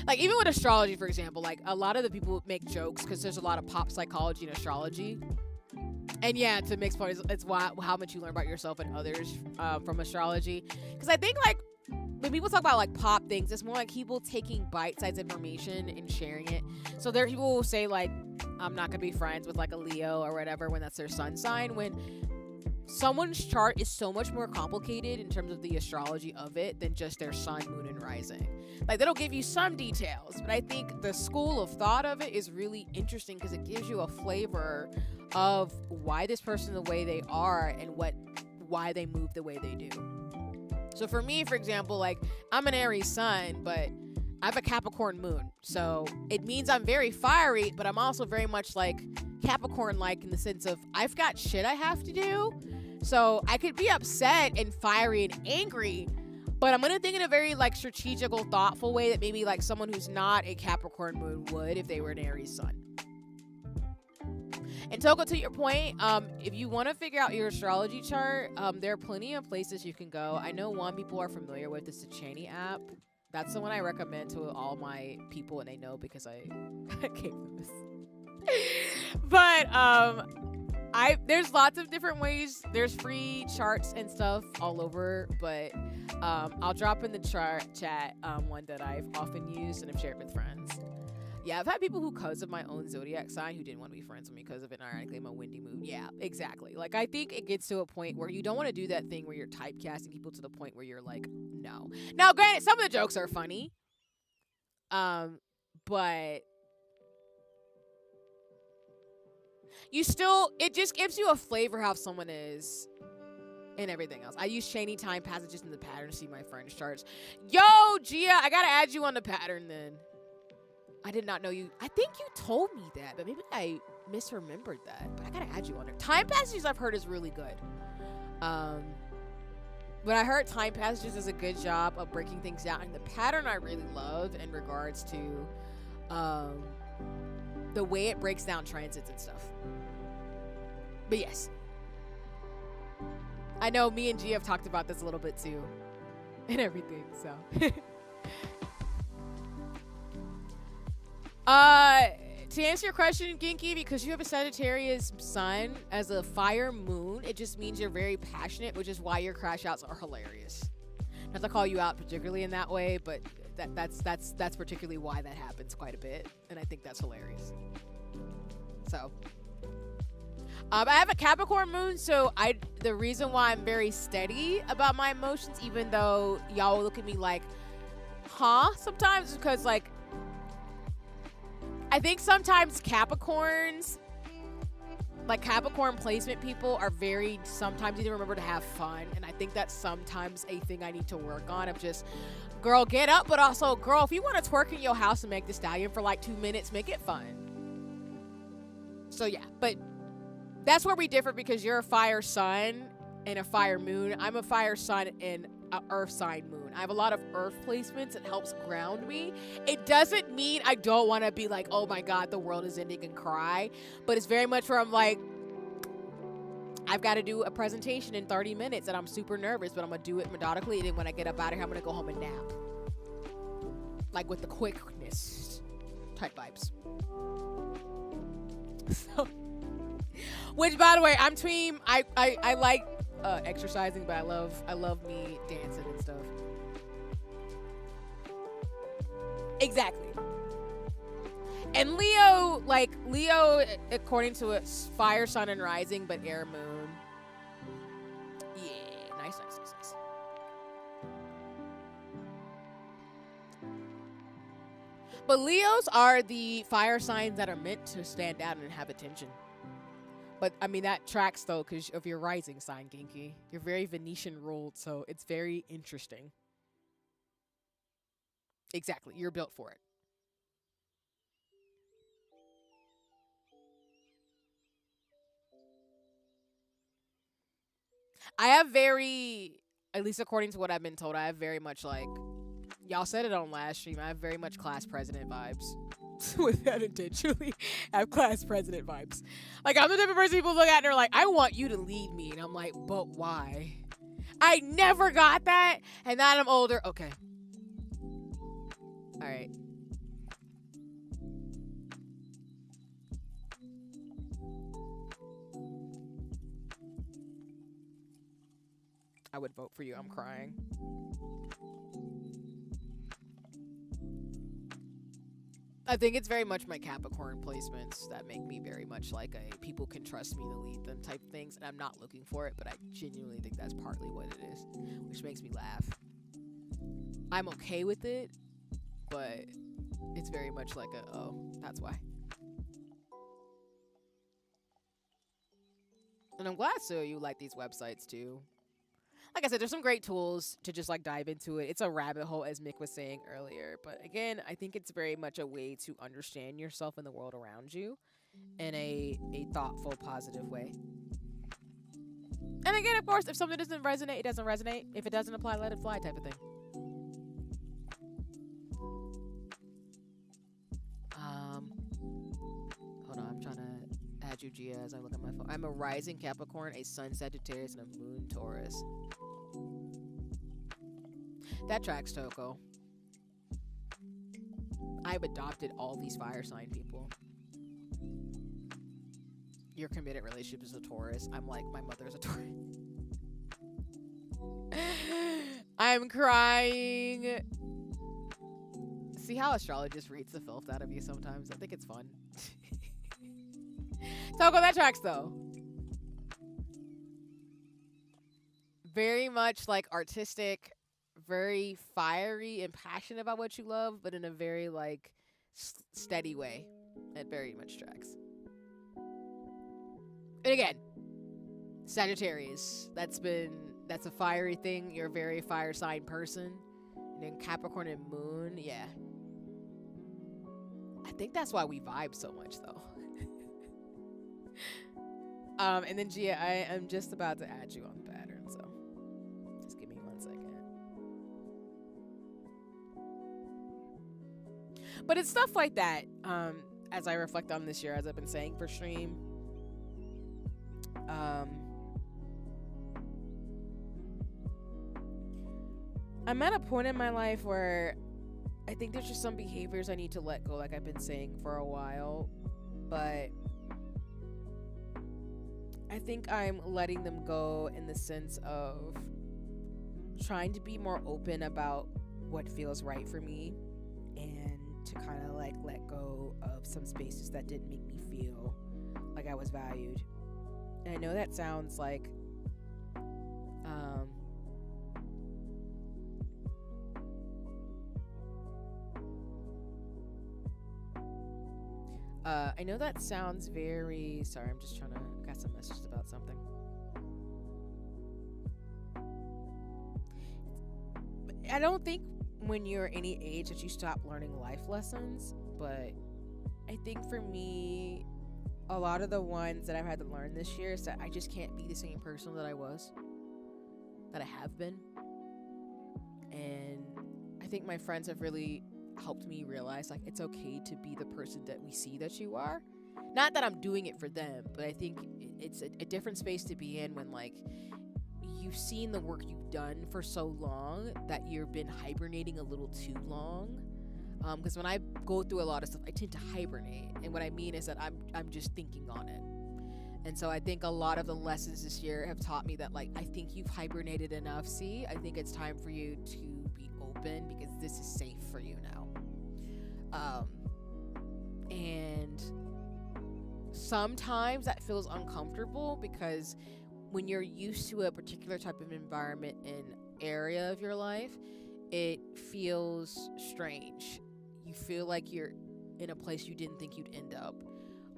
like, even with astrology, for example, like a lot of the people make jokes because there's a lot of pop psychology and astrology. And yeah, to mix part, it's how much you learn about yourself and others from astrology. Because I think like when people talk about like pop things, it's more like people taking bite-sized information and sharing it. So there, people will say like, I'm not gonna be friends with like a Leo or whatever when that's their sun sign, when someone's chart is so much more complicated in terms of the astrology of it than just their sun, moon, and rising. Like, that'll give you some details, but I think the school of thought of it is really interesting because it gives you a flavor of why this person the way they are and why they move the way they do. So for me, for example, like, I'm an Aries sun, but I have a Capricorn moon. So it means I'm very fiery, but I'm also very much like Capricorn-like in the sense of I've got shit I have to do. So I could be upset and fiery and angry, but I'm gonna think in a very like strategical, thoughtful way that maybe like someone who's not a Capricorn moon would if they were an Aries sun. And Toko, to your point, if you want to figure out your astrology chart, there are plenty of places you can go. I know one people are familiar with, the Sachani app. That's the one I recommend to all my people, and they know because I gave them this. But there's lots of different ways. There's free charts and stuff all over, but I'll drop in the chat one that I've often used and I've shared with friends. Yeah, I've had people who, because of my own zodiac sign, who didn't want to be friends with me because of it. Ironically, I'm a windy moon. Yeah, exactly. Like, I think it gets to a point where you don't want to do that thing where you're typecasting people to the point where you're like, no. Now, granted, some of the jokes are funny, but you still, it just gives you a flavor how someone is and everything else. I use shiny time passages in the pattern to see my friends' charts. Yo, Gia, I gotta add you on the pattern then. I did not know you. I think you told me that, but maybe I misremembered that. But I gotta add you on there. Time passages I've heard is really good. But I heard Time Passages does a good job of breaking things down, and the pattern I really love in regards to the way it breaks down transits and stuff. But yes, I know me and G have talked about this a little bit too, and everything. So, to answer your question, Ginky, because you have a Sagittarius sun as a fire moon, it just means you're very passionate, which is why your crash outs are hilarious. Not to call you out particularly in that way, but that's particularly why that happens quite a bit, and I think that's hilarious. So, I have a Capricorn moon, so the reason why I'm very steady about my emotions, even though y'all look at me like, huh? Sometimes, because like, I think sometimes Capricorns, like Capricorn placement people, are very, sometimes you need to remember to have fun, and I think that's sometimes a thing I need to work on, of just, girl, get up, but also, girl, if you want to twerk in your house and make the stallion for like 2 minutes, make it fun. So yeah, but that's where we differ, because you're a fire sun and a fire moon. I'm a fire sun and an earth sign moon. I have a lot of earth placements. It helps ground me. It doesn't mean I don't want to be like, oh my God, the world is ending and cry. But it's very much where I'm like, I've got to do a presentation in 30 minutes and I'm super nervous, but I'm going to do it methodically. And then when I get up out of here, I'm going to go home and nap. Like with the quickness type vibes. So, which, by the way, I'm team. I like exercising, but I love me dancing and stuff. Exactly. And Leo, according to it's fire, sun, and rising, but air, moon. Yeah, nice. But Leos are the fire signs that are meant to stand out and have attention. But, I mean, that tracks, though, because of your rising sign, Genki. You're very Venetian ruled, so it's very interesting. Exactly. You're built for it. I have very, at least according to what I've been told, I have very much, like, y'all said it on last stream, I have very much class president vibes. With that intentionally, I have class president vibes. Like, I'm the type of person people look at and they're like, I want you to lead me. And I'm like, but why? I never got that. And now that I'm older, okay. All right. I would vote for you. I'm crying. I think it's very much my Capricorn placements that make me very much like a people can trust me to lead them type things, and I'm not looking for it, but I genuinely think that's partly what it is, which makes me laugh. I'm okay with it, but it's very much like a, oh, that's why. And I'm glad so you like these websites too. Like I said, there's some great tools to just like dive into it. It's a rabbit hole, as Mick was saying earlier. But again, I think it's very much a way to understand yourself and the world around you in a thoughtful, positive way. And again, of course, if something doesn't resonate, it doesn't resonate. If it doesn't apply, let it fly type of thing. Hold on, I'm trying to add you, Gia, as I look at my phone. I'm a rising Capricorn, a sun Sagittarius, and a moon Taurus. That tracks, Toko. I've adopted all these fire sign people. Your committed relationship is a Taurus. I'm like, my mother is a Taurus. I'm crying. See how astrologists reads the filth out of you sometimes? I think it's fun. Toko, that tracks though. Very much like artistic, very fiery and passionate about what you love, but in a very like steady way. It very much tracks. And again, Sagittarius, that's a fiery thing. You're a very fire sign person. And then Capricorn and Moon, yeah. I think that's why we vibe so much though. And then Gia, I am just about to add you on the pattern, so just give me But it's stuff like that. As I reflect on this year, as I've been saying for stream. I'm at a point in my life where I think there's just some behaviors I need to let go, like I've been saying for a while. But I think I'm letting them go in the sense of trying to be more open about what feels right for me, and to kind of like let go of some spaces that didn't make me feel like I was valued. And I know that sounds like I know that sounds very... Sorry, I'm just trying to... Got some messages about something. I don't think when you're any age that you stop learning life lessons, but I think for me, a lot of the ones that I've had to learn this year is that I just can't be the same person that I was, that I have been. And I think my friends have really helped me realize, like, it's okay to be the person that we see that you are. Not that I'm doing it for them, but I think it's a different space to be in when, like, you've seen the work you've done for so long that you've been hibernating a little too long. Because when I go through a lot of stuff, I tend to hibernate, and what I mean is that I'm just thinking on it. And so I think a lot of the lessons this year have taught me that, like, I think you've hibernated enough. See, I think it's time for you to be open, because this is safe for you now. And sometimes that feels uncomfortable, because when you're used to a particular type of environment and area of your life, it feels strange. You feel like you're in a place you didn't think you'd end up.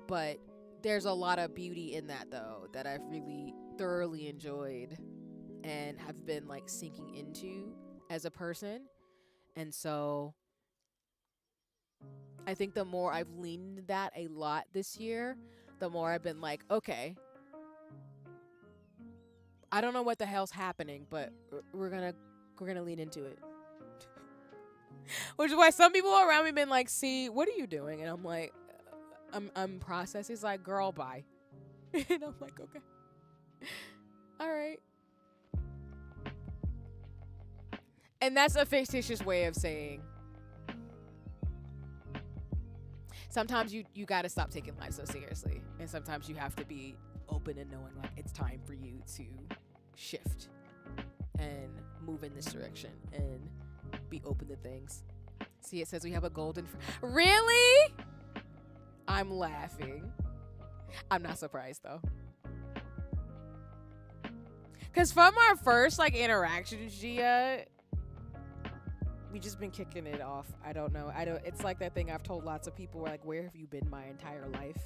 But there's a lot of beauty in that, though, that I've really thoroughly enjoyed and have been, like, sinking into as a person. And so I think the more I've leaned that a lot this year, the more I've been like, okay, I don't know what the hell's happening, but we're gonna lean into it. Which is why some people around me been like, see, what are you doing? And I'm like, I'm processing. He's like, girl, bye. And I'm like, okay. All right. And that's a fictitious way of saying sometimes you gotta stop taking life so seriously. And sometimes you have to be open and knowing, like, it's time for you to shift and move in this direction and be open to things. See, it says we have a golden really? I'm laughing. I'm not surprised, though. Because from our first, like, interaction, Gia, we just been kicking it off. I don't know. It's like that thing I've told lots of people, where, like, where have you been my entire life?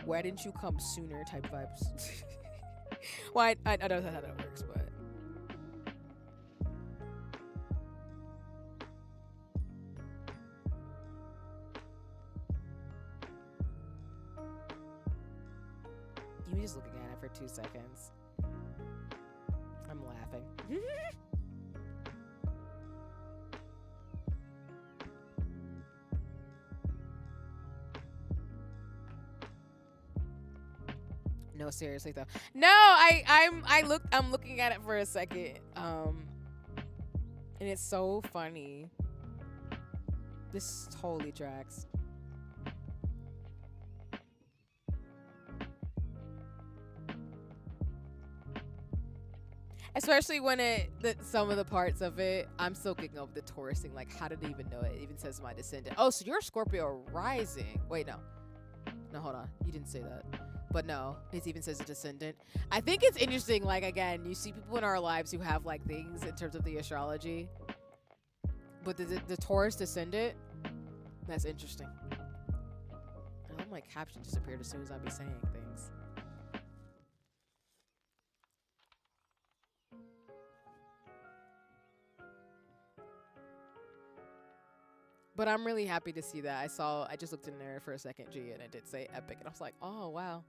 Why didn't you come sooner type vibes? Well, I don't know how that works, but... You were just looking at it for 2 seconds. I'm laughing. No, seriously though. No, I'm looking at it for a second. And it's so funny. This totally tracks. Especially when some of the parts of it, I'm still kicking over the Taurus thing. Like, how did it even know it? It even says my descendant. Oh, so you're Scorpio rising. Wait, no. No, hold on. You didn't say that. But no, it even says a descendant. I think it's interesting, like, again, you see people in our lives who have, like, things in terms of the astrology. But the Taurus descendant, that's interesting. And then my caption disappeared as soon as I be saying things. But I'm really happy to see that. I just looked in there for a second, G, and it did say epic. And I was like, oh, wow.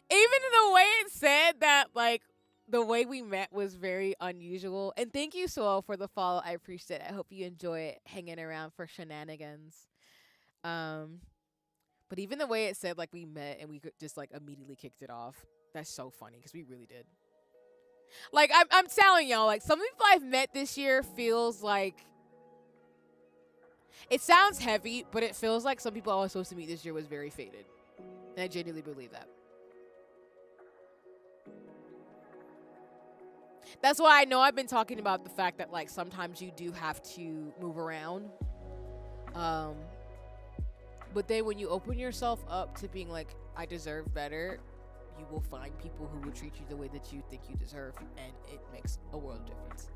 Even the way it said that, like, the way we met was very unusual. And thank you, Soul, for the follow. I appreciate it. I hope you enjoy it hanging around for shenanigans. But even the way it said like we met and we could just like immediately kicked it off, that's so funny because we really did. Like I'm telling y'all, like some people I've met this year feels like, it sounds heavy, but it feels like some people I was supposed to meet this year was very fated. And I genuinely believe that. That's why I know I've been talking about the fact that like sometimes you do have to move around. But then when you open yourself up to being like, I deserve better, you will find people who will treat you the way that you think you deserve, and it makes a world of difference.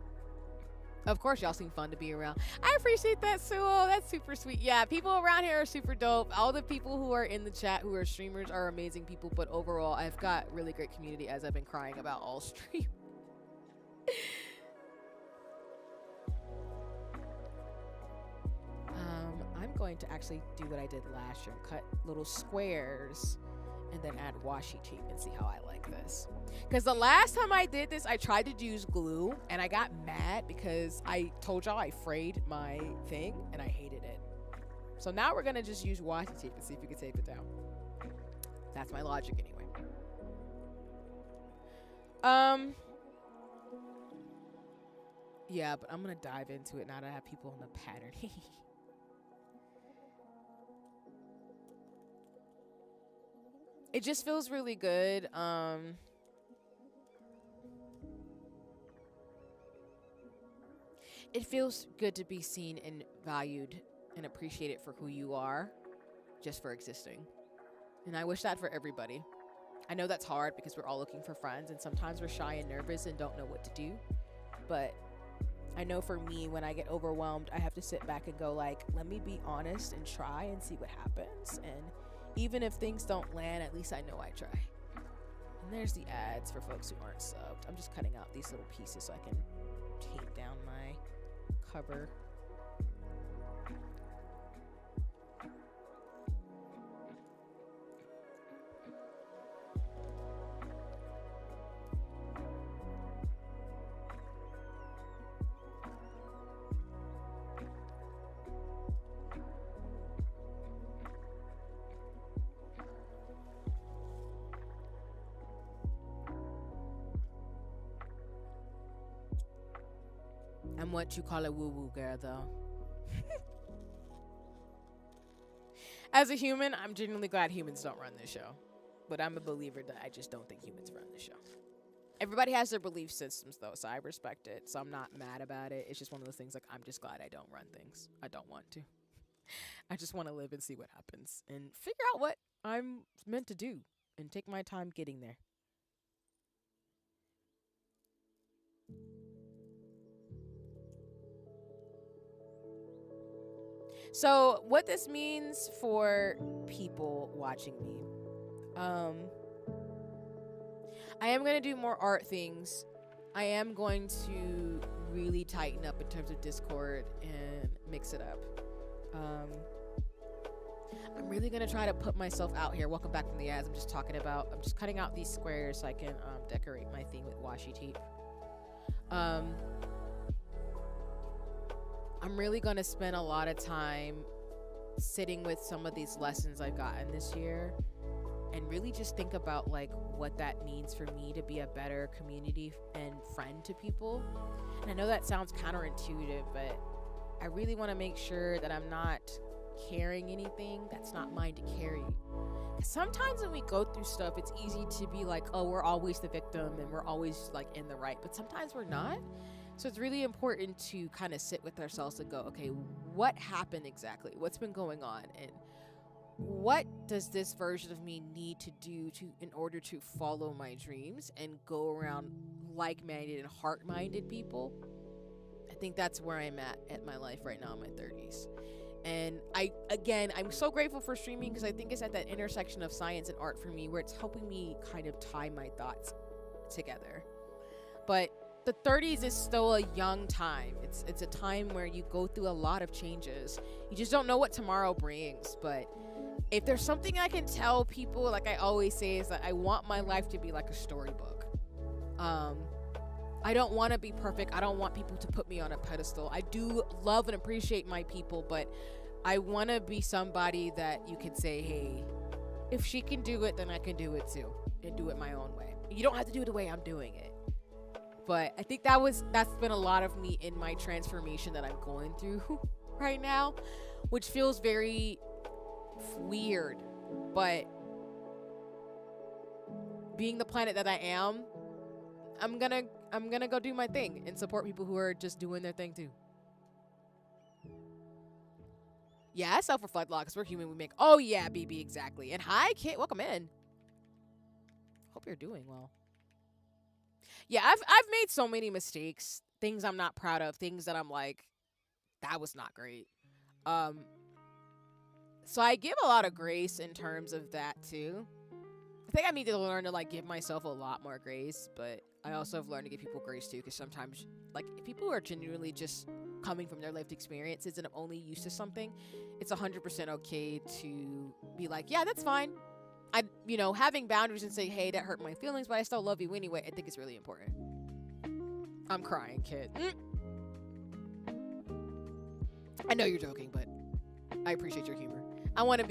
Of course, y'all seem fun to be around. I appreciate that, Suo. That's super sweet. Yeah, people around here are super dope. All the people who are in the chat who are streamers are amazing people, but overall, I've got really great community, as I've been crying about all stream. I'm going to actually do what I did last year, cut little squares and then add washi tape and see how I like this. Because the last time I did this, I tried to use glue and I got mad because I told y'all I frayed my thing and I hated it. So now we're gonna just use washi tape and see if we can tape it down. That's my logic anyway. Yeah, but I'm gonna dive into it now that I have people on the pattern. It just feels really good. It feels good to be seen and valued and appreciated for who you are, just for existing. And I wish that for everybody. I know that's hard because we're all looking for friends and sometimes we're shy and nervous and don't know what to do. But I know for me, when I get overwhelmed, I have to sit back and go like, let me be honest and try and see what happens. And even if things don't land, at least I know I try. And there's the ads for folks who aren't subbed. I'm just cutting out these little pieces so I can tape down my cover. I'm what you call a woo-woo girl, though. As a human, I'm genuinely glad humans don't run this show. But I'm a believer that I just don't think humans run the show. Everybody has their belief systems, though, so I respect it. So I'm not mad about it. It's just one of those things, like, I'm just glad I don't run things. I don't want to. I just want to live and see what happens. And figure out what I'm meant to do. And take my time getting there. So what this means for people watching me, I am going to do more art things. I am going to really tighten up in terms of Discord and mix it up. I'm really going to try to put myself out here. Welcome back from the ads. I'm just cutting out these squares so I can decorate my thing with washi tape. I'm really going to spend a lot of time sitting with some of these lessons I've gotten this year and really just think about like what that means for me to be a better community and friend to people. And I know that sounds counterintuitive, but I really want to make sure that I'm not carrying anything that's not mine to carry. Sometimes when we go through stuff, it's easy to be like, oh, we're always the victim and we're always like in the right, but sometimes we're not. So it's really important to kind of sit with ourselves and go, okay, what happened exactly? What's been going on? And what does this version of me need to do in order to follow my dreams and go around like-minded and heart-minded people? I think that's where I'm at my life right now in my 30s. And I'm so grateful for streaming because I think it's at that intersection of science and art for me where it's helping me kind of tie my thoughts together. But the 30s is still a young time. It's a time where you go through a lot of changes. You just don't know what tomorrow brings. But if there's something I can tell people, like I always say, is that I want my life to be like a storybook. I don't want to be perfect. I don't want people to put me on a pedestal. I do love and appreciate my people, but I want to be somebody that you can say, hey, if she can do it, then I can do it too, and do it my own way. You don't have to do it the way I'm doing it. But I think that's been a lot of me in my transformation that I'm going through right now, which feels very weird. But being the planet that I am, I'm gonna go do my thing and support people who are just doing their thing too. Yeah, self-reflect a lot because we're human. We make. Oh yeah, BB, exactly. And hi, Kit, welcome in. Hope you're doing well. Yeah, I've made so many mistakes, things I'm not proud of, things that I'm like, that was not great. So I give a lot of grace in terms of that too. I think I need to learn to like give myself a lot more grace, but I also have learned to give people grace too, because sometimes like if people are genuinely just coming from their lived experiences and I'm only used to something, it's 100% okay to be like, yeah, that's fine. Having boundaries and say, hey, that hurt my feelings, but I still love you anyway, I think it's really important. I'm crying, kid. I know you're joking, but I appreciate your humor. I want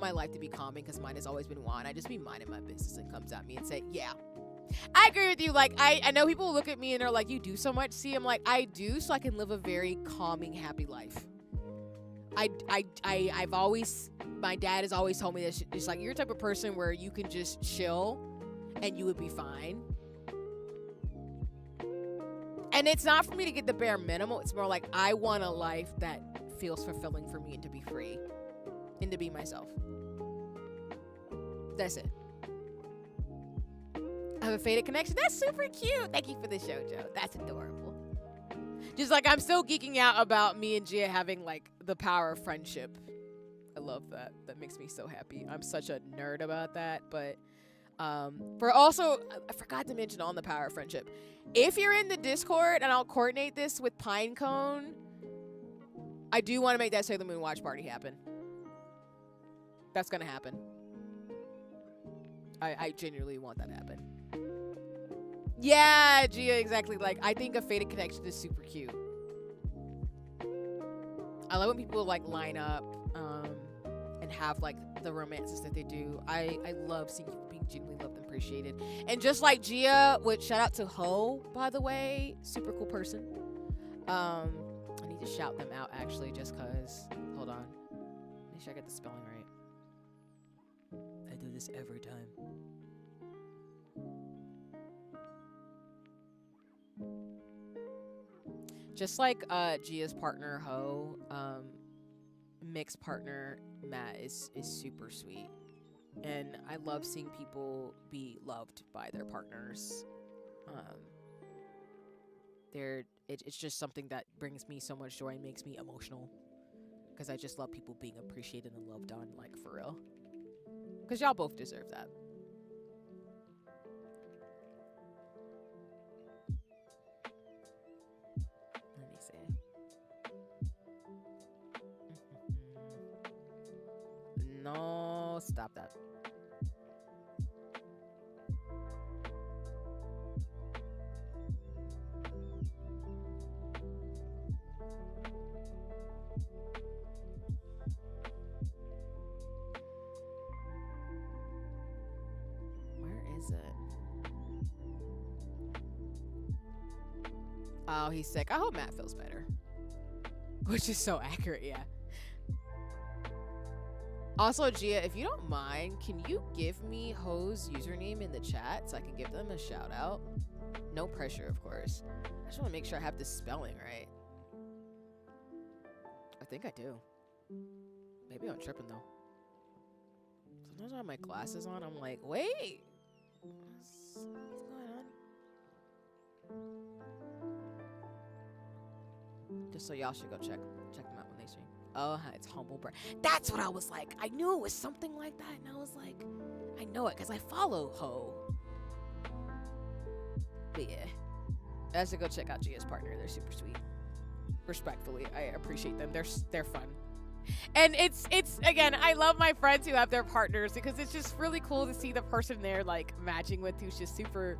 my life to be calming because mine has always been one. I just be minding my business and comes at me and say, yeah. I agree with you. Like, I know people look at me and they're like, you do so much. See, I'm like, I do so I can live a very calming, happy life. I've always, my dad has always told me this, just like, you're the type of person where you can just chill and you would be fine. And it's not for me to get the bare minimum. It's more like, I want a life that feels fulfilling for me and to be free and to be myself. That's it. I have a faded connection. That's super cute. Thank you for the show, Joe. That's adorable. Just like I'm still geeking out about me and Gia having like the power of friendship. I love that. That makes me so happy. I'm such a nerd about that. But for also, I forgot to mention on the power of friendship. If you're in the Discord, and I'll coordinate this with Pinecone, I do want to make that Sailor Moon watch party happen. That's gonna happen. I genuinely want that to happen. Yeah, Gia, exactly. Like, I think a faded connection is super cute. I love when people like line up and have like the romances that they do. I love seeing people being genuinely loved and appreciated. And just like Gia, which shout out to Ho, by the way, super cool person. I need to shout them out actually, just cause. Hold on, make sure I get the spelling right. I do this every time. Just like Gia's partner Ho, Mick's partner Matt is super sweet, and I love seeing people be loved by their partners. It's just something that brings me so much joy and makes me emotional, because I just love people being appreciated and loved on, like, for real. Because y'all both deserve that. Let me see. No, stop that. Oh, he's sick. I hope Matt feels better. Which is so accurate, yeah. Also, Gia, if you don't mind, can you give me Ho's username in the chat so I can give them a shout out? No pressure, of course. I just want to make sure I have the spelling right. I think I do. Maybe I'm tripping, though. Sometimes I have my glasses on, I'm like, wait. What's going on? Just so y'all should go check them out when they stream. Oh, it's Humble Brag. That's what I was like. I knew it was something like that, and I was like, I know it because I follow Ho. But yeah, I should go check out Gia's partner. They're super sweet. Respectfully, I appreciate them. They're fun. And it's again, I love my friends who have their partners because it's just really cool to see the person they're like matching with who's just super,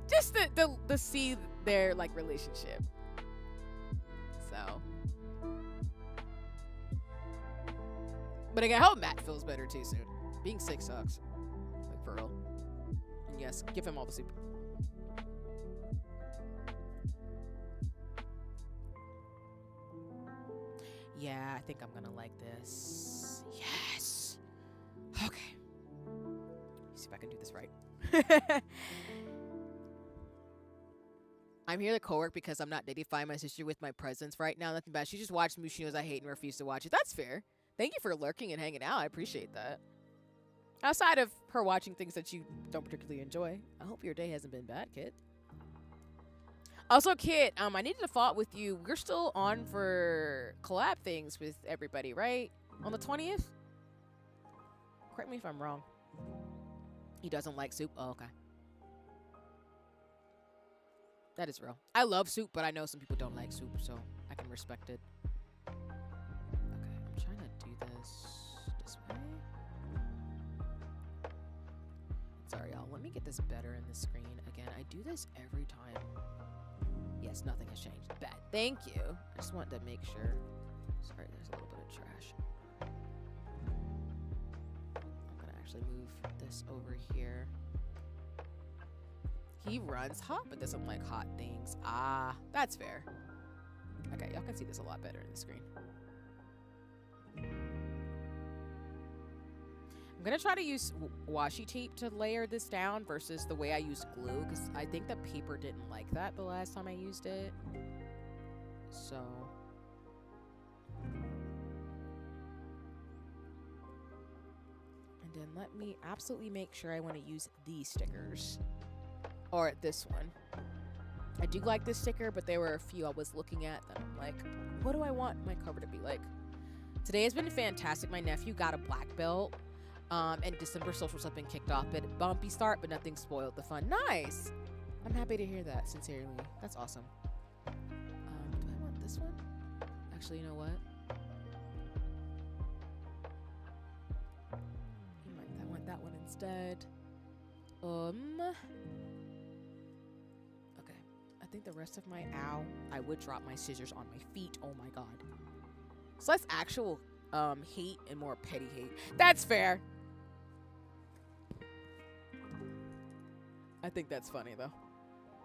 just the see their like relationship. So But again, I hope Matt feels better too soon. Being sick sucks. Like, for real. And yes, give him all the soup. Yeah, I think I'm gonna like this. Yes! Okay. Let's see if I can do this right. I'm here to co-work because I'm not datifying my sister with my presence right now. Nothing bad. She just watched Mushinos I hate and refused to watch it. That's fair. Thank you for lurking and hanging out. I appreciate that. Outside of her watching things that you don't particularly enjoy, I hope your day hasn't been bad, kid. Also, Kit, I needed to follow up with you. We're still on for collab things with everybody, right? On the 20th? Correct me if I'm wrong. He doesn't like soup? Oh, okay. That is real. I love soup, but I know some people don't like soup, so I can respect it. Okay, I'm trying to do this way. Sorry, y'all. Let me get this better in the screen. Again, I do this every time. Yes, nothing has changed. Bad. Thank you. I just wanted to make sure. Sorry, there's a little bit of trash. I'm gonna actually move this over here. He runs hot, but doesn't like hot things. Ah, that's fair. Okay, y'all can see this a lot better in the screen. I'm gonna try to use washi tape to layer this down versus the way I used glue, because I think the paper didn't like that the last time I used it. So. And then let me absolutely make sure I want to use these stickers. Or this one. I do like this sticker, but there were a few I was looking at that I'm like, what do I want my cover to be like? Today has been fantastic. My nephew got a black belt. And December socials have been kicked off. But bumpy start, but nothing spoiled the fun. Nice! I'm happy to hear that, sincerely. That's awesome. Do I want this one? Actually, you know what? I want that one instead. Okay. I think the rest of my ow, I would drop my scissors on my feet. Oh my god. So that's actual hate and more petty hate. That's fair. I think that's funny though.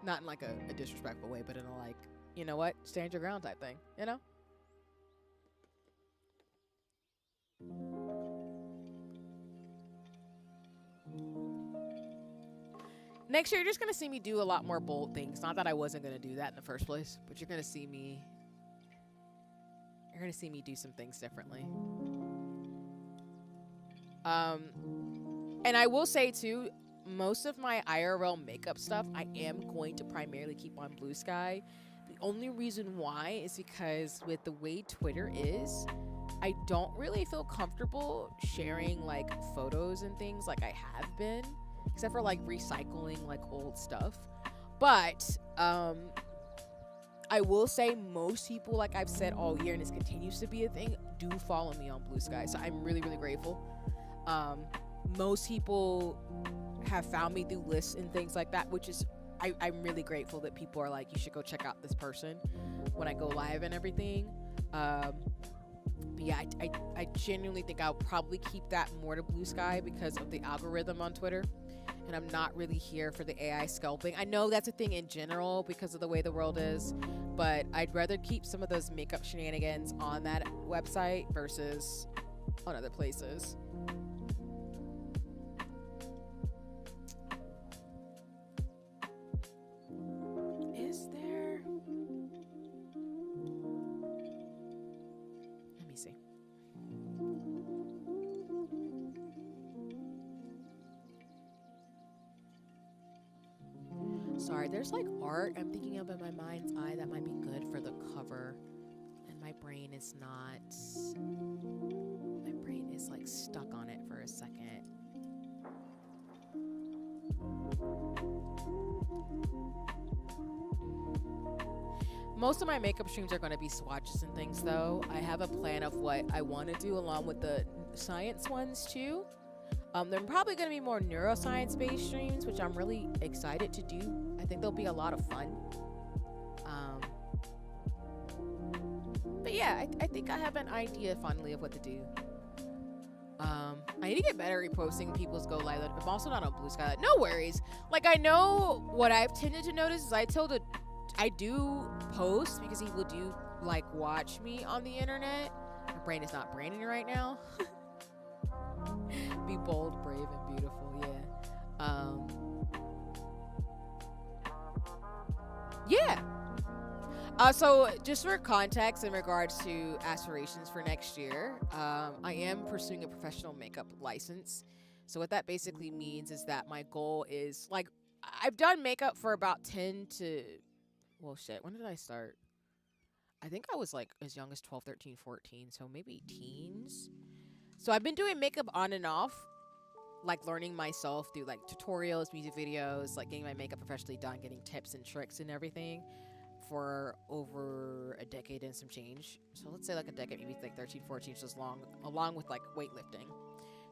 Not in like a disrespectful way, but in a like, you know what, stand your ground type thing, you know? Next year, you're just gonna see me do a lot more bold things. Not that I wasn't gonna do that in the first place, but you're gonna see me do some things differently. And I will say too, most of my IRL makeup stuff I am going to primarily keep on Blue Sky. The only reason why is because with the way Twitter is, I don't really feel comfortable sharing like photos and things like I have been, except for like recycling like old stuff. But I will say most people, like I've said all year, and this continues to be a thing, do follow me on Blue Sky. So I'm really, really grateful. Most people have found me through lists and things like that, which is, I'm really grateful that people are like, you should go check out this person when I go live and everything. But yeah, I genuinely think I'll probably keep that more to Blue Sky because of the algorithm on Twitter. And I'm not really here for the AI sculpting. I know that's a thing in general because of the way the world is, but I'd rather keep some of those makeup shenanigans on that website versus on other places. Is there? Let me see. Sorry, there's like art I'm thinking of in my mind's eye that might be good for the cover, and my brain is not. My brain is like stuck on it for a second. Most of my makeup streams are going to be swatches and things, though. I have a plan of what I want to do along with the science ones too. They're probably going to be more neuroscience-based streams, which I'm really excited to do. I think they'll be a lot of fun. But yeah, I think I have an idea finally of what to do. I need to get better at reposting people's Go Live. I'm also not on Blue Sky. No worries. Like, I know what I've tended to notice is I do post because people do like watch me on the internet. My brain is not branding right now. Be bold, brave, and beautiful. Yeah. So just for context in regards to aspirations for next year, I am pursuing a professional makeup license. So what that basically means is that my goal is, like, I've done makeup for about 10 to, well, shit, when did I start? I think I was like as young as 12, 13, 14, so maybe teens. So I've been doing makeup on and off, like learning myself through like tutorials, music videos, like getting my makeup professionally done, getting tips and tricks and everything for over a decade and some change. So let's say like a decade, maybe like 13, 14, just along with like weightlifting.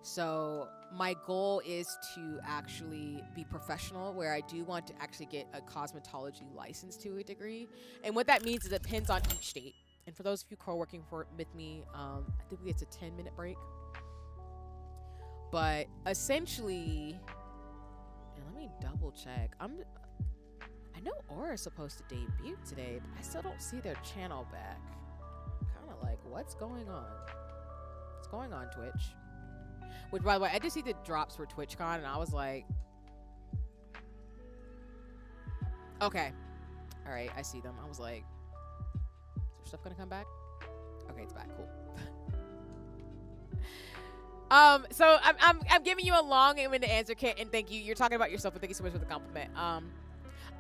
So my goal is to actually be professional, where I do want to actually get a cosmetology license to a degree. And what that means is it depends on each state. And for those of you co-working with me, I think it's a 10-minute break. But essentially, and let me double check. I know Aura's supposed to debut today, but I still don't see their channel back. Kind of like, what's going on? What's going on, Twitch? Which, by the way, I did see the drops for TwitchCon, and I was like, okay. All right, I see them. I was like, is there stuff gonna come back? Okay, it's back. Cool. So I'm giving you a long-winded answer, Kit, and thank you. You're talking about yourself, but thank you so much for the compliment.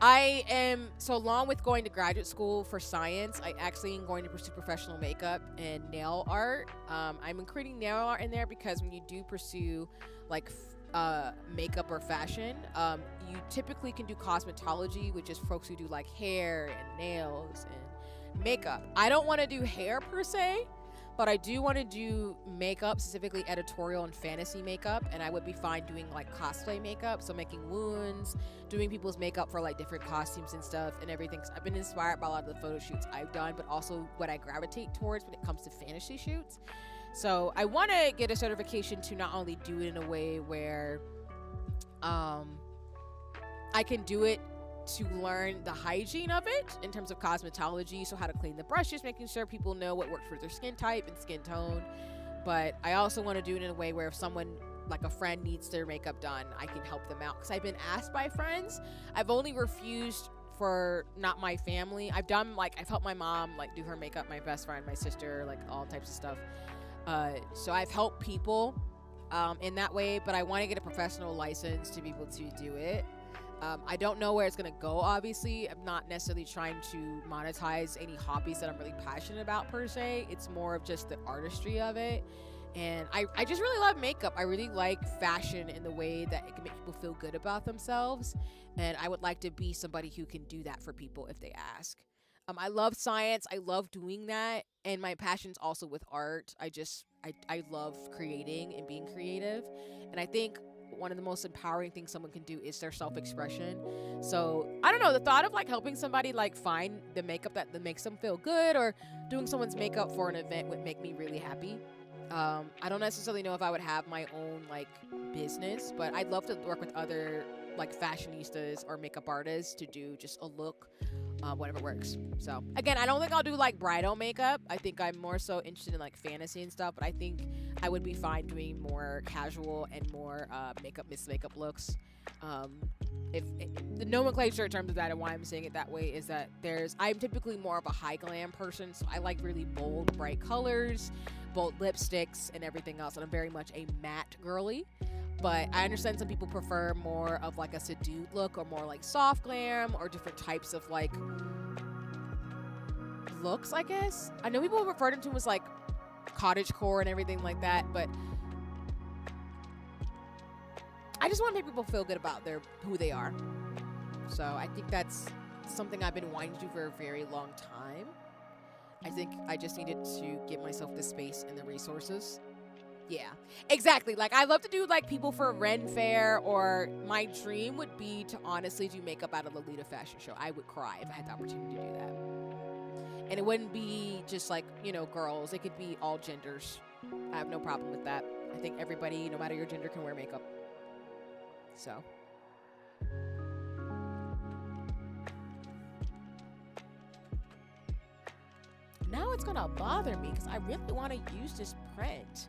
I am, so along with going to graduate school for science, I actually am going to pursue professional makeup and nail art. I'm including nail art in there because when you do pursue like makeup or fashion, you typically can do cosmetology, which is folks who do like hair and nails and makeup. I don't want to do hair per se, but I do want to do makeup, specifically editorial and fantasy makeup, and I would be fine doing like cosplay makeup, so making wounds, doing people's makeup for like different costumes and stuff and everything. I've been inspired by a lot of the photo shoots I've done, but also what I gravitate towards when it comes to fantasy shoots. So I want to get a certification to not only do it in a way where I can do it to learn the hygiene of it in terms of cosmetology, so how to clean the brushes, making sure people know what works for their skin type and skin tone. But I also want to do it in a way where if someone, like a friend, needs their makeup done, I can help them out, because I've been asked by friends. I've only refused for not my family. I've helped my mom like do her makeup, my best friend, my sister, like all types of stuff. So I've helped people in that way, but I want to get a professional license to be able to do it. I don't know where it's going to go, obviously. I'm not necessarily trying to monetize any hobbies that I'm really passionate about, per se. It's more of just the artistry of it. And I just really love makeup. I really like fashion in the way that it can make people feel good about themselves. And I would like to be somebody who can do that for people if they ask. I love science. I love doing that. And my passion's also with art. I love creating and being creative. And I think one of the most empowering things someone can do is their self-expression. So I don't know, the thought of like helping somebody like find the makeup that makes them feel good, or doing someone's makeup for an event, would make me really happy. I don't necessarily know if I would have my own like business, but I'd love to work with other like fashionistas or makeup artists to do just a look, whatever works. So again, I don't think I'll do like bridal makeup. I think I'm more so interested in like fantasy and stuff, but I think I would be fine doing more casual and more makeup looks. The nomenclature in terms of that and why I'm saying it that way is that I'm typically more of a high glam person, so I like really bold, bright colors, bold lipsticks, and everything else, and I'm very much a matte girly. But I understand some people prefer more of like a subdued look, or more like soft glam, or different types of like looks, I guess. I know people refer to them as like cottagecore and everything like that, but I just want to make people feel good about who they are. So I think that's something I've been wanting to do for a very long time. I think I just needed to give myself the space and the resources. Yeah, exactly. Like, I love to do like people for Ren Fair, or my dream would be to honestly do makeup out of Lolita fashion show. I would cry if I had the opportunity to do that. And it wouldn't be just like, girls. It could be all genders. I have no problem with that. I think everybody, no matter your gender, can wear makeup. So. Now it's gonna bother me because I really want to use this print.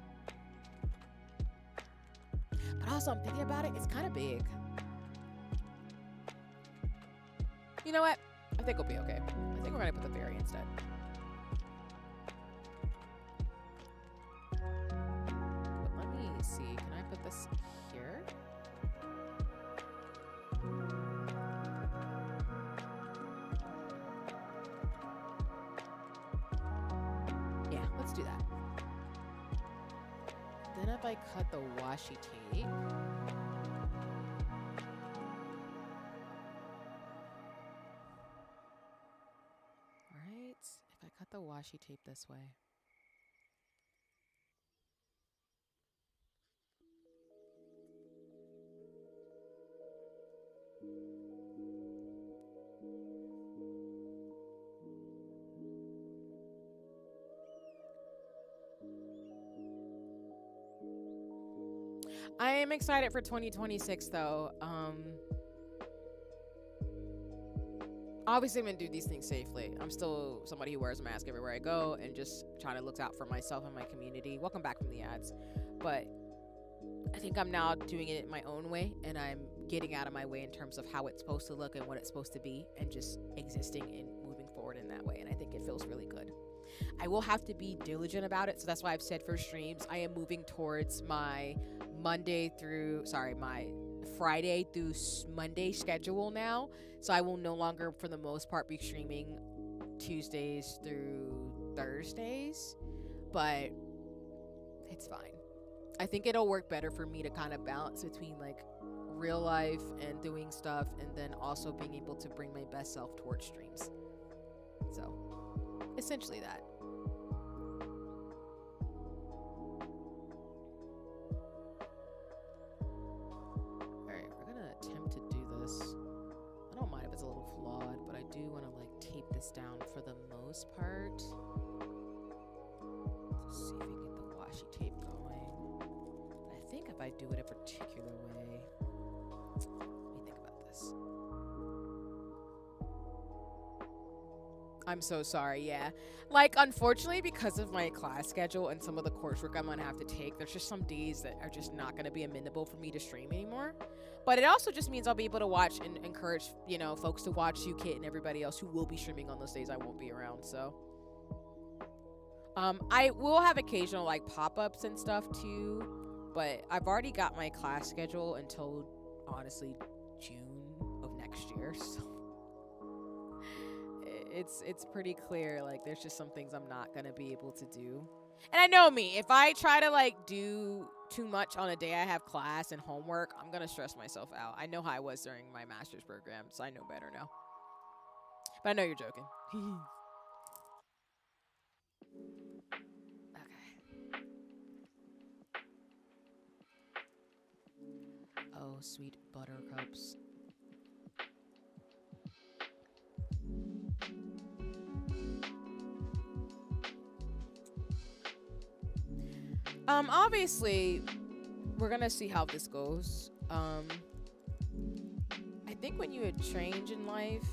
But also, I'm thinking about it, it's kind of big. You know what? I think we'll be okay. I think we're gonna put the fairy instead. But let me see. Can I put this here? Yeah, let's do that. Then if I cut the washi tape. If I cut the washi tape this way. I am excited for 2026 though. Obviously I'm gonna do these things safely. I'm still somebody who wears a mask everywhere I go and just trying to look out for myself and my community. Welcome back from the ads. But I think I'm now doing it my own way, and I'm getting out of my way in terms of how it's supposed to look and what it's supposed to be, and just existing and moving forward in that way. And I think it feels really good. I will have to be diligent about it, so that's why I've said for streams I am moving towards my my Friday through Monday schedule now. So I will no longer, for the most part, be streaming Tuesdays through Thursdays, but it's fine. I think it'll work better for me to kind of balance between like real life and doing stuff, and then also being able to bring my best self towards streams. So essentially that. Alright, we're gonna attempt to do this. I don't mind if it's a little flawed, but I do want to like tape this down for the most part. Let's see if we can get the washi tape going. I think if I do it a particular way, let me think about this. I'm so sorry, yeah. Like, unfortunately, because of my class schedule and some of the coursework I'm gonna have to take, there's just some days that are just not gonna be amenable for me to stream anymore. But it also just means I'll be able to watch and encourage, you know, folks to watch UKit and everybody else who will be streaming on those days I won't be around, so. I will have occasional, like, pop-ups and stuff, too. But I've already got my class schedule until, honestly, June of next year, so. It's pretty clear, like, there's just some things I'm not gonna be able to do. And I know me, if I try to, like, do too much on a day I have class and homework, I'm gonna stress myself out. I know how I was during my master's program, so I know better now. But I know you're joking. Okay. Oh, sweet buttercups. Obviously, we're gonna see how this goes. I think when you change in life,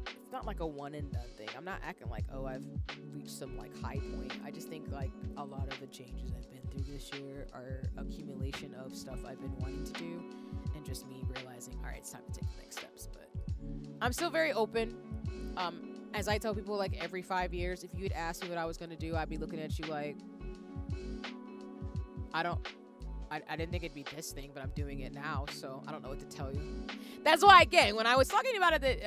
it's not like a one and done thing. I'm not acting like, oh, I've reached some like high point. I just think like a lot of the changes I've been through this year are accumulation of stuff I've been wanting to do, and just me realizing, all right, it's time to take the next steps. But I'm still very open. As I tell people, like every 5 years, if you'd asked me what I was gonna do, I'd be looking at you like, I didn't think it'd be this thing, but I'm doing it now, so I don't know what to tell you. That's why, again, when I was talking about it,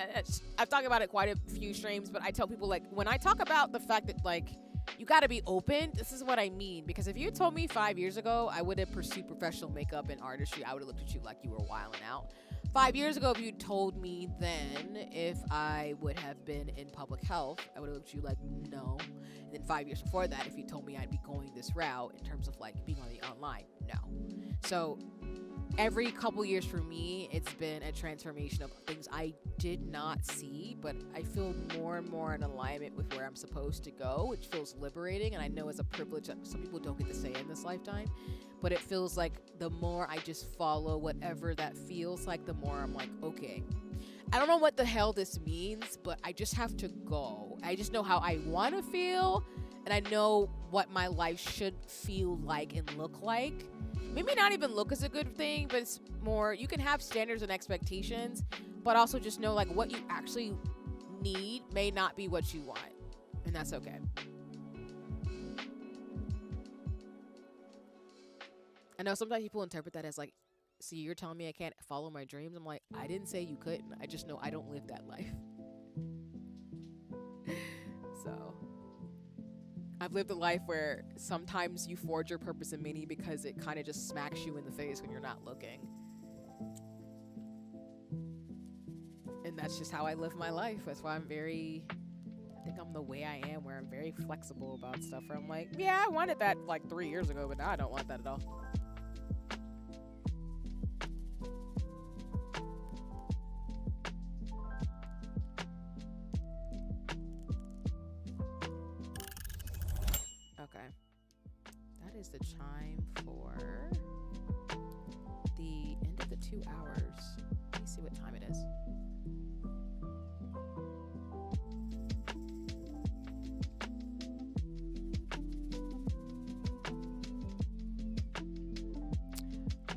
I've talked about it quite a few streams, but I tell people, like, when I talk about the fact that, like, you gotta be open, this is what I mean. Because if you told me 5 years ago I would have pursued professional makeup and artistry, I would have looked at you like you were wilding out. 5 years ago, if you told me then if I would have been in public health, I would have looked at you like, no. And then 5 years before that, if you told me I'd be going this route in terms of like being on the online, no. So every couple years for me, it's been a transformation of things I did not see, but I feel more and more in alignment with where I'm supposed to go, which feels liberating. And I know it's a privilege that some people don't get to say in this lifetime, but it feels like the more I just follow whatever that feels like, the more I'm like, okay, I don't know what the hell this means, but I just have to go. I just know how I want to feel, and I know what my life should feel like and look like. Maybe not even look as a good thing, but it's more, you can have standards and expectations, but also just know like what you actually need may not be what you want, and that's okay. I know sometimes people interpret that as like, see, you're telling me I can't follow my dreams. I'm like, I didn't say you couldn't. I just know I don't live that life. So I've lived a life where sometimes you forge your purpose in mini because it kind of just smacks you in the face when you're not looking. And that's just how I live my life. That's why I think I'm the way I am, where I'm very flexible about stuff, where I'm like, yeah, I wanted that like 3 years ago, but now I don't want that at all. That is the chime for the end of the 2 hours. Let me see what time it is.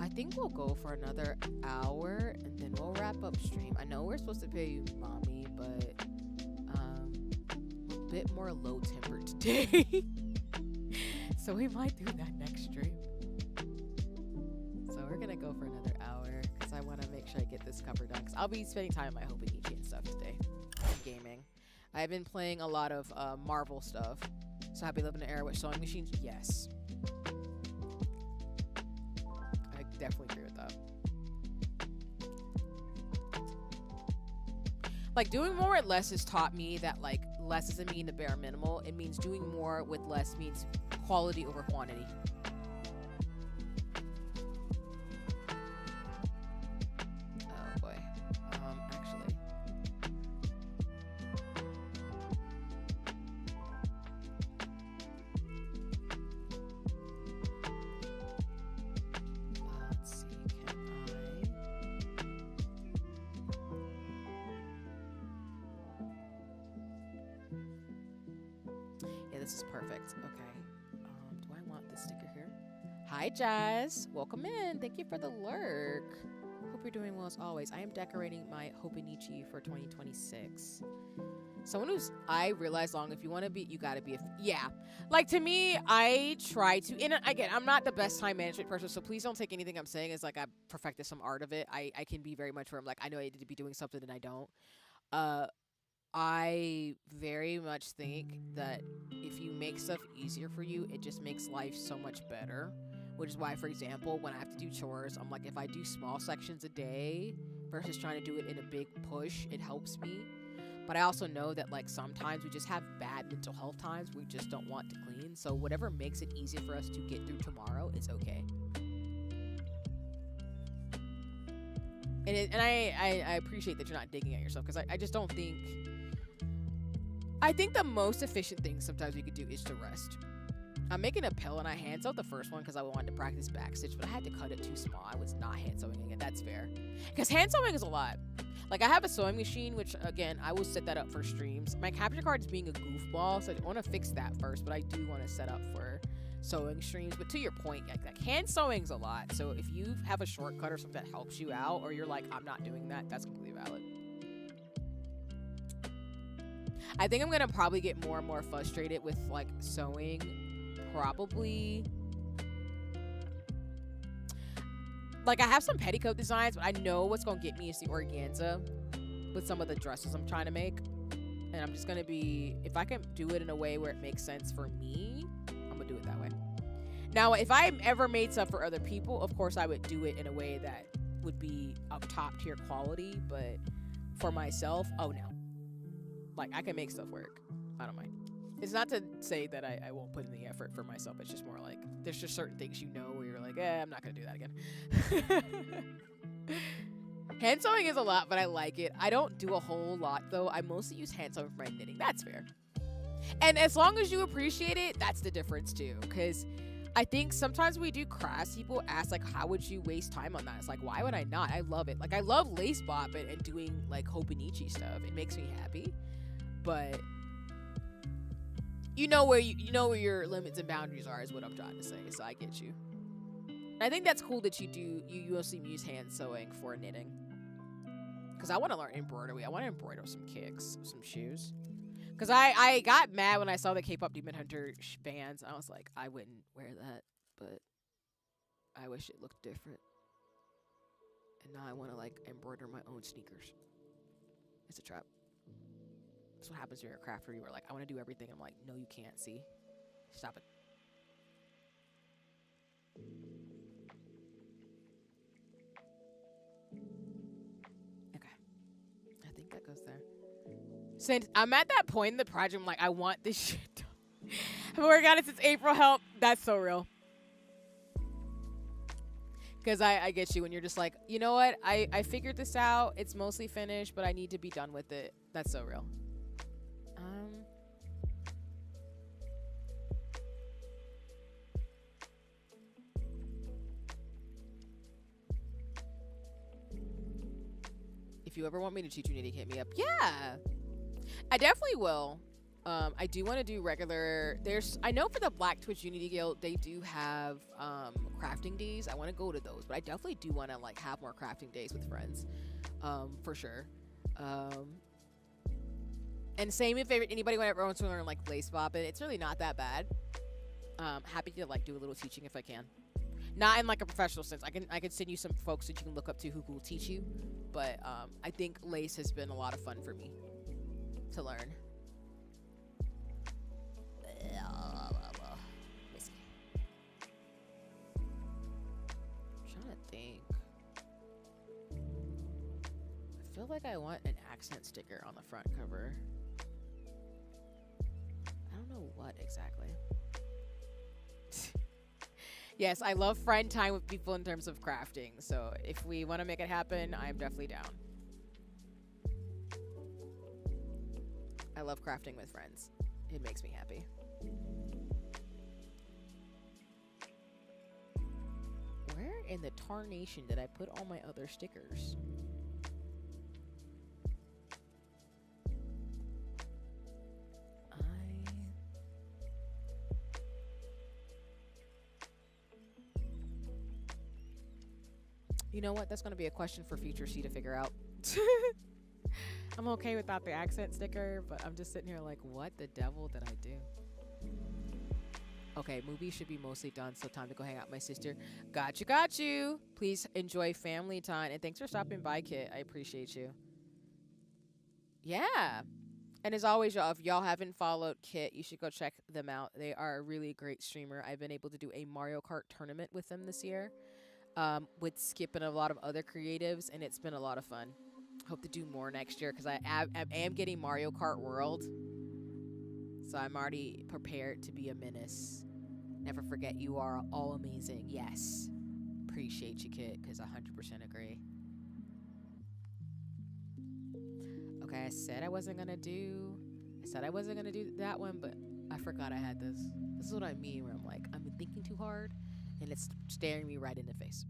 I think we'll go for another hour and then we'll wrap up stream. I know we're supposed to pay UMAMI, but a bit more low-tempered today. So we might do that next stream. So we're gonna go for another hour because I want to make sure I get this cover done, because I'll be spending time in my HIYOKO and stuff today. Gaming. I've been playing a lot of Marvel stuff. So happy living in an era with sewing machines? Yes. I definitely agree with that. Like, doing more with less has taught me that, like, less doesn't mean the bare minimal. It means doing more with less means quality over quantity. Oh boy. Actually. Let's see, can Yeah, this is perfect. Okay. Do I want this sticker here? Hi, Jazz. Welcome in. Thank you for the lurk. Hope you're doing well as always. I am decorating my Hopinichi for 2026. Someone who's, I realize long, if you want to be, you got to be, yeah. Like, to me, I try to, and again, I'm not the best time management person, so please don't take anything I'm saying as like I perfected some art of it. I can be very much where I'm like, I know I need to be doing something and I don't. I very much think that if you make stuff easier for you, it just makes life so much better. Which is why, for example, when I have to do chores, I'm like, if I do small sections a day versus trying to do it in a big push, it helps me. But I also know that, like, sometimes we just have bad mental health times. We just don't want to clean. So whatever makes it easier for us to get through tomorrow is okay. And I appreciate that you're not digging at yourself, because I just don't think... I think the most efficient thing sometimes we could do is to rest. I'm making a pill and I hand sewed the first one because I wanted to practice backstitch, but I had to cut it too small. I was not hand sewing it. That's fair. Because hand sewing is a lot. Like, I have a sewing machine, which, again, I will set that up for streams. My capture card is being a goofball, so I want to fix that first, but I do want to set up for sewing streams. But to your point, like hand sewing's a lot. So if you have a shortcut or something that helps you out, or you're like, I'm not doing that, that's completely valid. I think I'm going to probably get more and more frustrated with, like, sewing. Probably. Like, I have some petticoat designs, but I know what's going to get me is the organza with some of the dresses I'm trying to make. And I'm just going to be, if I can do it in a way where it makes sense for me, I'm going to do it that way. Now, if I ever made stuff for other people, of course I would do it in a way that would be of top tier quality. But for myself, oh no. Like, I can make stuff work. I don't mind. It's not to say that I won't put in the effort for myself. It's just more like there's just certain things you know where you're like, I'm not gonna do that again. Hand sewing is a lot, but I like it. I don't do a whole lot though. I mostly use hand sewing for my knitting. That's fair. And as long as you appreciate it, that's the difference too. Because I think sometimes we do crafts, people ask like, how would you waste time on that? It's like, why would I not? I love it. Like I love lace bopping and doing like hobonichi stuff. It makes me happy. But you know where your limits and boundaries are is what I'm trying to say. So I get you. And I think that's cool that you mostly use hand sewing for knitting. Because I want to learn embroidery. I want to embroider some kicks, some shoes. Because I got mad when I saw the K-pop Demon Hunter bands. I was like, I wouldn't wear that. But I wish it looked different. And now I want to like embroider my own sneakers. It's a trap. That's what happens when you're a crafter. You are like, I want to do everything. I'm like, no, you can't. See? Stop it. Okay. I think that goes there. Since I'm at that point in the project, I'm like, I want this shit done. I've been working on it since April. Help. That's so real. Because I get you when you're just like, you know what? I figured this out. It's mostly finished, but I need to be done with it. That's so real. If you ever want me to teach you knitting, hit me up. Yeah, I definitely will. I do want to do regular. I know for the Black Twitch Unity Guild, they do have crafting days. I want to go to those, but I definitely do want to like have more crafting days with friends, for sure. And same if anybody wants to learn like lace bopping, it's really not that bad. Happy to like do a little teaching if I can. Not in like a professional sense. I can send you some folks that you can look up to who will teach you. But I think lace has been a lot of fun for me to learn. I'm trying to think. I feel like I want an accent sticker on the front cover. I don't know what exactly. Yes, I love friend time with people in terms of crafting. So if we want to make it happen, I'm definitely down. I love crafting with friends. It makes me happy. Where in the tarnation did I put all my other stickers? You know what? That's going to be a question for future C to figure out. I'm okay without the accent sticker, but I'm just sitting here like, what the devil did I do? Okay, movie should be mostly done, so time to go hang out with my sister. Got you. Please enjoy family time. And thanks for stopping by, Kit. I appreciate you. Yeah. And as always, y'all, if y'all haven't followed Kit, you should go check them out. They are a really great streamer. I've been able to do a Mario Kart tournament with them this year. With Skip and a lot of other creatives, and it's been a lot of fun. Hope to do more next year because I am getting Mario Kart World, so I'm already prepared to be a menace. Never forget you are all amazing. Yes, appreciate you, Kit, because I 100% agree. Okay, I said I wasn't gonna do that one, but I forgot I had this. This is what I mean, where I'm like, I'm thinking too hard. And it's staring me right in the face.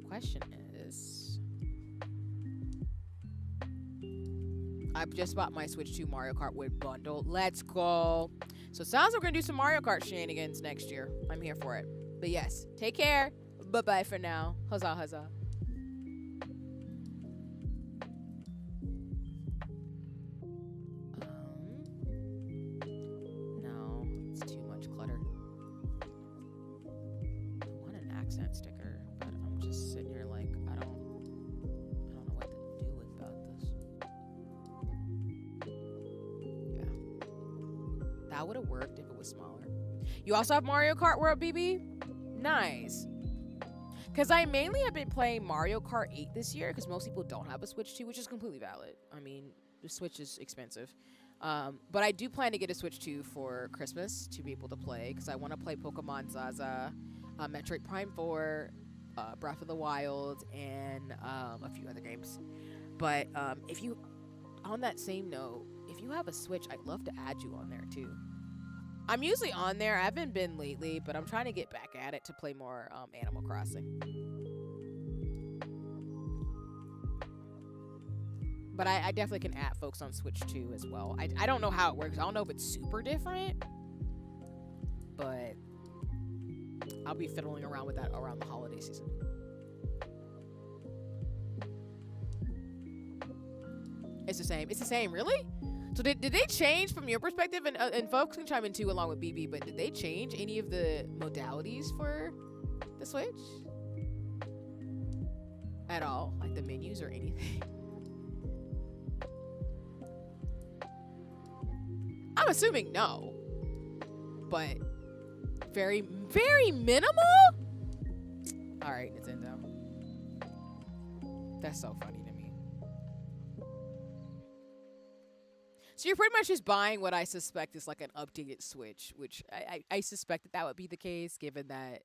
Question is, I've just bought my Switch 2 Mario Kart with bundle. Let's go. So it sounds like we're gonna do some Mario Kart shenanigans next year. I'm here for it. But yes, take care. Bye-bye for now. Huzzah, huzzah. Sticker, but I'm just sitting here like I don't know what to do about this. Yeah, that would have worked if it was smaller. You also have Mario Kart World, BB? Nice. Because I mainly have been playing Mario Kart 8 this year because most people don't have a Switch 2, which is completely valid. I mean, the Switch is expensive. But I do plan to get a Switch 2 for Christmas to be able to play, because I want to play Pokemon Zaza, Metroid Prime 4, Breath of the Wild, and a few other games. But if you, on that same note, if you have a Switch, I'd love to add you on there too. I'm usually on there. I haven't been lately, but I'm trying to get back at it to play more Animal Crossing. But I definitely can add folks on Switch too as well. I don't know how it works. I don't know if it's super different, but I'll be fiddling around with that around the holiday season. It's the same. It's the same, really? So did they change from your perspective? And folks can chime in too along with BB, but did they change any of the modalities for the Switch? At all? Like the menus or anything? I'm assuming no. But very, very minimal? Alright, Nintendo. That's so funny to me. So you're pretty much just buying what I suspect is like an updated Switch, which I suspect that would be the case, given that,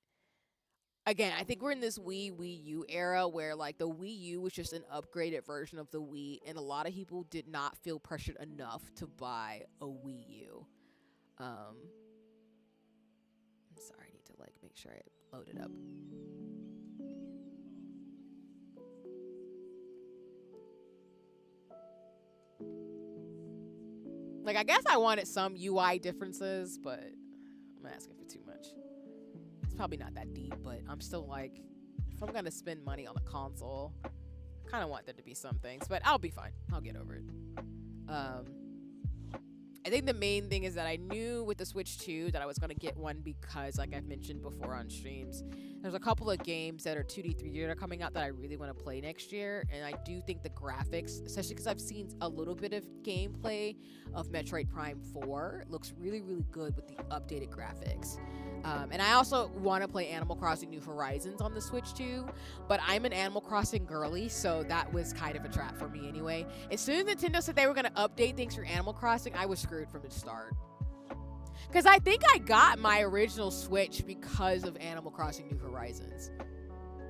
again, I think we're in this Wii U era where like the Wii U was just an upgraded version of the Wii, and a lot of people did not feel pressured enough to buy a Wii U. I'm sorry, I need to like make sure I load it up. Like, I guess I wanted some UI differences, but I'm asking for too much. It's probably not that deep, but I'm still like, if I'm gonna spend money on a console, I kind of want there to be some things, but I'll be fine. I'll get over it. I think the main thing is that I knew with the Switch 2 that I was gonna get one because, like I've mentioned before on streams, there's a couple of games that are 2D, 3D that are coming out that I really want to play next year, and I do think the graphics, especially because I've seen a little bit of gameplay of Metroid Prime 4, looks really, really good with the updated graphics. And I also want to play Animal Crossing New Horizons on the Switch too, but I'm an Animal Crossing girly, so that was kind of a trap for me anyway. As soon as Nintendo said they were going to update things for Animal Crossing, I was screwed from the start. Because I think I got my original Switch because of Animal Crossing New Horizons.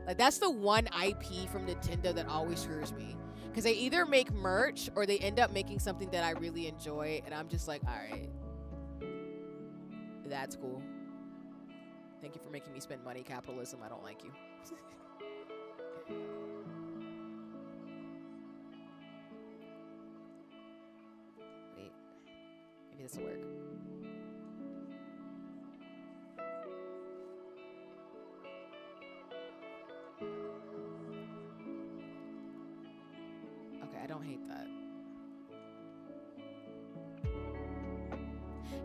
Like, that's the one IP from Nintendo that always screws me. Because they either make merch or they end up making something that I really enjoy, and I'm just like, alright, that's cool. Thank you for making me spend money, capitalism. I don't like you. Wait. Maybe this will work. Okay, I don't hate that.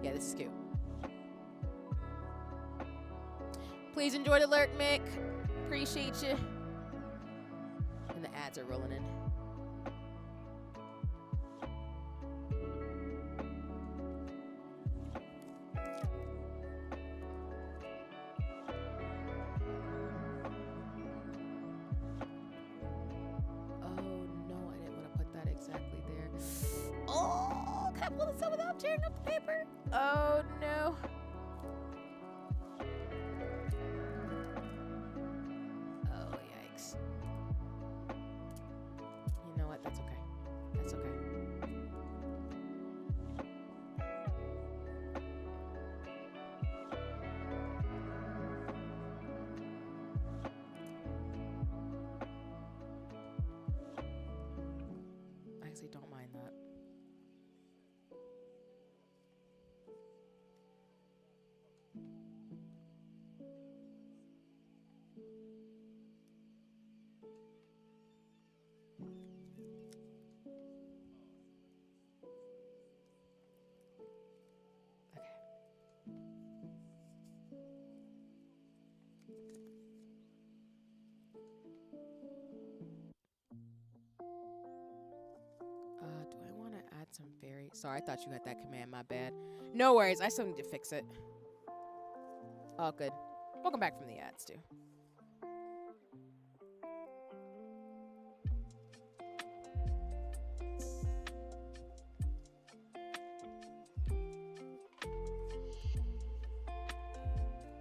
Yeah, this is cute. Please enjoy the lurk, Mick. Appreciate you. And the ads are rolling in. Oh no, I didn't want to put that exactly there. Oh, can I pull this up without tearing up the paper? Oh no. That's okay. That's okay. I actually don't mind that. Do I want to add some fairy? Sorry, I thought you had that command. My bad. No worries. I still need to fix it. Oh, good. Welcome back from the ads, too.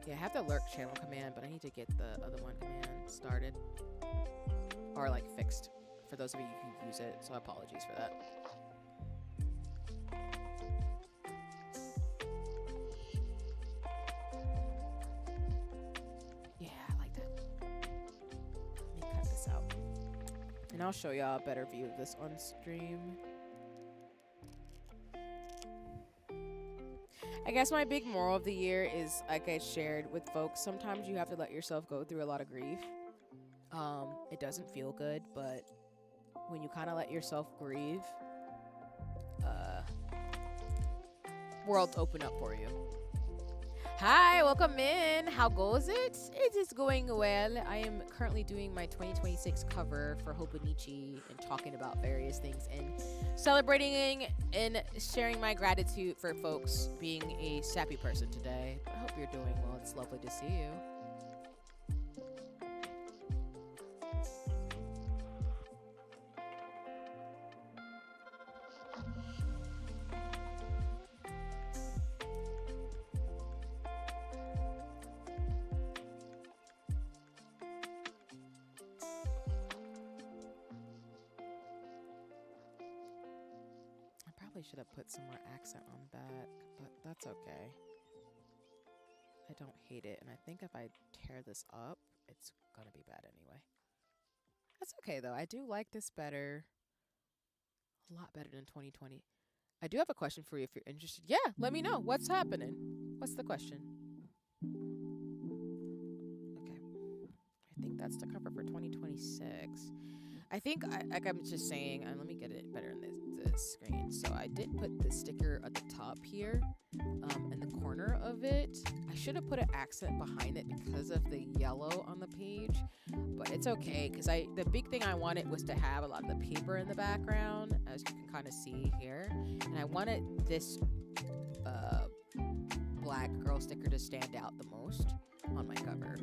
Yeah, I have the lurk channel command, but I need to get the other one command started. Or like fixed. For those of you who use it, so apologies for that. Yeah, I like that. Let me cut this out. And I'll show y'all a better view of this on stream. I guess my big moral of the year is, like I shared with folks, sometimes you have to let yourself go through a lot of grief. It doesn't feel good, but when you kind of let yourself grieve, worlds open up for you. Hi, welcome in. How goes it? It is going well. I am currently doing my 2026 cover for Hobonichi and talking about various things and celebrating and sharing my gratitude for folks being a sappy person today. I hope you're doing well. It's lovely to see you. Should have put some more accent on that, but that's okay. I don't hate it, and I think if I tear this up, it's gonna be bad anyway. That's okay though. I do like this better, a lot better than 2020. I do have a question for you if you're interested. Yeah, let me know. What's happening? What's the question? Okay, I think that's the cover for 2026. I think, like I'm just saying, let me get it better in the screen. So I did put the sticker at the top here, in the corner of it. I should have put an accent behind it because of the yellow on the page, but it's okay because the big thing I wanted was to have a lot of the paper in the background, as you can kind of see here, and I wanted this black girl sticker to stand out the most on my cover.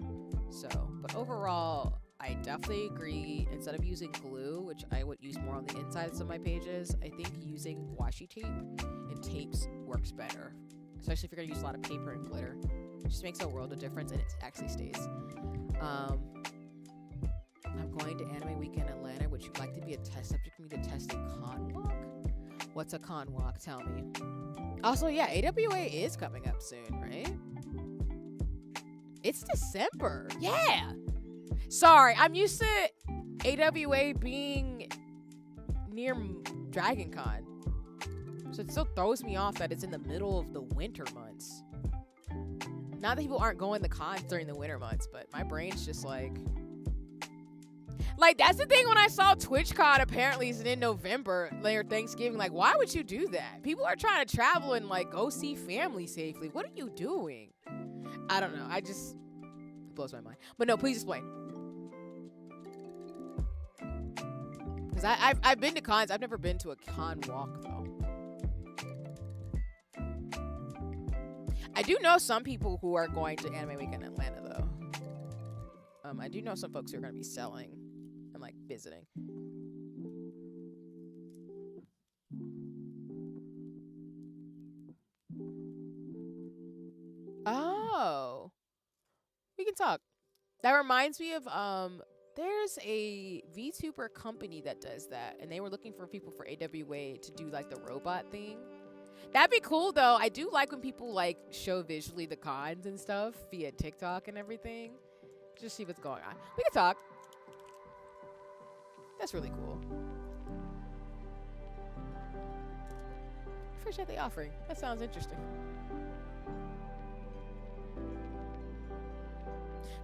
So, but overall, I definitely agree. Instead of using glue, which I would use more on the insides of my pages, I think using washi tape and tapes works better. Especially if you're going to use a lot of paper and glitter. It just makes a world of difference and it actually stays. I'm going to Anime Week in Atlanta. Would you like to be a test subject for me to test a con walk? What's a con walk? Tell me. Also, yeah, AWA is coming up soon, right? It's December. Yeah! Sorry, I'm used to AWA being near Dragon Con. So it still throws me off that it's in the middle of the winter months. Not that people aren't going to cons during the winter months, but my brain's just like that's the thing when I saw TwitchCon apparently is in November, later Thanksgiving. Like, why would you do that? People are trying to travel and like go see family safely. What are you doing? I don't know. It blows my mind. But no, please explain. Because I've been to cons. I've never been to a con walk, though. I do know some people who are going to Anime Week in Atlanta, though. I do know some folks who are going to be selling and, like, visiting. Oh. We can talk. That reminds me of, there's a VTuber company that does that, and they were looking for people for AWA to do like the robot thing. That'd be cool though. I do like when people like show visually the cons and stuff via TikTok and everything. Just see what's going on. We can talk. That's really cool. Appreciate the offering. That sounds interesting.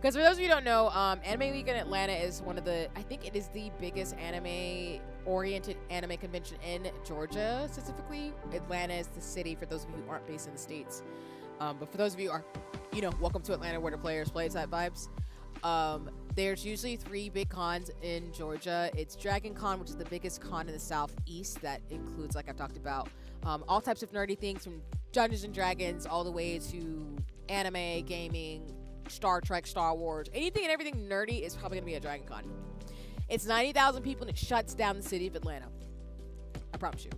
Because for those of you who don't know, Anime Week in Atlanta is one of the, I think it is the biggest anime-oriented anime convention in Georgia, specifically. Atlanta is the city, for those of you who aren't based in the States. But for those of you who are, welcome to Atlanta where the players play type vibes. There's usually 3 big cons in Georgia. It's Dragon Con, which is the biggest con in the Southeast. That includes, like I've talked about, all types of nerdy things from Dungeons and Dragons all the way to anime, gaming, Star Trek, Star Wars, anything and everything nerdy is probably gonna be a Dragon Con. It's 90,000 people and it shuts down the city of Atlanta. I promise you.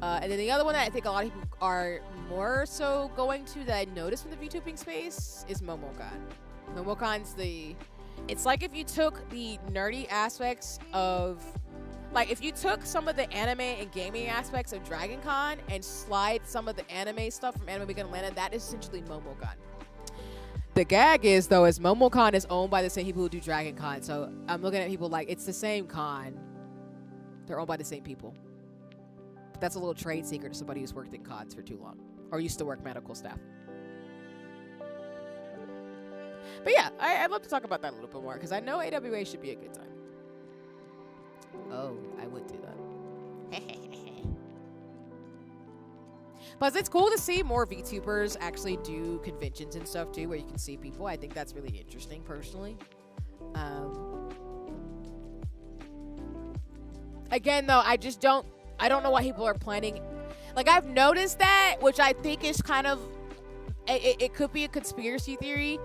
And then the other one that I think a lot of people are more so going to that I noticed from the VTubing space is MomoCon. MomoCon's it's like if you took the nerdy aspects of, like if you took some of the anime and gaming aspects of Dragon Con and slide some of the anime stuff from Anime Week in Atlanta, that is essentially MomoCon. The gag is, though, is MomoCon is owned by the same people who do Dragon Con. So I'm looking at people like, it's the same con. They're owned by the same people. But that's a little trade secret to somebody who's worked in cons for too long. Or used to work medical staff. But yeah, I'd love to talk about that a little bit more, because I know AWA should be a good time. Oh, I would do that. Plus, it's cool to see more VTubers actually do conventions and stuff too, where you can see people. I think that's really interesting, personally. Again, though, I don't know why people are planning. Like, I've noticed that, which I think is kind of, it could be a conspiracy theory,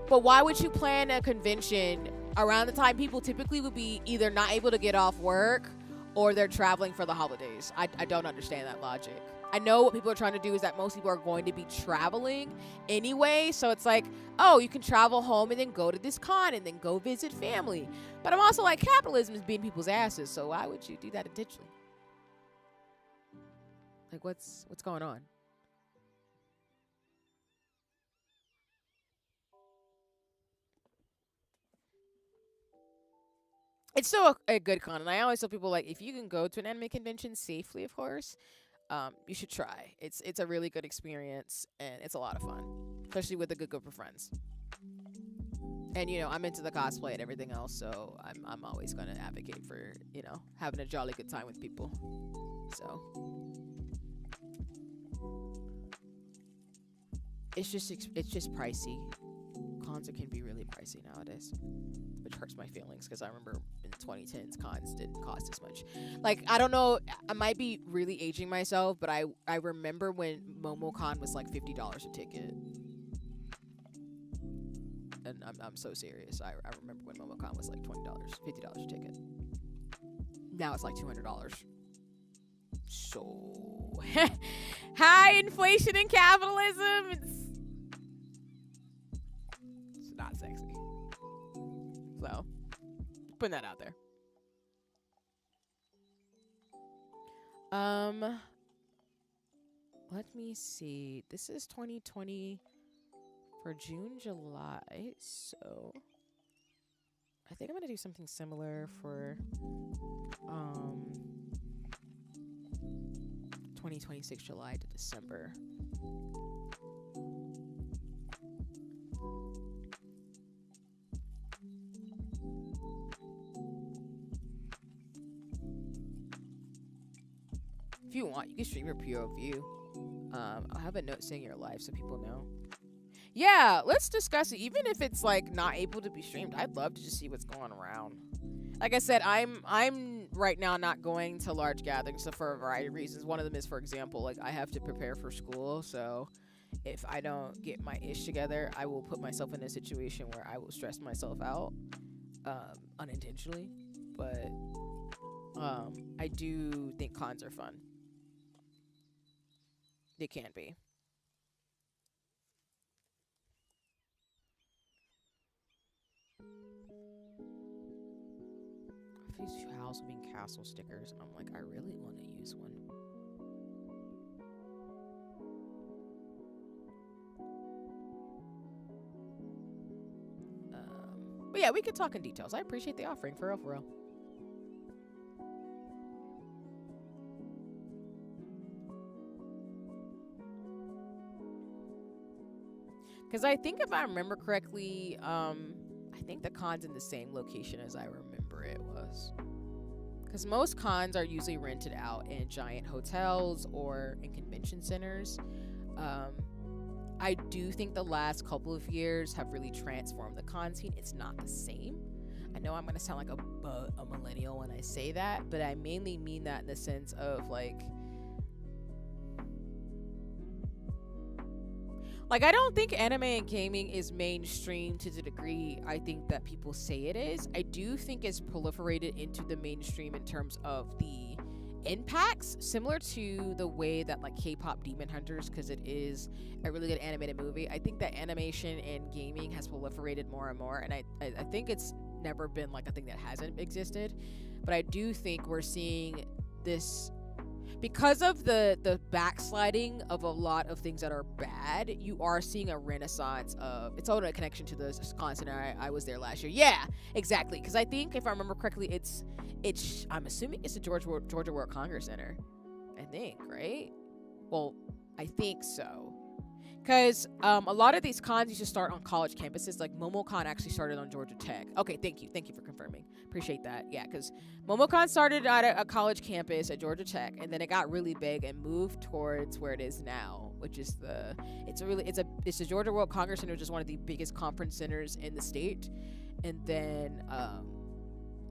but why would you plan a convention around the time people typically would be either not able to get off work or they're traveling for the holidays? I don't understand that logic. I know what people are trying to do is that most people are going to be traveling anyway. So it's like, oh, you can travel home and then go to this con and then go visit family. But I'm also like, capitalism is beating people's asses. So why would you do that intentionally? Like, what's going on? It's still a good con. And I always tell people, like, if you can go to an anime convention safely, of course, you should try. It's a really good experience, and it's a lot of fun, especially with a good group of friends. And you know, I'm into the cosplay and everything else, so I'm always gonna advocate for, you know, having a jolly good time with people. So it's just pricey. Cons can be really pricey nowadays, which hurts my feelings because I remember in 2010s cons didn't cost as much. Like, I don't know, I might be really aging myself, but I remember when MomoCon was like $50 a ticket. And I'm so serious. I remember when MomoCon was like $20, $50 a ticket. Now it's like $200. So high inflation and capitalism. It's not sexy. So putting that out there. Let me see. This is 2020 for June, July. So I think I'm gonna do something similar for 2026 July to December. If you want, you can stream your POV. I'll have a note saying you're live so people know. Yeah, let's discuss it. Even if it's like not able to be streamed, I'd love to just see what's going around. Like I said, I'm right now not going to large gatherings for a variety of reasons. One of them is, for example, like I have to prepare for school, so if I don't get my ish together, I will put myself in a situation where I will stress myself out unintentionally. But I do think cons are fun. They can be. These House being Castle stickers, and I'm like, I really want to use one. But yeah, we can talk in details. I appreciate the offering, for real, for real. Because I think if I remember correctly, I think the con's in the same location as I remember it was. Because most cons are usually rented out in giant hotels or in convention centers. I do think the last couple of years have really transformed the con scene. It's not the same. I know I'm going to sound like a millennial when I say that, but I mainly mean that in the sense of like I don't think anime and gaming is mainstream to the degree I think that people say it is. I do think it's proliferated into the mainstream in terms of the impacts, similar to the way that like K-pop Demon Hunters, because it is a really good animated movie. I think that animation and gaming has proliferated more and more, and I think it's never been like a thing that hasn't existed. But I do think we're seeing this because of the backsliding of a lot of things that are bad. You are seeing a renaissance of it's all a connection to the concert. I was there last year. Yeah, exactly. Because I think if I remember correctly, it's I'm assuming it's the Georgia World Congress Center. I think, right? Well, I think so. Because a lot of these cons used to start on college campuses. Like MomoCon actually started on Georgia Tech. Okay, thank you for confirming. Appreciate that. Yeah, because MomoCon started at a college campus at Georgia Tech, and then it got really big and moved towards where it is now, which is it's the Georgia World Congress Center, which is one of the biggest conference centers in the state. And then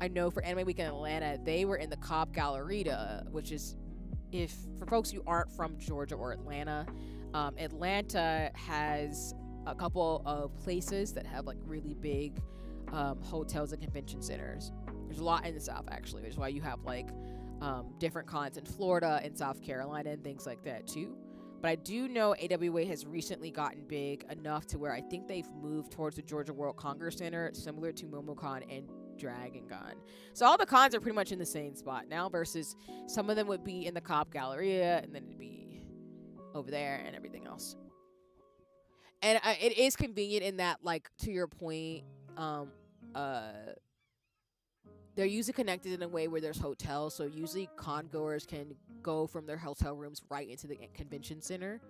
I know for Anime Week in Atlanta, they were in the Cobb Galleria, which is, if for folks who aren't from Georgia or Atlanta. Atlanta has a couple of places that have like really big hotels and convention centers. There's a lot in the South actually, which is why you have like different cons in Florida and South Carolina and things like that too. But I do know AWA has recently gotten big enough to where I think they've moved towards the Georgia World Congress Center, similar to MomoCon and DragonCon. So all the cons are pretty much in the same spot now, versus some of them would be in the Cobb Galleria and then it'd be over there and everything else. And it is convenient in that, like, to your point, they're usually connected in a way where there's hotels, so usually con goers can go from their hotel rooms right into the convention center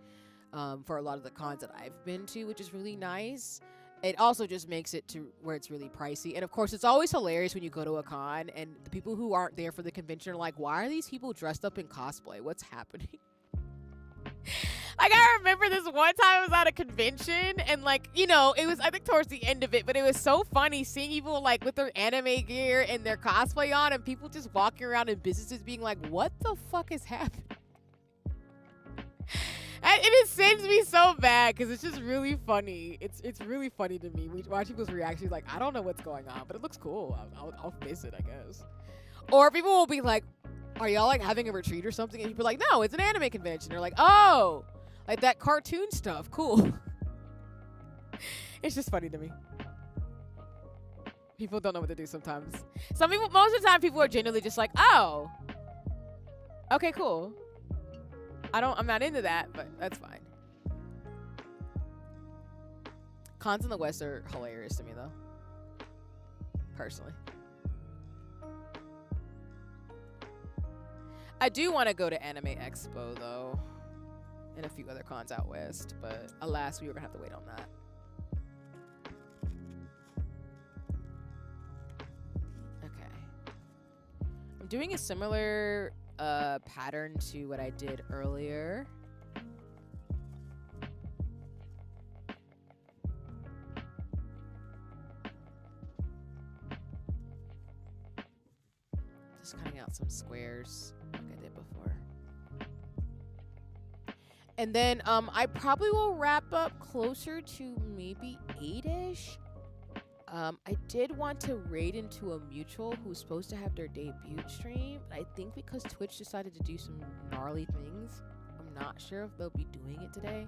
for a lot of the cons that I've been to, which is really nice. It also just makes it to where it's really pricey. And of course, it's always hilarious when you go to a con and the people who aren't there for the convention are like, why are these people dressed up in cosplay? What's happening? Like, I remember this one time I was at a convention and, like, you know, it was, I think, towards the end of it, but it was so funny seeing people, like, with their anime gear and their cosplay on and people just walking around in businesses being like, what the fuck is happening? And it sends me so bad because it's just really funny. It's really funny to me. We watch people's reactions like, I don't know what's going on, but it looks cool. I'll face it, I guess. Or people will be like, are y'all like having a retreat or something? And people are like, no, it's an anime convention. They're like, oh, like that cartoon stuff. Cool. It's just funny to me. People don't know what to do sometimes. Some people, most of the time, people are genuinely just like, oh, okay, cool. I'm not into that, but that's fine. Cons in the West are hilarious to me, though. Personally. I do want to go to Anime Expo, though, and a few other cons out west, but alas, we were going to have to wait on that. Okay. I'm doing a similar pattern to what I did earlier. Just cutting out some squares like I did before. And then I probably will wrap up closer to maybe 8-ish. I did want to raid into a mutual who's supposed to have their debut stream. But I think because Twitch decided to do some gnarly things, I'm not sure if they'll be doing it today.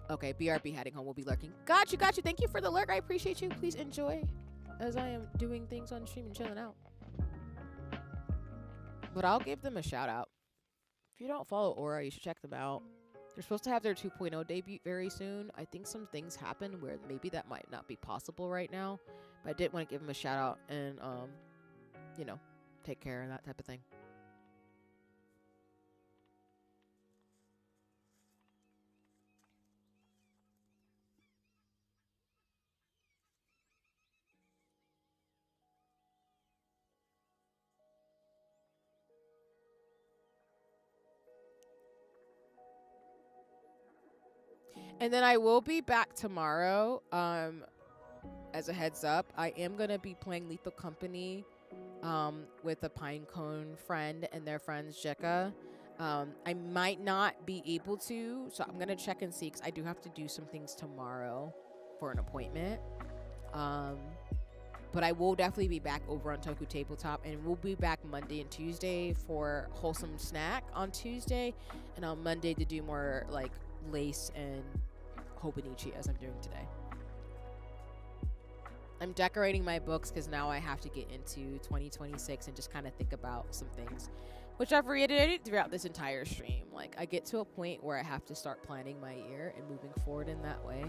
Okay, BRB heading home will be lurking. Got you. Thank you for the lurk. I appreciate you. Please enjoy as I am doing things on stream and chilling out. But I'll give them a shout out. If you don't follow Aura, you should check them out. They're supposed to have their 2.0 debut very soon. I think some things happened where maybe that might not be possible right now. But I did want to give them a shout out and, you know, take care of that type of thing. And then I will be back tomorrow. As a heads up, I am going to be playing Lethal Company with a Pinecone friend and their friends, Jekka. I might not be able to, so I'm going to check and see, because I do have to do some things tomorrow for an appointment. But I will definitely be back over on Toku Tabletop, and we'll be back Monday and Tuesday for Wholesome Snack on Tuesday, and on Monday to do more like lace and Hobonichi as I'm doing today. I'm decorating my books because now I have to get into 2026 and just kind of think about some things, which I've reiterated throughout this entire stream. Like, I get to a point where I have to start planning my year and moving forward in that way.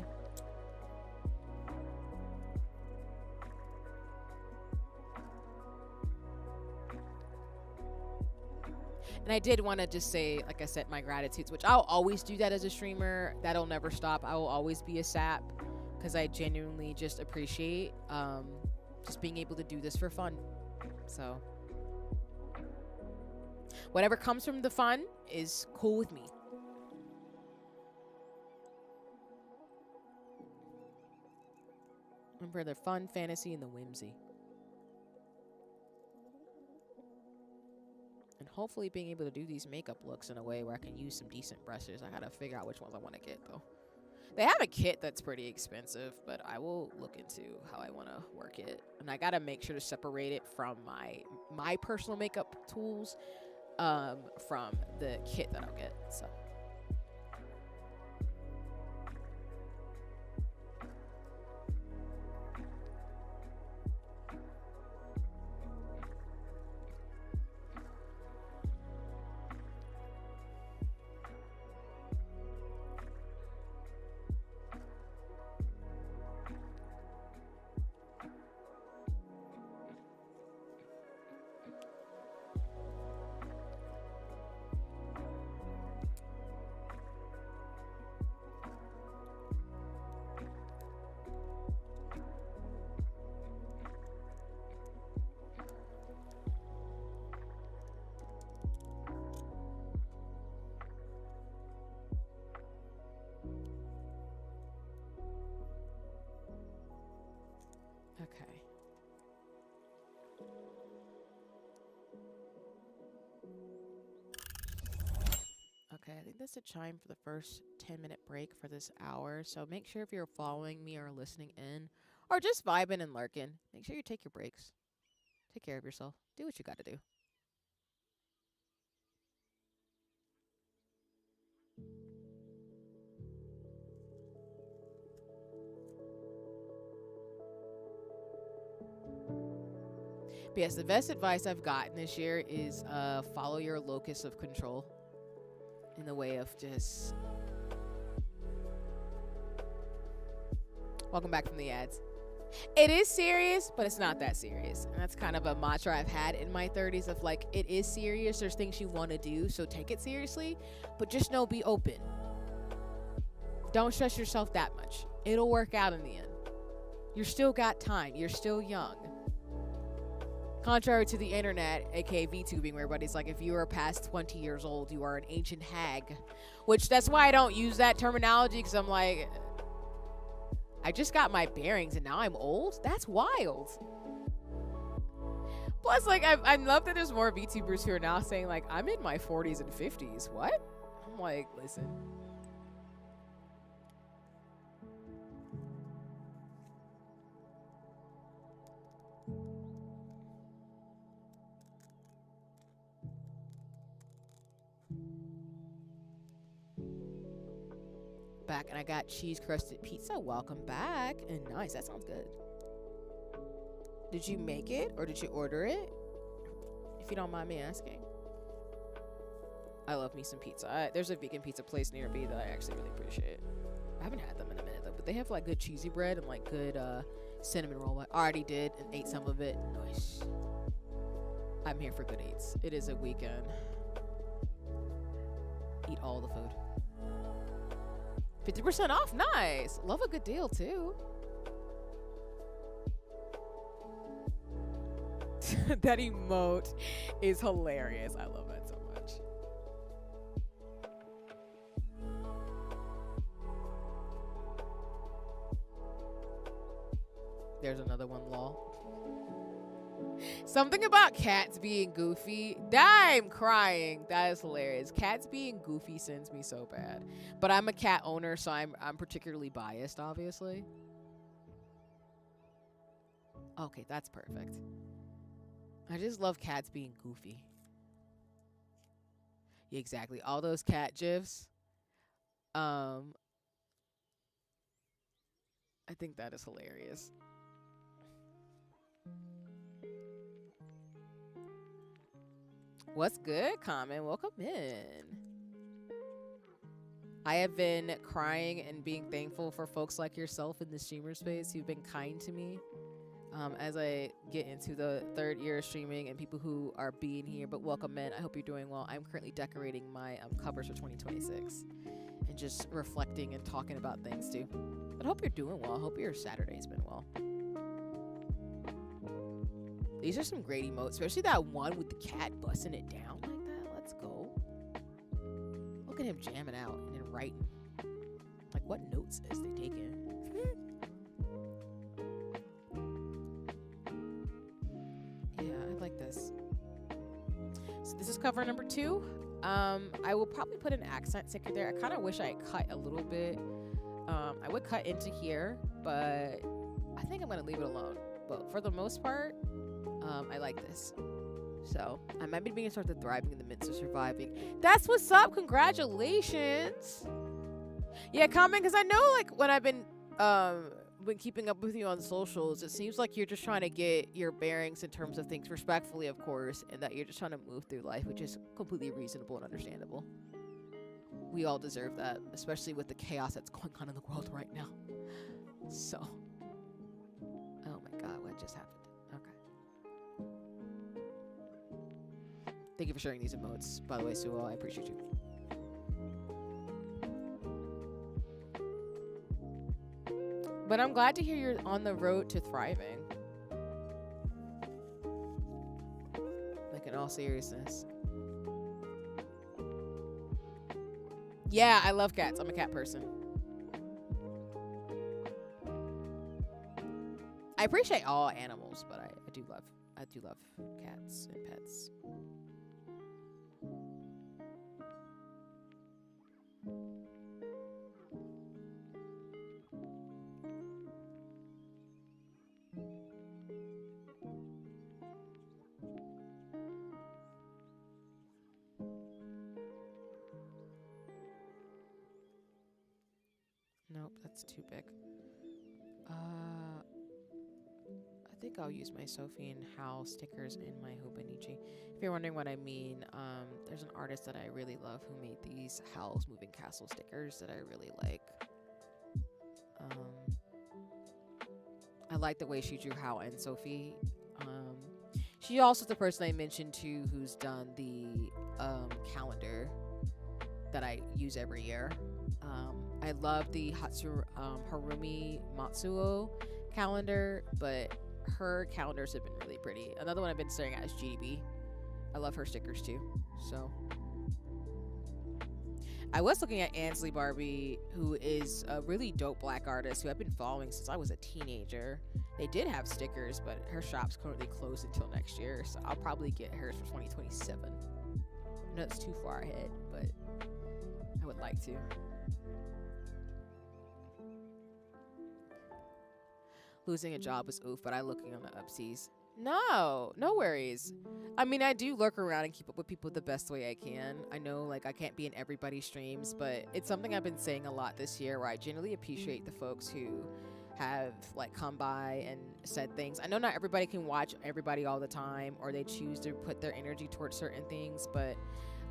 And I did want to just say, like I said, my gratitudes, which I'll always do that as a streamer. That'll never stop. I will always be a sap because I genuinely just appreciate just being able to do this for fun. So whatever comes from the fun is cool with me. Remember the fun, fantasy, and the whimsy. And hopefully being able to do these makeup looks in a way where I can use some decent brushes. I gotta figure out which ones I want to get, though. They have a kit that's pretty expensive, but I will look into how I want to work it. And I gotta make sure to separate it from my personal makeup tools from the kit that I'll get, so. Okay. Okay, I think that's the chime for the first 10-minute break for this hour. So make sure if you're following me or listening in or just vibing and lurking, make sure you take your breaks. Take care of yourself. Do what you got to do. But yes, the best advice I've gotten this year is follow your locus of control in the way of just... Welcome back from the ads. It is serious, but it's not that serious. And that's kind of a mantra I've had in my 30s of like, it is serious. There's things you want to do, so take it seriously. But just know, be open. Don't stress yourself that much. It'll work out in the end. You're still got time. You're still young. Contrary to the internet, aka VTubing, where everybody's like, if you are past 20 years old, you are an ancient hag. Which, that's why I don't use that terminology, because I'm like, I just got my bearings and now I'm old? That's wild. Plus, like, I love that there's more VTubers who are now saying, like, I'm in my 40s and 50s. What? I'm like, listen. Back, and I got cheese crusted pizza. Welcome back. And nice, that sounds good. Did you make it or did you order it, if you don't mind me asking? I love me some pizza. There's a vegan pizza place near me that I actually really appreciate. I haven't had them in a minute though, but they have like good cheesy bread and like good cinnamon roll. I already did and ate some of it. Nice. I'm here for good eats. It is a weekend. Eat all the food. 50% off, nice. Love a good deal too. That emote is hilarious. I love that so much. There's another one, lol. Something about cats being goofy. I'm crying. That is hilarious. Cats being goofy sends me so bad. But I'm a cat owner, so I'm particularly biased, obviously. Okay, that's perfect. I just love cats being goofy. Yeah, exactly. All those cat gifs. Um, I think that is hilarious. What's good, Common? Welcome in. I have been crying and being thankful for folks like yourself in the streamer space who've been kind to me as I get into the 3rd year of streaming and people who are being here. But welcome in. I hope you're doing well. I'm currently decorating my covers for 2026 and just reflecting and talking about things too. But I hope you're doing well. I hope your Saturday's been well. These are some great emotes, especially that one with the cat busting it down like that. Let's go. Look at him jamming out and then writing. Like, what notes is they taking? Yeah, I like this. So this is cover number 2. I will probably put an accent sticker there. I kind of wish I had cut a little bit. I would cut into here, but I think I'm going to leave it alone. But for the most part, I like this. So I might be beginning to start the thriving in the midst of surviving. That's what's up. Congratulations. Yeah, comment, because I know like when I've been keeping up with you on socials, it seems like you're just trying to get your bearings in terms of things respectfully, of course, and that you're just trying to move through life, which is completely reasonable and understandable. We all deserve that, especially with the chaos that's going on in the world right now. So, oh my god, what just happened? Thank you for sharing these emotes, by the way, Suo. I appreciate you. But I'm glad to hear you're on the road to thriving. Like, in all seriousness. Yeah, I love cats. I'm a cat person. I appreciate all animals, but I do love cats and pets. Nope, that's too big. I think I'll use my Sophie and Hal stickers in my Hobonichi. If you're wondering what I mean, there's an artist that I really love who made these Hal's Moving Castle stickers that I really like. I like the way she drew Hal and Sophie. She also is the person I mentioned too who's done the calendar that I use every year. I love the Harumi Matsuo calendar, but her calendars have been really pretty. Another one I've been staring at is GDB. I love her stickers too. So I was looking at Ansley Barbie, who is a really dope black artist who I've been following since I was a teenager. They did have stickers, but her shop's currently closed until next year, so I'll probably get hers for 2027. I know it's too far ahead, but I would like to. Losing a job was oof, but I looking on the upsies. No worries. I mean, I do lurk around and keep up with people the best way I can. I know, like, I can't be in everybody's streams, but it's something I've been saying a lot this year, where I generally appreciate the folks who have, like, come by and said things. I know not everybody can watch everybody all the time, or they choose to put their energy towards certain things, but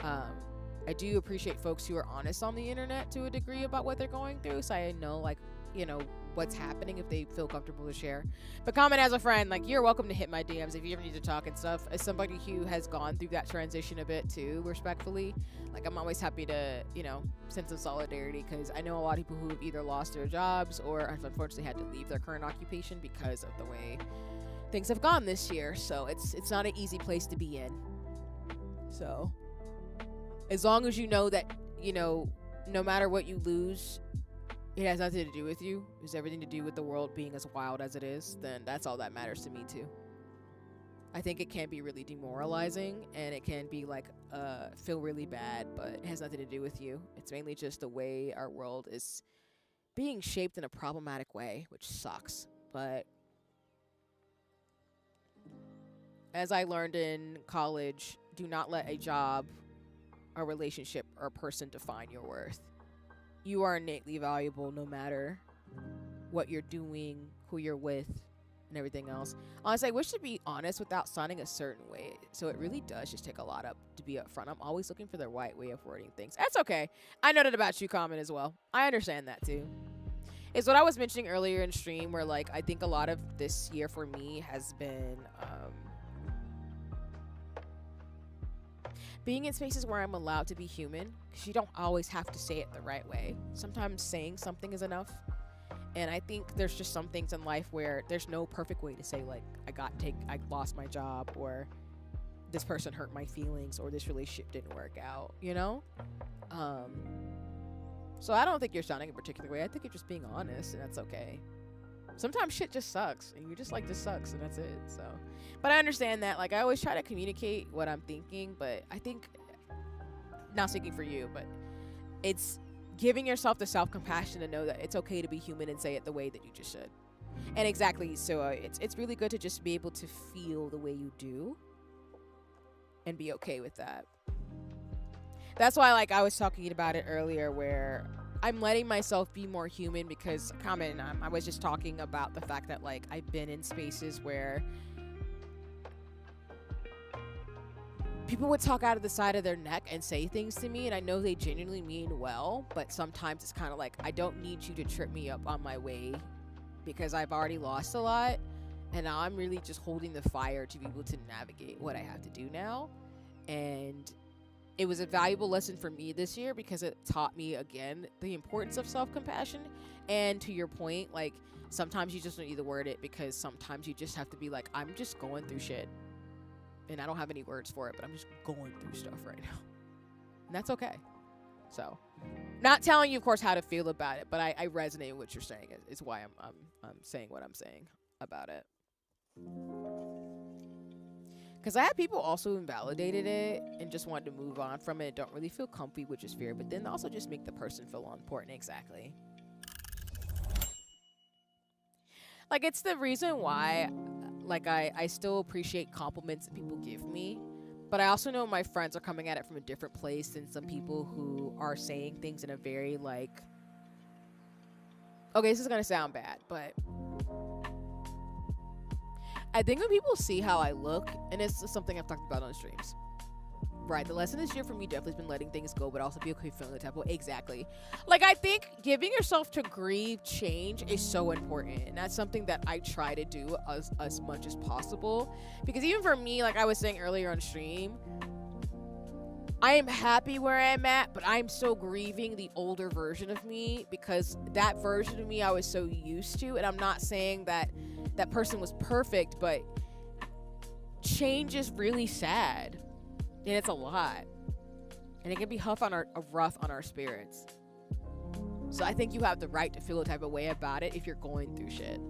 I do appreciate folks who are honest on the internet to a degree about what they're going through, so I know, like, you know, what's happening if they feel comfortable to share. But comment as a friend, like, you're welcome to hit my DMs if you ever need to talk and stuff. As somebody who has gone through that transition a bit too, respectfully, like, I'm always happy to, you know, send some solidarity, because I know a lot of people who have either lost their jobs or have unfortunately had to leave their current occupation because of the way things have gone this year. So it's not an easy place to be in. So as long as you know that, you know, no matter what you lose, it has nothing to do with you, it's everything to do with the world being as wild as it is, then that's all that matters to me too. I think it can be really demoralizing, and it can be like feel really bad, but it has nothing to do with you. It's mainly just the way our world is being shaped in a problematic way, which sucks. But as I learned in college, do not let a job, a relationship, or a person define your worth. You are innately valuable no matter what you're doing, who you're with, and everything else. Honestly, I wish to be honest without sounding a certain way. So it really does just take a lot up to be upfront. I'm always looking for the right way of wording things. That's okay. I know that about you, Common, as well. I understand that too. It's what I was mentioning earlier in stream, where like I think a lot of this year for me has been being in spaces where I'm allowed to be human, because you don't always have to say it the right way. Sometimes saying something is enough. And I think there's just some things in life where there's no perfect way to say, like, I lost my job, or this person hurt my feelings, or this relationship didn't work out, you know? So I don't think you're sounding a particular way. I think you're just being honest, and that's okay. Sometimes shit just sucks, and you're just like, this sucks, and that's it. So, but I understand that. Like, I always try to communicate what I'm thinking, but I think, not speaking for you, but it's giving yourself the self-compassion to know that it's okay to be human and say it the way that you just should. And exactly, so it's really good to just be able to feel the way you do and be okay with that. That's why, like, I was talking about it earlier, where I'm letting myself be more human, because I was just talking about the fact that, like, I've been in spaces where people would talk out of the side of their neck and say things to me, and I know they genuinely mean well, but sometimes it's kind of like, I don't need you to trip me up on my way, because I've already lost a lot, and now I'm really just holding the fire to be able to navigate what I have to do now. And it was a valuable lesson for me this year, because it taught me, again, the importance of self-compassion. And to your point, like, sometimes you just don't need to word it, because sometimes you just have to be like, I'm just going through shit. And I don't have any words for it, but I'm just going through stuff right now. And that's okay. So, not telling you, of course, how to feel about it, but I resonate with what you're saying. It's why I'm saying what I'm saying about it. Because I had people also invalidated it and just wanted to move on from it, don't really feel comfy, which is fair, but then also just make the person feel unimportant. Exactly. Like, it's the reason why, like, I still appreciate compliments that people give me, but I also know my friends are coming at it from a different place than some people who are saying things in a very, like, okay, this is gonna sound bad, but I think when people see how I look, and it's something I've talked about on the streams, right? The lesson this year for me definitely has been letting things go, but also be okay feeling the type of way. Exactly. Like, I think giving yourself to grieve change is so important, and that's something that I try to do as much as possible. Because even for me, like I was saying earlier on stream, I am happy where I'm at, but I'm still grieving the older version of me, because that version of me I was so used to. And I'm not saying that that person was perfect, but change is really sad, and it's a lot, and it can be rough on our spirits. So I think you have the right to feel a type of way about it if you're going through shit.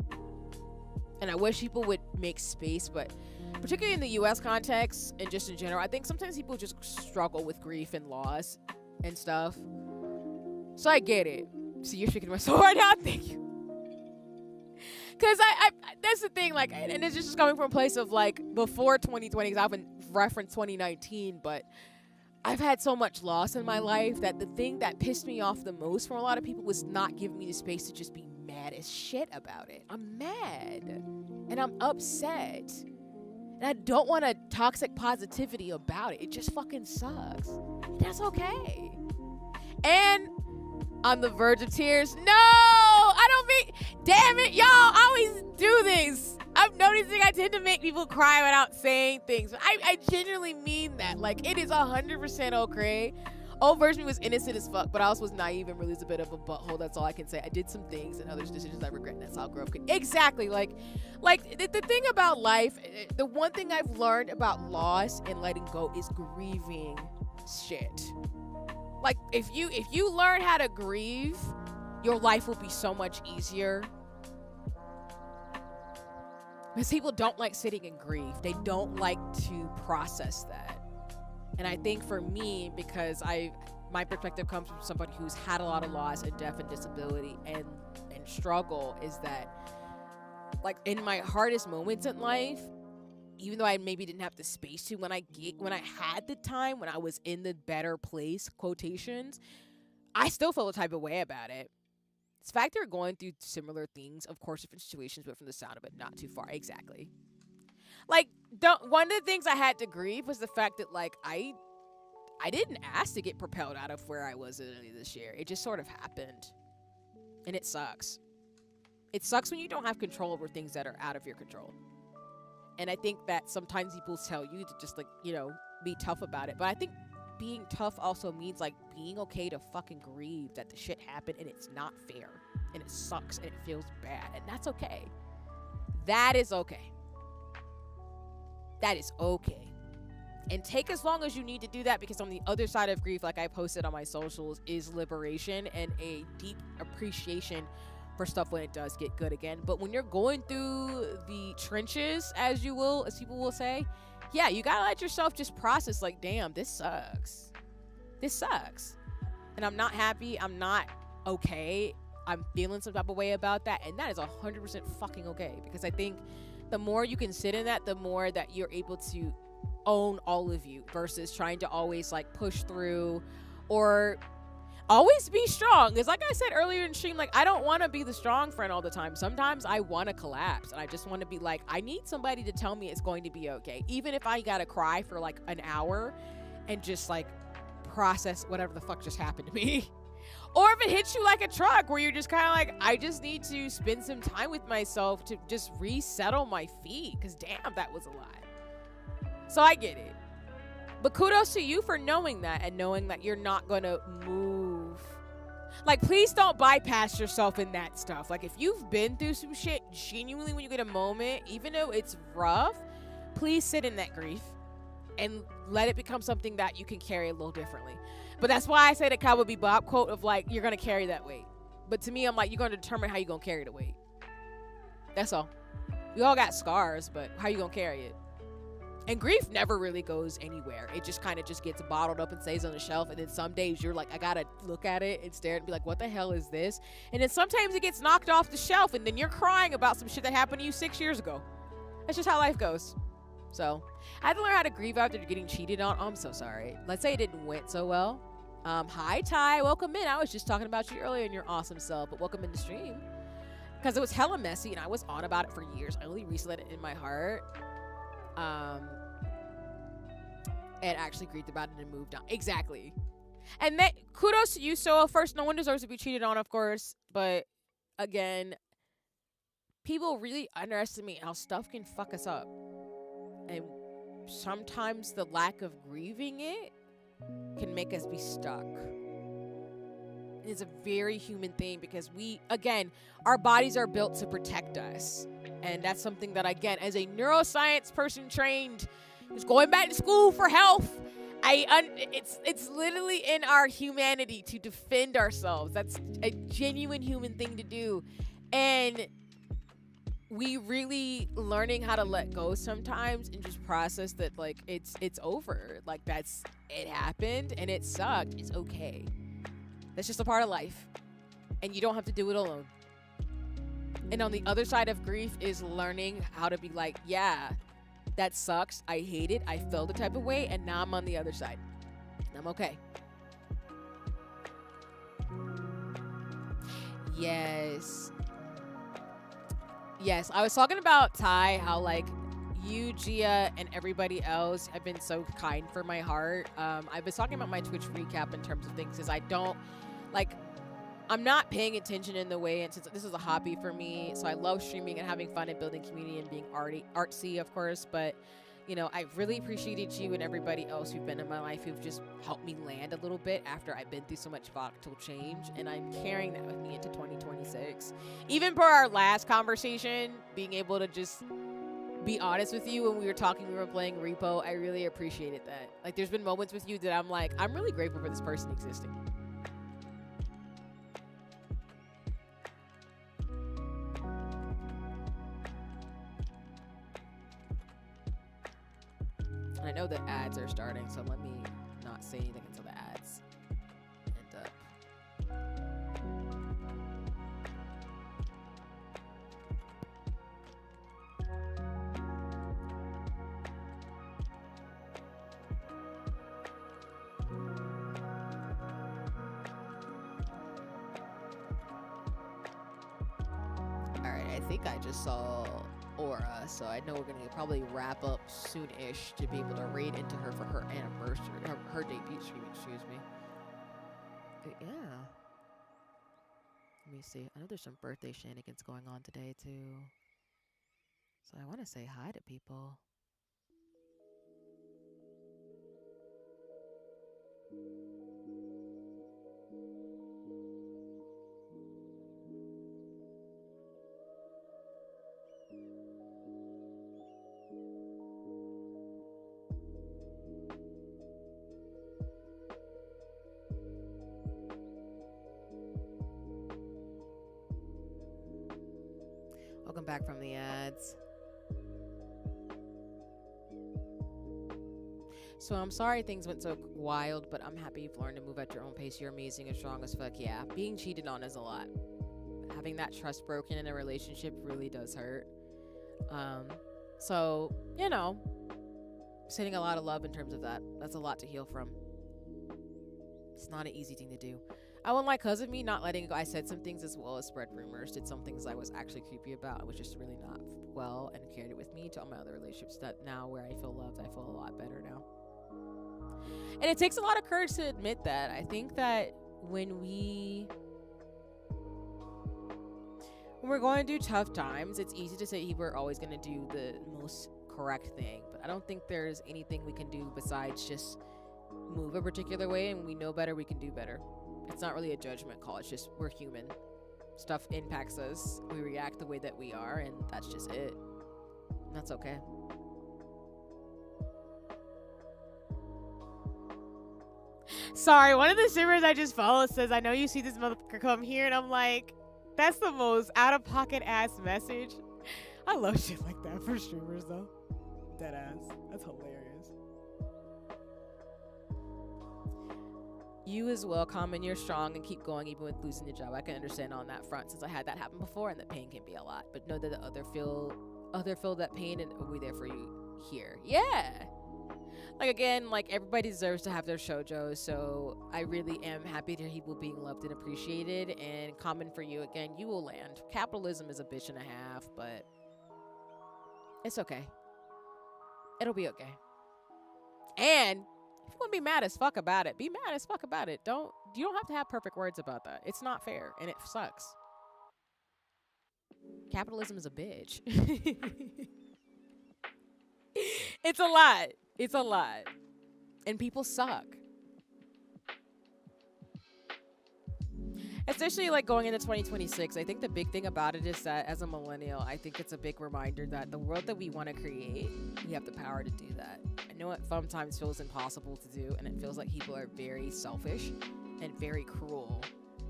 And I wish people would make space, but particularly in the US context and just in general, I think sometimes people just struggle with grief and loss and stuff. So I get it. See, you're shaking my soul right now. Thank you. Because I that's the thing, like, and it's just coming from a place of, like, before 2020, because I've been referenced 2019, but I've had so much loss in my life that the thing that pissed me off the most from a lot of people was not giving me the space to just be mad as shit about it. I'm mad, and I'm upset, and I don't want a toxic positivity about it. It just fucking sucks. That's okay. And on the verge of tears. No, I don't mean, damn it, y'all always do this. I'm noticing I tend to make people cry without saying things. I genuinely mean that. Like, it is 100% okay. Old version of me was innocent as fuck, but I also was naive and really was a bit of a butthole. That's all I can say. I did some things and other decisions I regret, and that's how growth could. Exactly. Like the thing about life, the one thing I've learned about loss and letting go is grieving shit. Like, if you learn how to grieve, your life will be so much easier. Because people don't like sitting in grief. They don't like to process that. And I think for me, because my perspective comes from somebody who's had a lot of loss and death and disability and struggle, is that, like, in my hardest moments in life, even though I maybe didn't have the space to, when I had the time, when I was in the better place, quotations, I still felt a type of way about it. It's the fact they're going through similar things, of course, different situations, but from the sound of it, not too far. Exactly. Like, one of the things I had to grieve was the fact that, like, I didn't ask to get propelled out of where I was earlier this year. It just sort of happened. And it sucks. It sucks when you don't have control over things that are out of your control. And I think that sometimes people tell you to just, like, you know, be tough about it. But I think being tough also means, like, being okay to fucking grieve that the shit happened and it's not fair. And it sucks and it feels bad. And that's okay. That is okay. That is okay. And take as long as you need to do that, because on the other side of grief, like I posted on my socials, is liberation and a deep appreciation for stuff when it does get good again. But when you're going through the trenches, as people will say, yeah, you gotta let yourself just process, like, damn, this sucks. This sucks. And I'm not happy. I'm not okay. I'm feeling some type of way about that. And that is 100% fucking okay. Because I think the more you can sit in that, the more that you're able to own all of you, versus trying to always, like, push through or always be strong. Because like I said earlier in stream, like, I don't want to be the strong friend all the time. Sometimes I want to collapse and I just want to be like, I need somebody to tell me it's going to be okay, even if I gotta cry for like an hour and just, like, process whatever the fuck just happened to me. Or if it hits you like a truck where you're just kind of like, I just need to spend some time with myself to just resettle my feet, because damn, that was a lot. So I get it. But kudos to you for knowing that, and knowing that you're not going to move. Like, please don't bypass yourself in that stuff. Like, if you've been through some shit, genuinely, when you get a moment, even though it's rough, please sit in that grief and let it become something that you can carry a little differently. But that's why I say the Cowboy Bebop quote of, like, you're going to carry that weight. But to me, I'm like, you're going to determine how you're going to carry the weight. That's all. We all got scars, but how you going to carry it? And grief never really goes anywhere. It just kind of just gets bottled up and stays on the shelf. And then some days you're like, I gotta look at it and stare and be like, what the hell is this? And then sometimes it gets knocked off the shelf and then you're crying about some shit that happened to you 6 years ago. That's just how life goes. So I had to learn how to grieve after getting cheated on. Oh, I'm so sorry. Let's say it didn't went so well. Hi Ty, welcome in. I was just talking about you earlier and your awesome self, but welcome in the stream. Because it was hella messy and I was on about it for years. I only recently let it in my heart. And actually grieved about it and moved on. Exactly. And that, kudos to you. So first, no one deserves to be cheated on, of course. But again, people really underestimate how stuff can fuck us up. And sometimes the lack of grieving it can make us be stuck. It's a very human thing, because our bodies are built to protect us. And that's something that, again, as a neuroscience person trained, who's going back to school for health, it's literally in our humanity to defend ourselves. That's a genuine human thing to do. And we really learning how to let go sometimes and just process that, like, it's over. Like, it happened and it sucked. It's okay. That's just a part of life. And you don't have to do it alone. And on the other side of grief is learning how to be like, yeah, that sucks. I hate it. I felt the type of way. And now I'm on the other side. And I'm okay. Yes. Yes. I was talking about Ty, how, like, you, Gia, and everybody else have been so kind for my heart. I've been talking about my Twitch recap in terms of things, because I don't, like, I'm not paying attention in the way, and since this is a hobby for me, so I love streaming and having fun and building community and being artsy, of course, but, you know, I really appreciated you and everybody else who've been in my life who've just helped me land a little bit after I've been through so much volatile change, and I'm carrying that with me into 2026. Even for our last conversation, being able to just be honest with you when we were talking, we were playing Repo, I really appreciated that. Like, there's been moments with you that I'm like, I'm really grateful for this person existing. And I know that ads are starting, so let me not say anything until the ads end up. think I just saw Aura, so I know we're gonna probably wrap up soon-ish to be able to raid into her for her anniversary, her debut stream, excuse me. But yeah. Let me see. I know there's some birthday shenanigans going on today, too. So I want to say hi to people. Welcome back from the ads. So I'm sorry things went so wild, but I'm happy you've learned to move at your own pace. You're amazing and strong as fuck. Yeah, being cheated on is a lot. Having that trust broken in a relationship really does hurt. So, you know, sending a lot of love in terms of that. That's a lot to heal from. It's not an easy thing to do. I won't lie, because of me not letting go, I said some things as well as spread rumors, did some things I was actually creepy about, which is really not well, and carried it with me to all my other relationships that now where I feel loved, I feel a lot better now. And it takes a lot of courage to admit that. I think that when we're going through tough times, it's easy to say we're always going to do the most correct thing, but I don't think there's anything we can do besides just move a particular way, and when we know better, we can do better. It's not really a judgment call. It's just we're human. Stuff impacts us. We react the way that we are, and that's just it. And that's okay. Sorry, one of the streamers I just followed says, I know you see this motherfucker come here, and I'm like, that's the most out-of-pocket ass message. I love shit like that for streamers, though. Dead ass. That's hilarious. You as well, Common, you're strong and keep going even with losing your job. I can understand on that front since I had that happen before, and the pain can be a lot. But know that the other feel that pain, and we'll be there for you here. Yeah. Like, again, like, everybody deserves to have their shoujo, so I really am happy to hear people being loved and appreciated. And Common, for you, again, you will land. Capitalism is a bitch and a half, but it's okay. It'll be okay. And if you want to be mad as fuck about it, be mad as fuck about it. You don't have to have perfect words about that. It's not fair, and it sucks. Capitalism is a bitch. It's a lot. It's a lot. And people suck. Especially like going into 2026, I think the big thing about it is that as a millennial, I think it's a big reminder that the world that we want to create, we have the power to do that. I know it sometimes feels impossible to do, and it feels like people are very selfish and very cruel.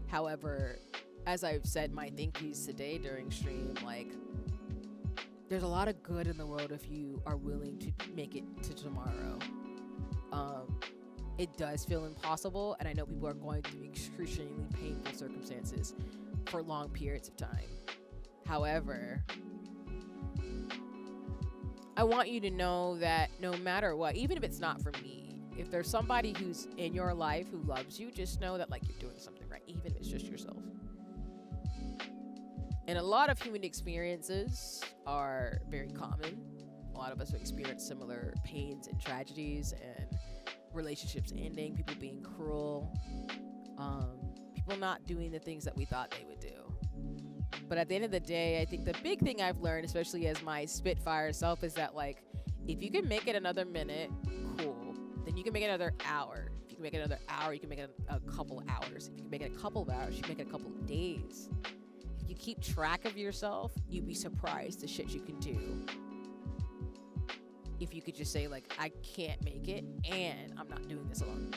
However, as I've said my thank yous today during stream, like, there's a lot of good in the world if you are willing to make it to tomorrow. It does feel impossible, and I know people are going through excruciatingly painful circumstances for long periods of time. However, I want you to know that no matter what, even if it's not for me, if there's somebody who's in your life who loves you, just know that, like, you're doing something right, even if it's just yourself. And a lot of human experiences are very common. A lot of us have experienced similar pains and tragedies and relationships ending, people being cruel, people not doing the things that we thought they would do. But at the end of the day, I think the big thing I've learned, especially as my Spitfire self, is that, like, if you can make it another minute, cool. Then you can make it another hour. If you can make it another hour, you can make it a couple hours. If you can make it a couple of hours, you can make it a couple of days. If you keep track of yourself, you'd be surprised the shit you can do. If you could just say, like, I can't make it, and I'm not doing this alone.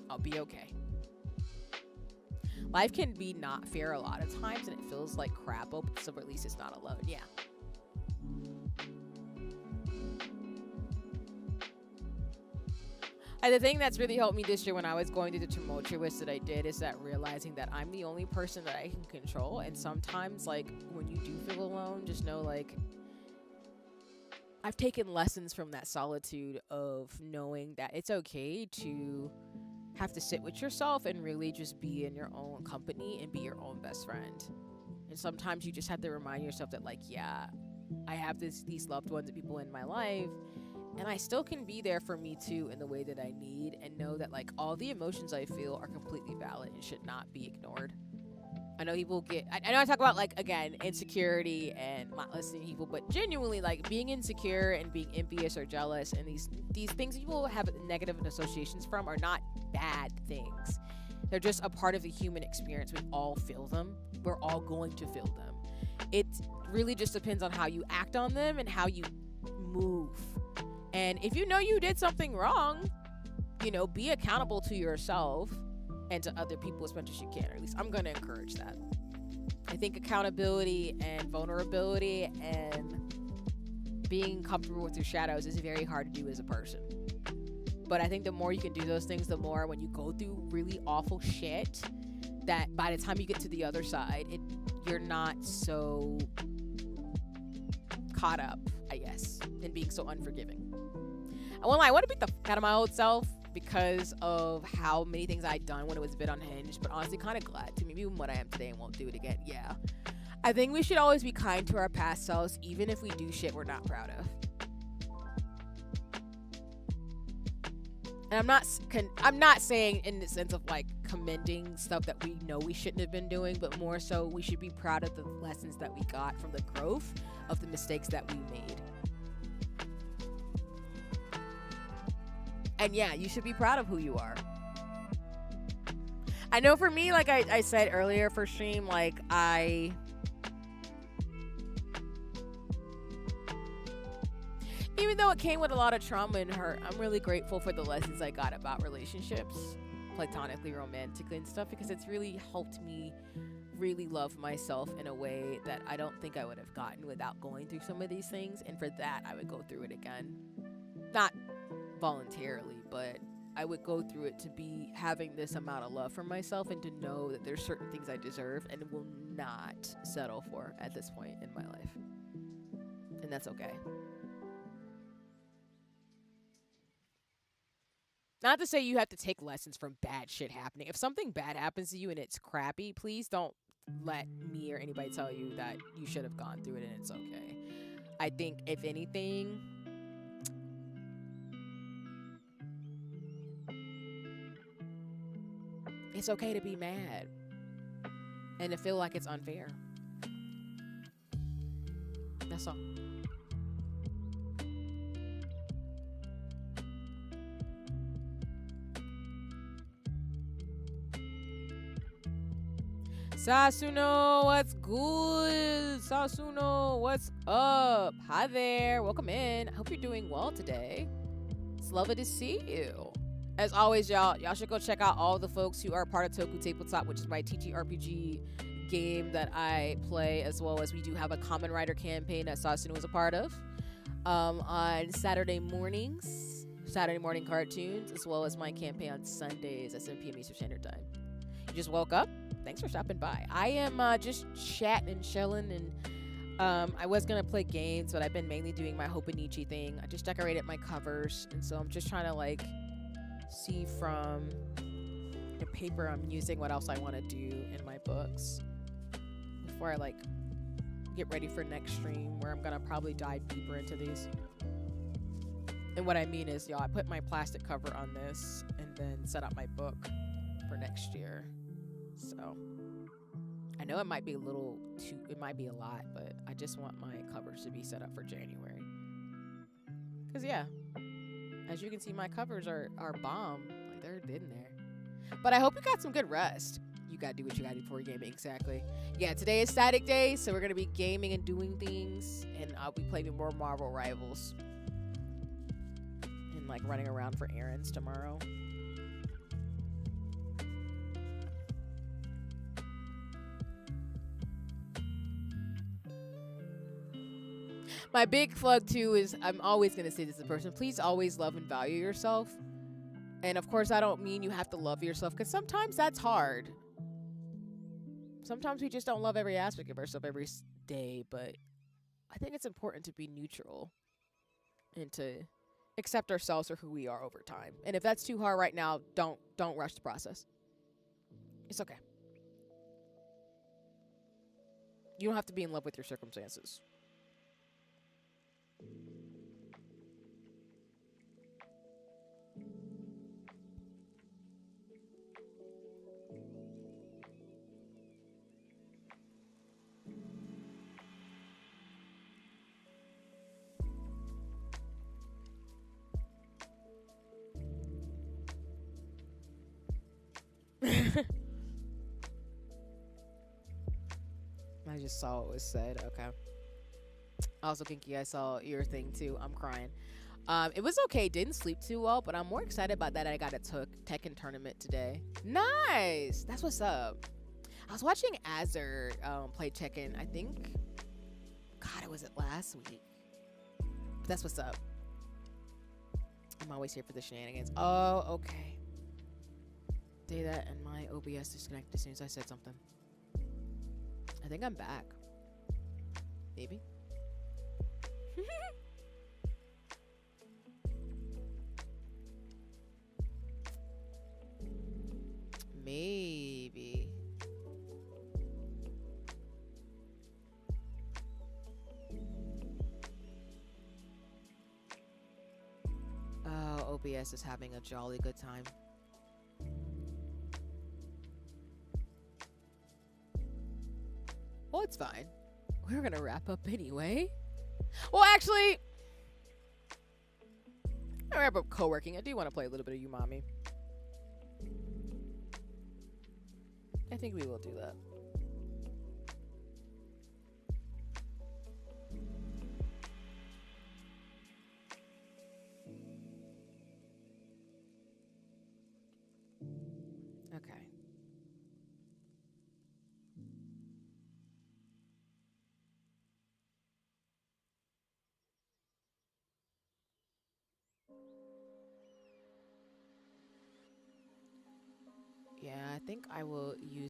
I'll be okay. Life can be not fair a lot of times, and it feels like crap, but so at least it's not alone. Yeah. And the thing that's really helped me this year when I was going through the tumultuous that I did is that realizing that I'm the only person that I can control. And sometimes, like, when you do feel alone, just know, like, I've taken lessons from that solitude of knowing that it's okay to have to sit with yourself and really just be in your own company and be your own best friend. And sometimes you just have to remind yourself that, like, yeah, I have these loved ones and people in my life, and I still can be there for me too in the way that I need, and know that, like, all the emotions I feel are completely valid and should not be ignored. I know people I know I talk about, like, again, insecurity and not listening to people, but genuinely, like, being insecure and being envious or jealous and these things people have negative associations from are not bad things. They're just a part of the human experience. We all feel them. We're all going to feel them. It really just depends on how you act on them and how you move. And if you know you did something wrong, you know, be accountable to yourself and to other people as much as you can. Or at least I'm going to encourage that. I think accountability and vulnerability and being comfortable with your shadows is very hard to do as a person. But I think the more you can do those things, the more when you go through really awful shit, that by the time you get to the other side, you're not so caught up, I guess, in being so unforgiving. I won't lie, I want to beat the fuck out of my old self because of how many things I'd done when it was a bit unhinged, but honestly kind of glad to maybe what I am today and won't do it again. Yeah. I think we should always be kind to our past selves, even if we do shit we're not proud of. And I'm not saying in the sense of, like, commending stuff that we know we shouldn't have been doing, but more so we should be proud of the lessons that we got from the growth of the mistakes that we made. And yeah, you should be proud of who you are. I know for me, like I said earlier for stream, like even though it came with a lot of trauma and hurt, I'm really grateful for the lessons I got about relationships, platonically, romantically, and stuff, because it's really helped me really love myself in a way that I don't think I would have gotten without going through some of these things. And for that, I would go through it again. Not voluntarily, but I would go through it to be having this amount of love for myself and to know that there's certain things I deserve and will not settle for at this point in my life. And that's okay. Not to say you have to take lessons from bad shit happening. If something bad happens to you and it's crappy, please don't let me or anybody tell you that you should have gone through it and it's okay. I think, if anything, it's okay to be mad and to feel like it's unfair. That's all. Sasuno, what's good? Sasuno, what's up? Hi there, welcome in. I hope you're doing well today. It's lovely to see you. As always, y'all should go check out all the folks who are part of Toku Tabletop, which is my TTRPG game that I play, as well as we do have a Kamen Rider campaign that Sasuno is a part of on Saturday morning cartoons, as well as my campaign on Sundays at 7 p.m. Eastern Standard Time. You just woke up? Thanks for stopping by. I am just chatting and chilling, and I was gonna play games, but I've been mainly doing my Hoponichi thing. I just decorated my covers, and so I'm just trying to, like, see from the paper I'm using what else I want to do in my books before I, like, get ready for next stream, where I'm gonna probably dive deeper into these. And what I mean is, y'all, I put my plastic cover on this and then set up my book for next year. So I know it might be it might be a lot, but I just want my covers to be set up for January. Cause yeah, as you can see, my covers are bomb. Like, they're in there. But I hope you got some good rest. You gotta do what you gotta do before gaming, exactly. Yeah, today is static day, so we're gonna be gaming and doing things, and I'll be playing more Marvel Rivals and, like, running around for errands tomorrow. My big plug, too, is I'm always going to say this to the person. Please always love and value yourself. And, of course, I don't mean you have to love yourself, because sometimes that's hard. Sometimes we just don't love every aspect of ourselves every day. But I think it's important to be neutral and to accept ourselves for who we are over time. And if that's too hard right now, don't rush the process. It's okay. You don't have to be in love with your circumstances. I just saw what was said. Okay. Also, Kinky, I saw your thing too. I'm crying. It was okay. Didn't sleep too well, but I'm more excited about that. I got a Tekken tournament today. Nice. That's what's up. I was watching Azur play Tekken. I think, God, it was it last week. But that's what's up. I'm always here for the shenanigans. Oh, okay. Data and my OBS disconnected as soon as I said something. I think I'm back. Maybe. Maybe. Oh, OBS is having a jolly good time. Well, it's fine. We're gonna wrap up anyway. Well, actually, I wrap up co-working. I do want to play a little bit of UMAMI. I think we will do that. Okay. Yeah, I think I will use